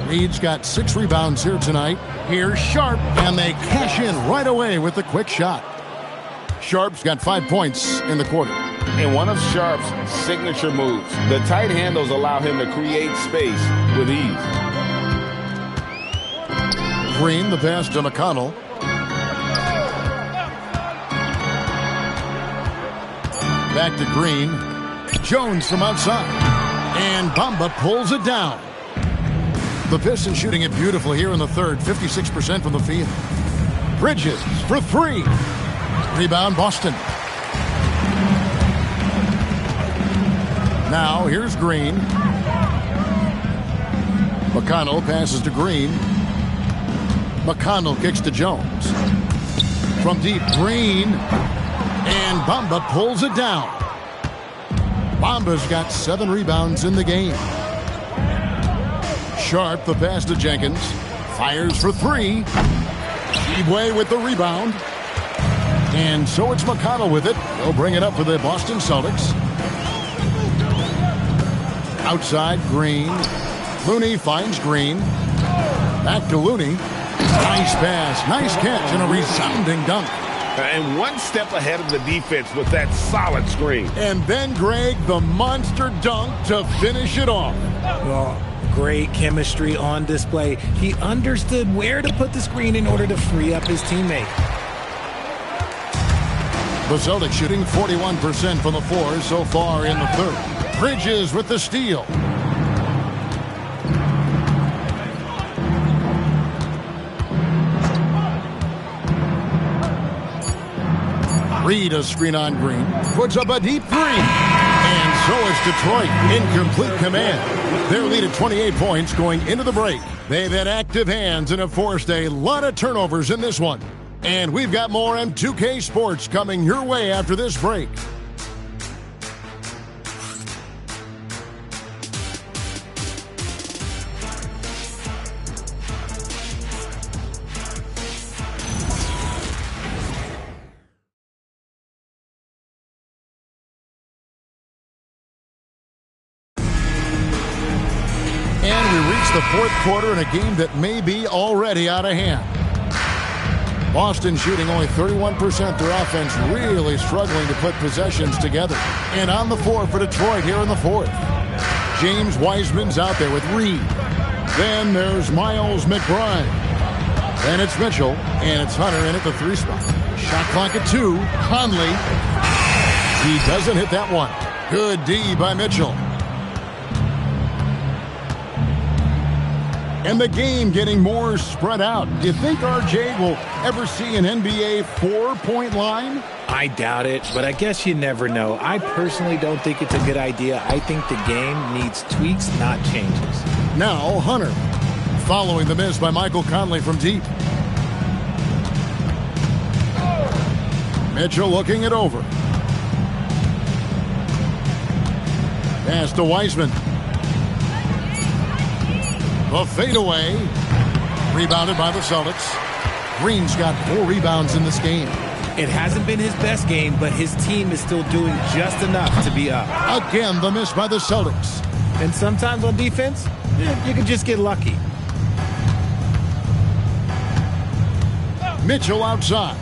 Reed's got 6 rebounds here tonight. Here's Sharp. And they cash in right away with a quick shot. Sharp's got 5 points in the quarter. And one of Sharp's signature moves. The tight handles allow him to create space with ease. Green, the pass to McConnell. Back to Green. Jones from outside. And Bamba pulls it down. The Pistons shooting it beautiful here in the third. 56% from the field. Bridges for 3. Rebound Boston. Now here's Green. McConnell passes to Green. McConnell kicks to Jones. From deep, Green. And Bamba pulls it down. Bamba's got 7 rebounds in the game. Sharp, the pass to Jenkins. Fires for 3. Shibwe with the rebound. And so it's McConnell with it. They'll bring it up for the Boston Celtics. Outside, Green. Looney finds Green. Back to Looney. Nice pass, nice catch, and a resounding dunk. And one step ahead of the defense with that solid screen. And then, Greg, the monster dunk to finish it off. Well, great chemistry on display. He understood where to put the screen in order to free up his teammate. The Celtics shooting 41% from the floor so far in the third. Bridges with the steal. Reed a screen on Green. Puts up a deep three. And so is Detroit in complete command. Their lead at 28 points going into the break. They've had active hands and have forced a lot of turnovers in this one. And we've got more M2K Sports coming your way after this break. And we reach the fourth quarter in a game that may be already out of hand. Boston shooting only 31%. Their offense really struggling to put possessions together. And on the floor for Detroit here in the fourth. James Wiseman's out there with Reed. Then there's Miles McBride. Then it's Mitchell. And it's Hunter in at the 3 spot. Shot clock at 2. Conley. He doesn't hit that one. Good D by Mitchell. And the game getting more spread out. Do you think RJ will ever see an NBA 4-point line? I doubt it, but I guess you never know. I personally don't think it's a good idea. I think the game needs tweaks, not changes. Now Hunter, following the miss by Michael Conley from deep. Mitchell looking it over. Pass to Wiseman. The fadeaway. Rebounded by the Celtics. Green's got 4 rebounds in this game. It hasn't been his best game, but his team is still doing just enough to be up. Again, the miss by the Celtics. And sometimes on defense, you can just get lucky. Mitchell outside.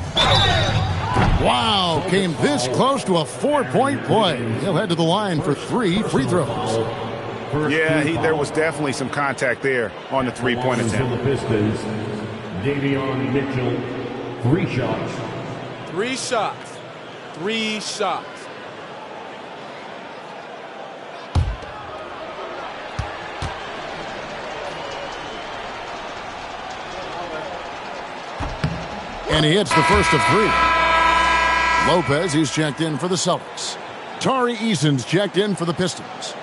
Wow, came this close to a 4-point play. He'll head to the line for 3 free throws. Yeah, there was definitely some contact there on the 3-point attempt. For the Pistons, Davion Mitchell, 3 shots. 3 shots. 3 shots. And he hits the first of 3. Lopez, he's checked in for the Celtics. Tari Eason's checked in for the Pistons.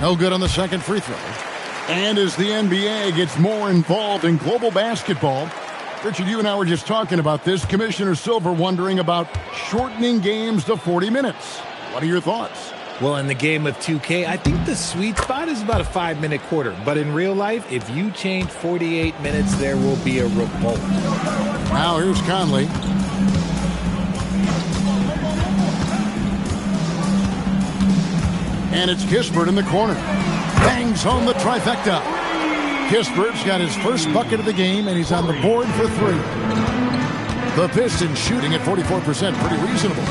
No good on the second free throw. And as the NBA gets more involved in global basketball, Richard, you and I were just talking about this. Commissioner Silver wondering about shortening games to 40 minutes. What are your thoughts? Well, in the game of 2K, I think the sweet spot is about a 5-minute quarter. But in real life, if you change 48 minutes, there will be a revolt. Now here's Conley. And it's Kispert in the corner. Bangs home the trifecta. Kispert's got his first bucket of the game, and he's on the board for 3. The Pistons shooting at 44%, pretty reasonable.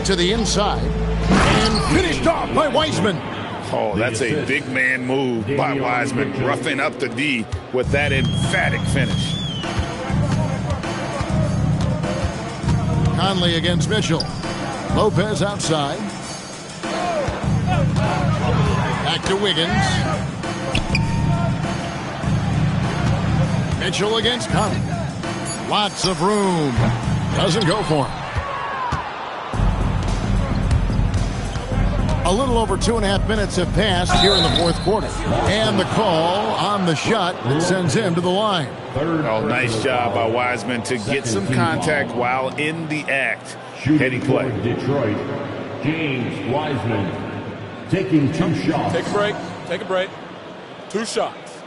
To the inside, and finished off by Wiseman. Oh, that's a big man move by Wiseman, roughing up the D with that emphatic finish. Conley against Mitchell. Lopez outside. Back to Wiggins. Mitchell against Conley. Lots of room. Doesn't go for him. A little over 2.5 minutes have passed here in the fourth quarter. And the call on the shot that sends him to the line. Oh, nice job by Wiseman to get some contact while in the act. Heady play. Detroit, James Wiseman taking 2 shots. Take a break. Take a break. 2 shots.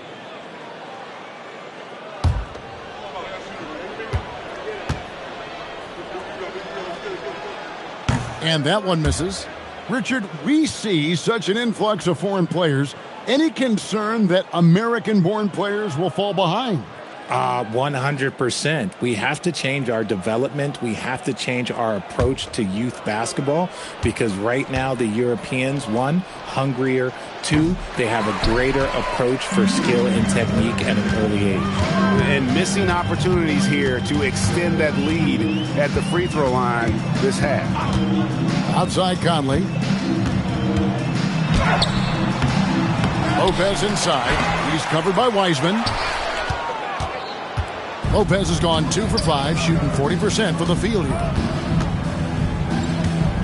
And that one misses. Richard, we see such an influx of foreign players. Any concern that American-born players will fall behind? 100%. We have to change our development. We have to change our approach to youth basketball because right now the Europeans, one, hungrier, two, they have a greater approach for skill and technique at an early age. And missing opportunities here to extend that lead at the free throw line this half. Outside Conley. Lopez inside. He's covered by Wiseman. Lopez has gone 2 for 5, shooting 40% from the field here.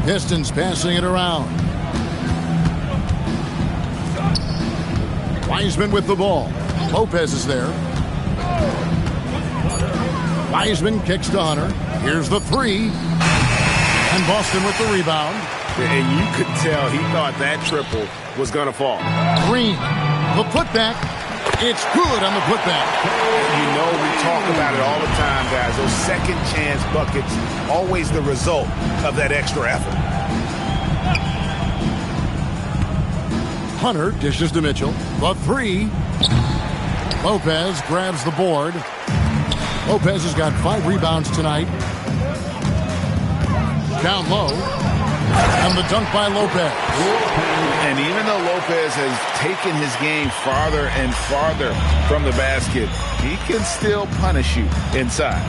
Pistons passing it around. Wiseman with the ball. Lopez is there. Wiseman kicks to Hunter. Here's the three. And Boston with the rebound. And you could tell he thought that triple was going to fall. Green, the putback. It's good on the putback. You know we talk about it all the time, guys. Those second chance buckets, always the result of that extra effort. Hunter dishes to Mitchell. The three. Lopez grabs the board. Lopez has got 5 rebounds tonight. Down low. And the dunk by Lopez. And even though Lopez has taken his game farther and farther from the basket, he can still punish you inside.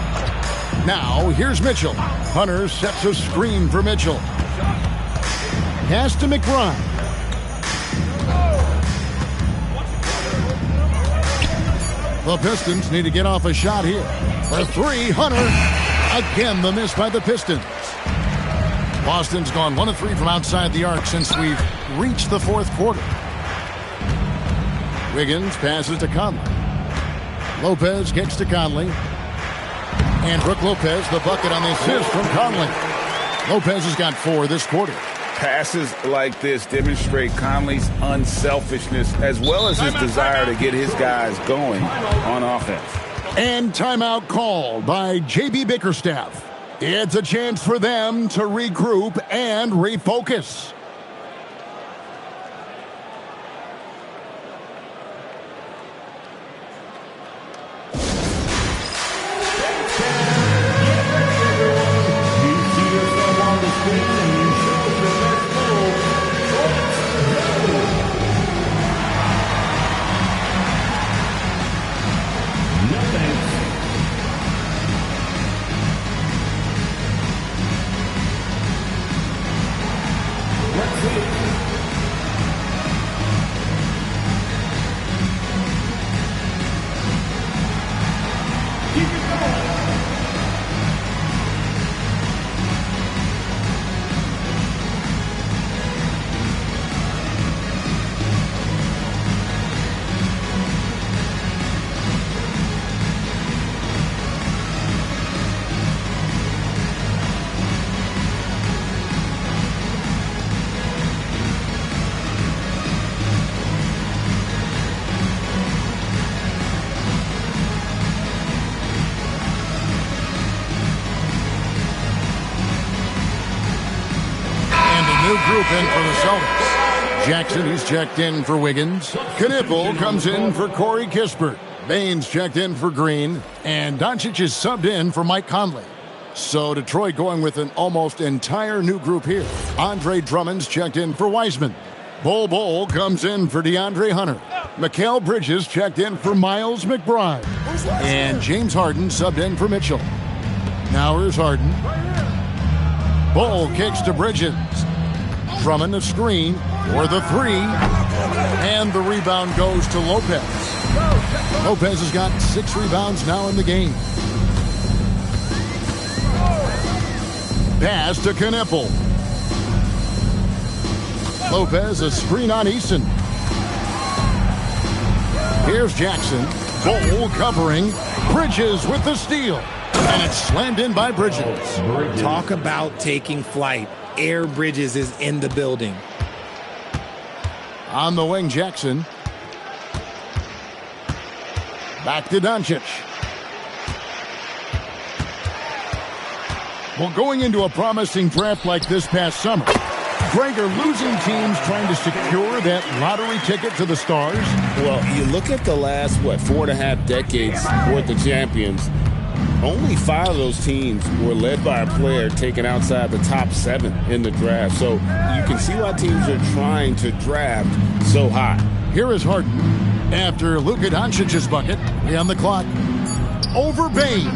Now, here's Mitchell. Hunter sets a screen for Mitchell. Pass to McBride. The Pistons need to get off a shot here. For three, Hunter. Again, the miss by the Pistons. Boston's gone 1 of 3 from outside the arc since we've reached the fourth quarter. Wiggins passes to Conley. Lopez kicks to Conley. And Brook Lopez, the bucket on the assist from Conley. Lopez has got 4 this quarter. Passes like this demonstrate Conley's unselfishness as well as his desire to get his guys going on offense. And timeout called by J.B. Bickerstaff. It's a chance for them to regroup and refocus. Group in for the Celtics. Jackson is checked in for Wiggins. Knipple comes in for Corey Kispert. Baines checked in for Green. And Doncic is subbed in for Mike Conley. So Detroit going with an almost entire new group here. Andre Drummond's checked in for Wiseman. Bol comes in for DeAndre Hunter. Mikal Bridges checked in for Miles McBride. And James Harden subbed in for Mitchell. Now here's Harden. Bol kicks to Bridges. Drummond a screen for the three. And the rebound goes to Lopez. Lopez has got 6 rebounds now in the game. Pass to Knipple. Lopez a screen on Eason. Here's Jackson. Bol covering. Bridges with the steal. And it's slammed in by Bridges. Talk about taking flight. Air Bridges is in the building. On the wing, Jackson. Back to Doncic. Well, going into a promising draft like this past summer, Greg, are losing teams trying to secure that lottery ticket to the stars? Well, you look at the last, 4.5 decades worth of champions, only 5 of those teams were led by a player taken outside the top 7 in the draft. So you can see why teams are trying to draft so high. Here is Harden after Luka Doncic's bucket. On the clock. Over Bain.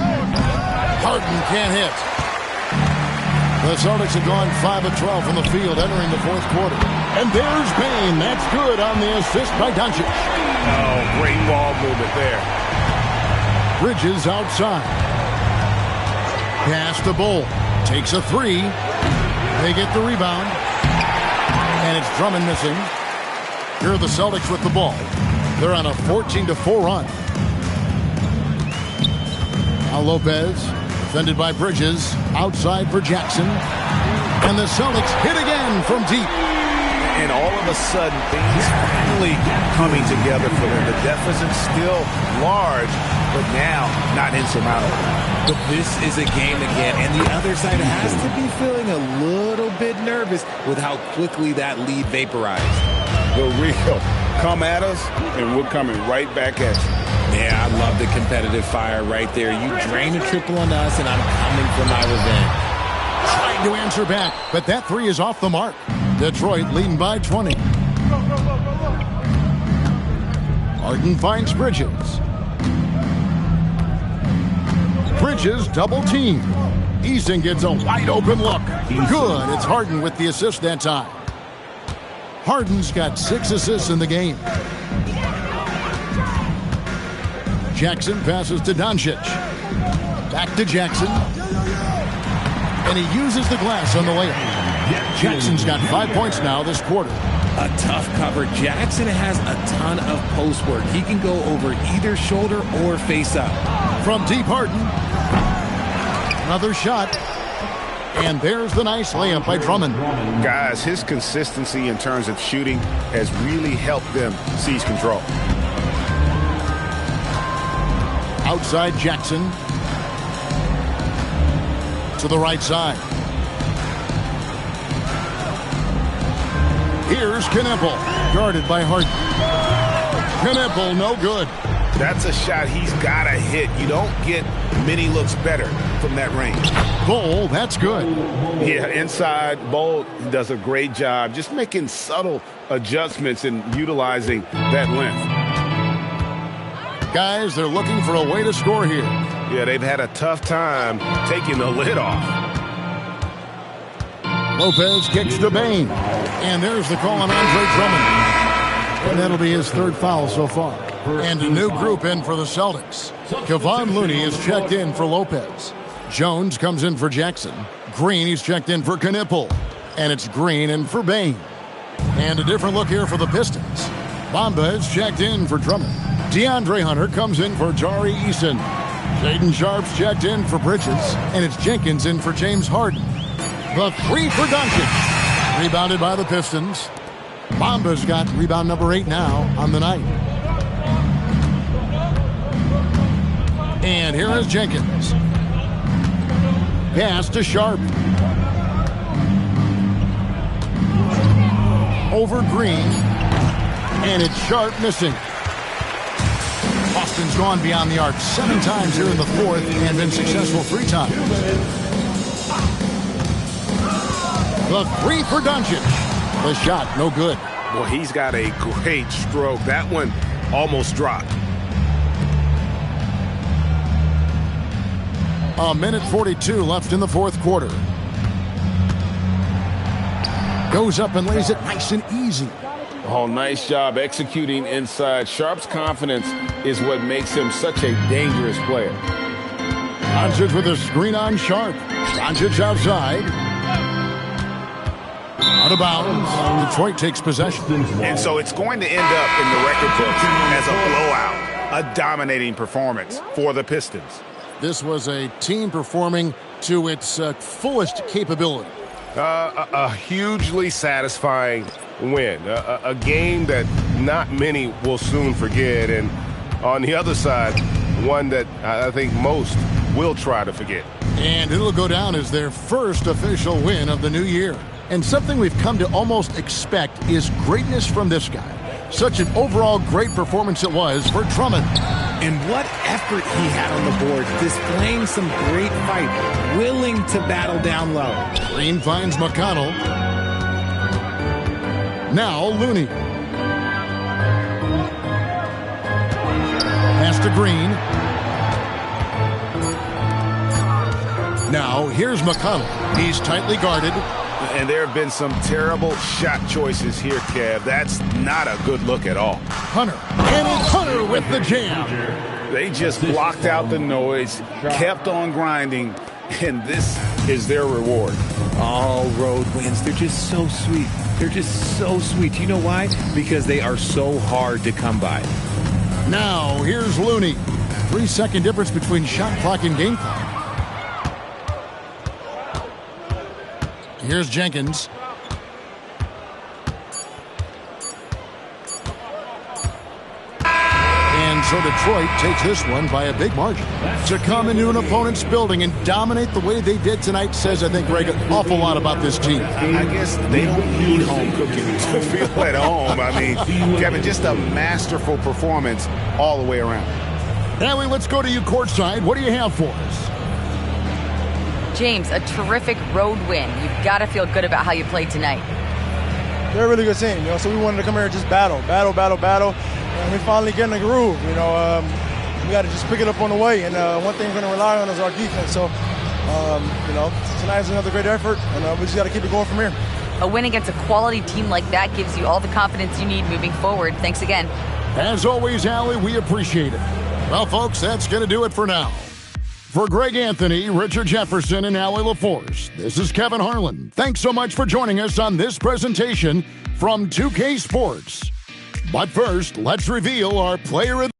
Harden can't hit. The Celtics have gone 5 of 12 from the field entering the fourth quarter. And there's Bain. That's good on the assist by Doncic. Oh, great ball movement there. Bridges outside. Pass to Bull. Takes a 3. They get the rebound. And it's Drummond missing. Here are the Celtics with the ball. They're on a 14-4 run. Now Lopez, defended by Bridges. Outside for Jackson. And the Celtics hit again from deep. And all of a sudden, things finally coming together for them. The deficit's still large, but now not insurmountable. But this is a game again, and the other side has to be feeling a little bit nervous with how quickly that lead vaporized. The real come at us, and we're coming right back at you. Yeah, I love the competitive fire right there. You drain a triple on us, and I'm coming for my revenge. Trying to answer back, but that 3 is off the mark. Detroit leading by 20. Harden finds Bridges. Bridges double team. Eason gets a wide open look. Good. It's Harden with the assist that time. Harden's got 6 assists in the game. Jackson passes to Doncic. Back to Jackson. And he uses the glass on the layup. Jackson's got 5 points now this quarter. A tough cover. Jackson has a ton of post work. He can go over either shoulder or face up. From deep, Harden. Another shot. And there's the nice layup by Drummond. Guys, his consistency in terms of shooting has really helped them seize control. Outside Jackson. To the right side. Here's Knippel, guarded by Harden. Knippel, no good. That's a shot he's got to hit. You don't get many looks better from that range. Bull, that's good. Yeah, inside, Bull does a great job just making subtle adjustments and utilizing that length. Guys, they're looking for a way to score here. Yeah, they've had a tough time taking the lid off. Lopez kicks to Bain. And there's the call on Andre Drummond. And that'll be his 3rd foul so far. And a new group in for the Celtics. Kevon Looney is checked in for Lopez. Jones comes in for Jackson. Green, he's checked in for Knippel. And it's Green in for Bain. And a different look here for the Pistons. Bamba is checked in for Drummond. DeAndre Hunter comes in for Tari Eason. Shaedon Sharp's checked in for Bridges. And it's Jenkins in for James Harden. The 3 for Doncic. Rebounded by the Pistons. Bamba's got rebound number 8 now on the night. And here is Jenkins. Pass to Sharp. Over Green. And it's Sharp missing. Boston's gone beyond the arc 7 times here in the fourth and been successful 3 times. The 3 for Doncic. The shot, no good. Well, he's got a great stroke. That one almost dropped. A minute 42 left in the fourth quarter. Goes up and lays it nice and easy. Oh, nice job executing inside. Sharp's confidence is what makes him such a dangerous player. Doncic with a screen on Sharp. Doncic outside. Out of bounds. Detroit takes possession. And so it's going to end up in the record books as a blowout, a dominating performance for the Pistons. This was a team performing to its fullest capability. A hugely satisfying win. A game that not many will soon forget. And on the other side, one that I think most will try to forget. And it'll go down as their first official win of the new year. And something we've come to almost expect is greatness from this guy. Such an overall great performance it was for Drummond. And what effort he had on the board, displaying some great fight, willing to battle down low. Green finds McConnell. Now Looney. Pass to Green. Now here's McConnell. He's tightly guarded. And there have been some terrible shot choices here, Kev. That's not a good look at all. Hunter. And it's Hunter with the jam. They just blocked out the noise, kept on grinding, and this is their reward. All road wins. They're just so sweet. They're just so sweet. You know why? Because they are so hard to come by. Now here's Looney. 3-second difference between shot clock and game clock. Here's Jenkins. And so Detroit takes this one by a big margin. To come into an opponent's building and dominate the way they did tonight says, I think, Greg, an awful lot about this team. I guess they don't need home cooking to feel at home. I mean, Kevin, just a masterful performance all the way around. Howie, let's go to you courtside. What do you have for us? James, a terrific road win. You've got to feel good about how you played tonight. They're a really good team, so we wanted to come here and just battle. And we finally get in the groove, we got to just pick it up on the way. And one thing we're going to rely on is our defense. So, tonight's another great effort, and we just got to keep it going from here. A win against a quality team like that gives you all the confidence you need moving forward. Thanks again. As always, Allie, we appreciate it. Well, folks, that's going to do it for now. For Greg Anthony, Richard Jefferson, and Allie LaForce, this is Kevin Harlan. Thanks so much for joining us on this presentation from 2K Sports. But first, let's reveal our player of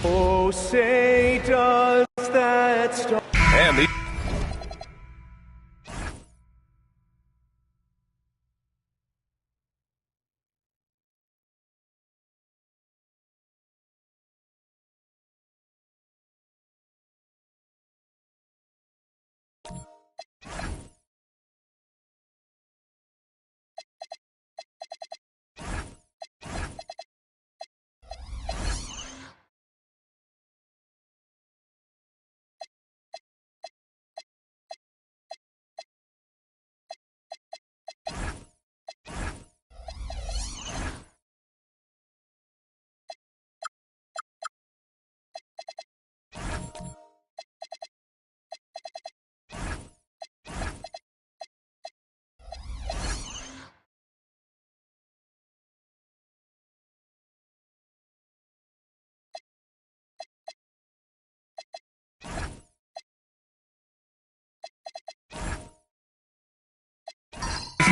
Oh, say does that star... And the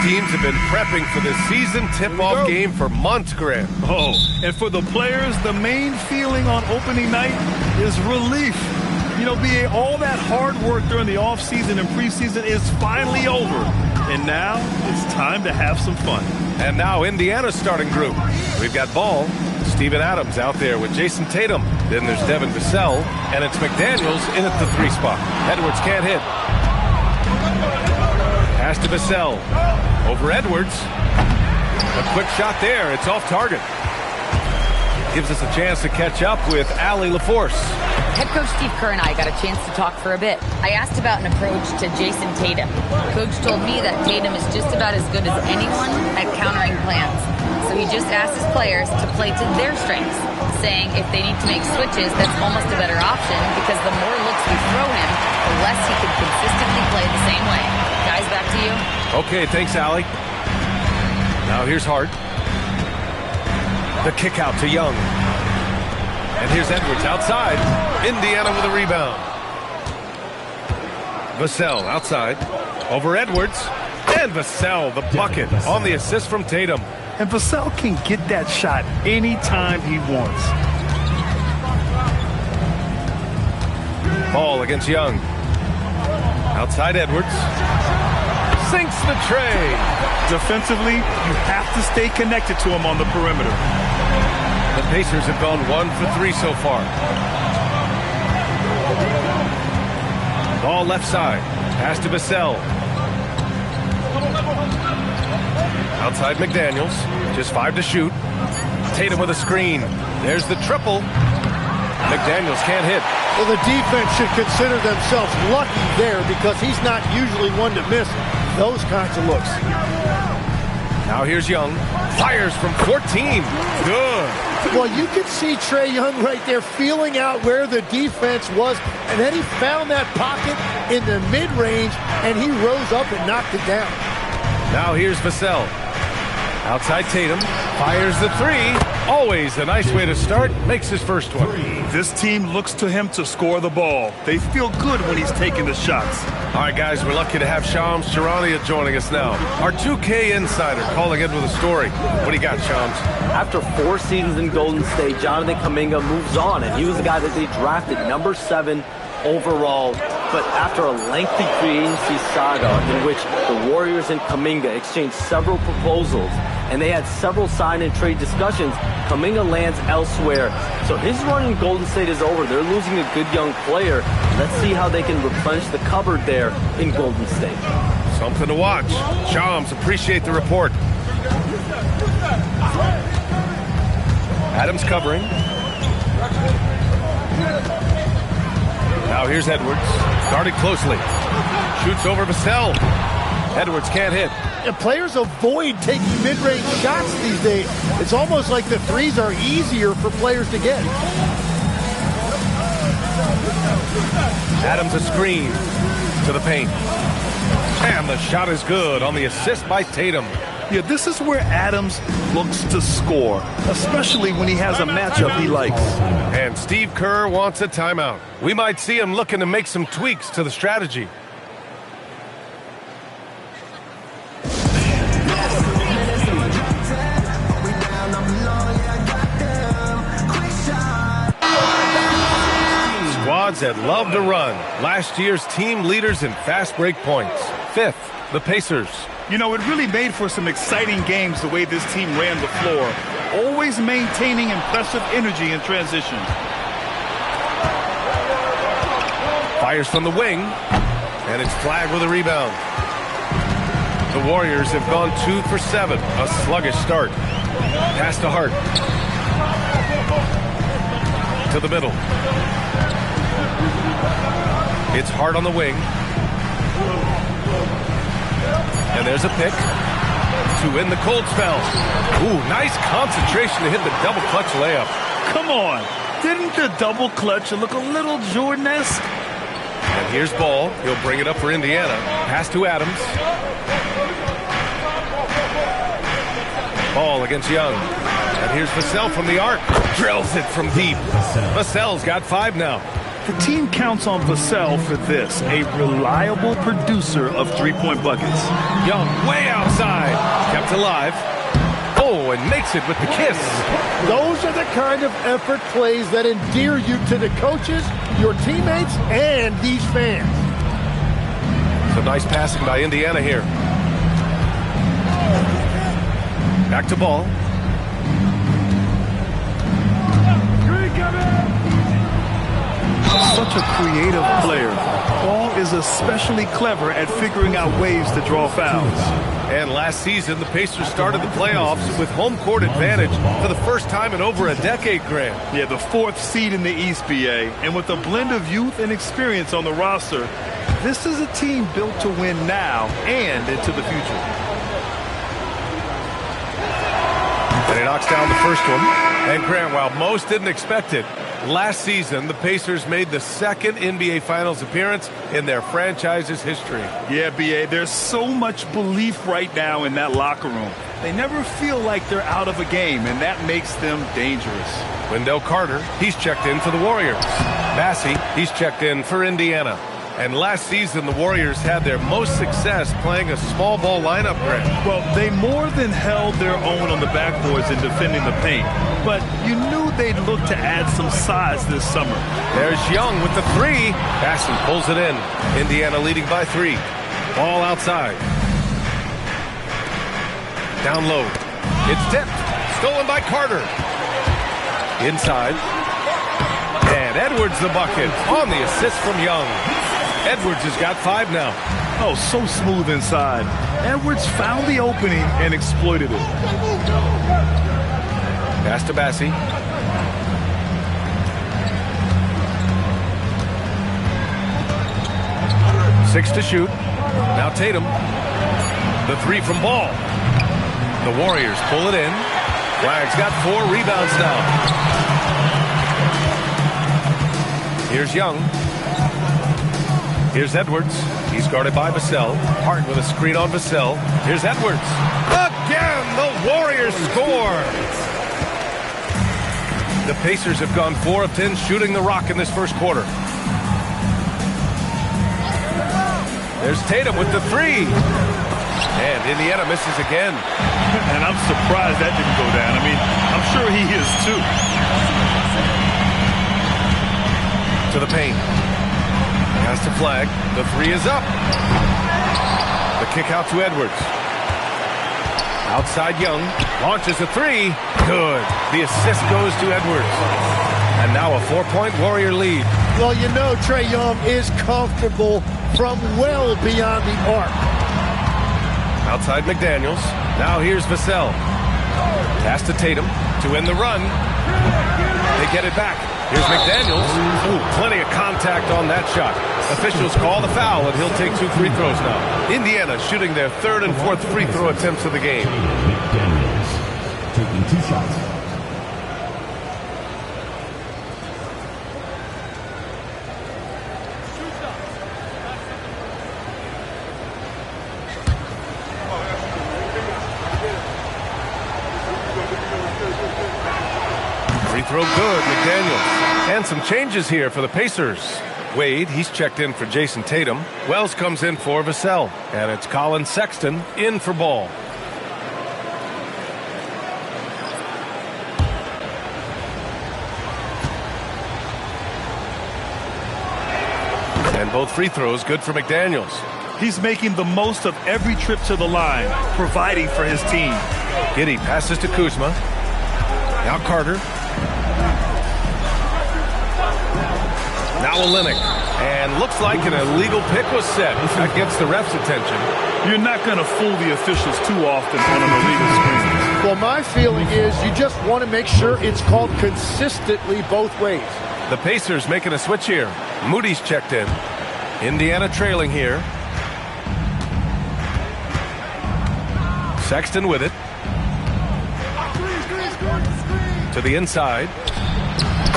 teams have been prepping for the season tip-off game for months, Grant. Oh, and for the players, the main feeling on opening night is relief. You know, BA, all that hard work during the offseason and preseason is finally over. And now it's time to have some fun. And now Indiana's starting group. We've got Ball, Steven Adams out there with Jason Tatum. Then there's Devin Vassell, and it's McDaniels in at the 3 spot. Edwards can't hit. Pass to Vassell. Over Edwards. A quick shot there. It's off target. Gives us a chance to catch up with Allie LaForce. Head coach Steve Kerr and I got a chance to talk for a bit. I asked about an approach to Jason Tatum. Coach told me that Tatum is just about as good as anyone at countering plans. So he just asked his players to play to their strengths, saying if they need to make switches, that's almost a better option because the more looks we throw him, the less he can consistently play the same way. Guys, back to you. Okay, thanks, Allie. Now here's Hart. The kick out to Young. And here's Edwards outside. Indiana with a rebound. Vassell outside. Over Edwards. And Vassell, the bucket on the assist from Tatum. And Vassell can get that shot anytime he wants. Ball against Young. Outside Edwards. Sinks the tray. Defensively, you have to stay connected to him on the perimeter. The Pacers have gone 1 for 3 so far. Ball left side. Pass to Vassell. Outside McDaniels. Just 5 to shoot. Tatum with a screen. There's the triple. McDaniels can't hit. Well, the defense should consider themselves lucky there because he's not usually one to miss those kinds of looks. Now here's Young. Fires from 14. Good. Well, you can see Trae Young right there feeling out where the defense was, and then he found that pocket in the mid-range, and he rose up and knocked it down. Now here's Vassell. Outside Tatum. Fires the 3. Always a nice way to start. Makes his first one. This team looks to him to score the ball. They feel good when he's taking the shots. All right, guys, we're lucky to have Shams Charania joining us now. Our 2K insider calling in with a story. What do you got, Shams? After 4 seasons in Golden State, Jonathan Kuminga moves on, and he was the guy that they drafted number 7 overall. But after a lengthy free agency saga in which the Warriors and Kuminga exchanged several proposals and they had several sign and trade discussions, Kuminga lands elsewhere. So his run in Golden State is over. They're losing a good young player. Let's see how they can replenish the cupboard there in Golden State. Something to watch. Shams, appreciate the report. Adams covering. Now here's Edwards, guarded closely. Shoots over Vassell. Edwards can't hit. And players avoid taking mid-range shots these days. It's almost like the threes are easier for players to get. Adams a screen to the paint. And the shot is good on the assist by Tatum. Yeah, this is where Adams looks to score, especially when he has a matchup he likes. And Steve Kerr wants a timeout. We might see him looking to make some tweaks to the strategy. Squads that love to run. Last year's team leaders in fast break points. Fifth, the Pacers. You know, it really made for some exciting games the way this team ran the floor, always maintaining impressive energy in transition. Fires from the wing, and it's flagged with a rebound. The Warriors have gone 2 for 7, a sluggish start. Pass to Hart. To the middle. It's Hart on the wing. And there's a pick to win the cold spell. Ooh, nice concentration to hit the double clutch layup. Come on. Didn't the double clutch look a little Jordan-esque? And here's Ball. He'll bring it up for Indiana. Pass to Adams. Ball against Young. And here's Vassell from the arc. Drills it from deep. Vassell's got 5 now. The team counts on Vassell for this, a reliable producer of three-point buckets. Young way outside, kept alive. Oh, and makes it with the kiss. Those are the kind of effort plays that endear you to the coaches, your teammates, and these fans. So nice passing by Indiana here. Back to Ball. Such a creative player. Ball is especially clever at figuring out ways to draw fouls. And last season, the Pacers started the playoffs with home court advantage for the first time in over a decade, Grant. Yeah, the 4th seed in the East, BA. And with a blend of youth and experience on the roster, this is a team built to win now and into the future. And he knocks down the first one. And Grant, while most didn't expect it, last season, the Pacers made the second NBA Finals appearance in their franchise's history. Yeah, BA, there's so much belief right now in that locker room. They never feel like they're out of a game, and that makes them dangerous. Wendell Carter, he's checked in for the Warriors. Massey, he's checked in for Indiana. And last season, the Warriors had their most success playing a small ball lineup, Grant. Well, they more than held their own on the backboards in defending the paint. But you knew they'd look to add some size this summer. There's Young with the 3. Bassey pulls it in. Indiana leading by 3. Ball outside. Down low. It's tipped. Stolen by Carter. Inside. And Edwards the bucket on the assist from Young. Edwards has got 5 now. Oh, so smooth inside. Edwards found the opening and exploited it. Pass to Bassey. Six to shoot. Now Tatum. The 3 from Ball. The Warriors pull it in. Flag's got 4 rebounds now. Here's Young. Here's Edwards. He's guarded by Vassell. Hart with a screen on Vassell. Here's Edwards. Again, the Warriors score. The Pacers have gone 4 of 10 shooting the rock in this first quarter. There's Tatum with the 3. And Indiana misses again. And I'm surprised that didn't go down. I mean, I'm sure he is too. To the paint. Has to flag. The three is up. The kick out to Edwards. Outside Young. Launches a three. Good. The assist goes to Edwards. And now a 4-point Warrior lead. Well, you know Trae Young is comfortable from well beyond the arc. Outside McDaniels. Now here's Vassell. Pass to Tatum to end the run. They get it back. Here's McDaniels. Ooh, plenty of contact on that shot. Officials call the foul, and he'll take 2 free throws now. Indiana shooting their 3rd and 4th free throw attempts of the game. McDaniels taking 2 shots. Free throw good, McDaniels. And some changes here for the Pacers. Wade, he's checked in for Jason Tatum. Wells comes in for Vassell. And it's Colin Sexton in for Ball. And both free throws good for McDaniels. He's making the most of every trip to the line, providing for his team. Giddey passes to Kuzma. Now Carter. Now Olynyk. And looks like an illegal pick was set. That gets the ref's attention. You're not going to fool the officials too often on an illegal screen. Well, my feeling is you just want to make sure it's called consistently both ways. The Pacers making a switch here. Moody's checked in. Indiana trailing here. Sexton with it. To the inside.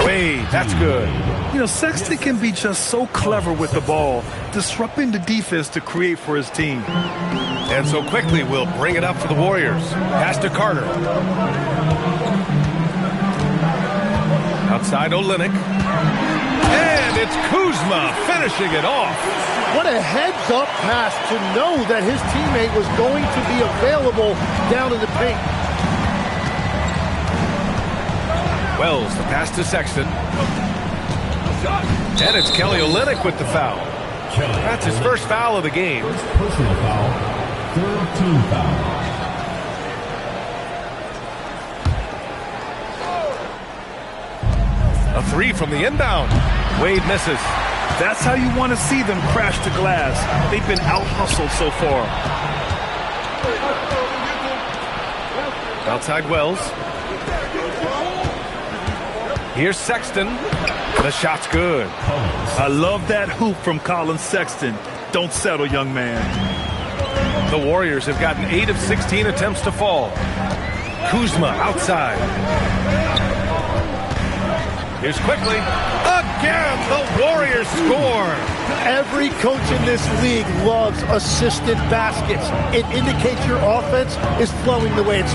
Wade, that's good. You know, Sexton can be just so clever with the ball, disrupting the defense to create for his team. And so quickly we'll bring it up for the Warriors. Pass to Carter. Outside Olynyk. And it's Kuzma finishing it off. What a heads-up pass to know that his teammate was going to be available down in the paint. Wells, the pass to Sexton. And it's Kelly Olynyk with the foul. That's his first foul of the game. Personal foul. 3rd team foul. A three from the inbound. Wade misses. That's how you want to see them crash the glass. They've been out-hustled so far. Outside Wells. Here's Sexton. The shot's good. I love that hoop from Colin Sexton. Don't settle, young man. The Warriors have gotten 8 of 16 attempts to fall. Kuzma outside. Here's quickly. Again, the Warriors score. Every coach in this league loves assisted baskets. It indicates your offense is flowing the way it's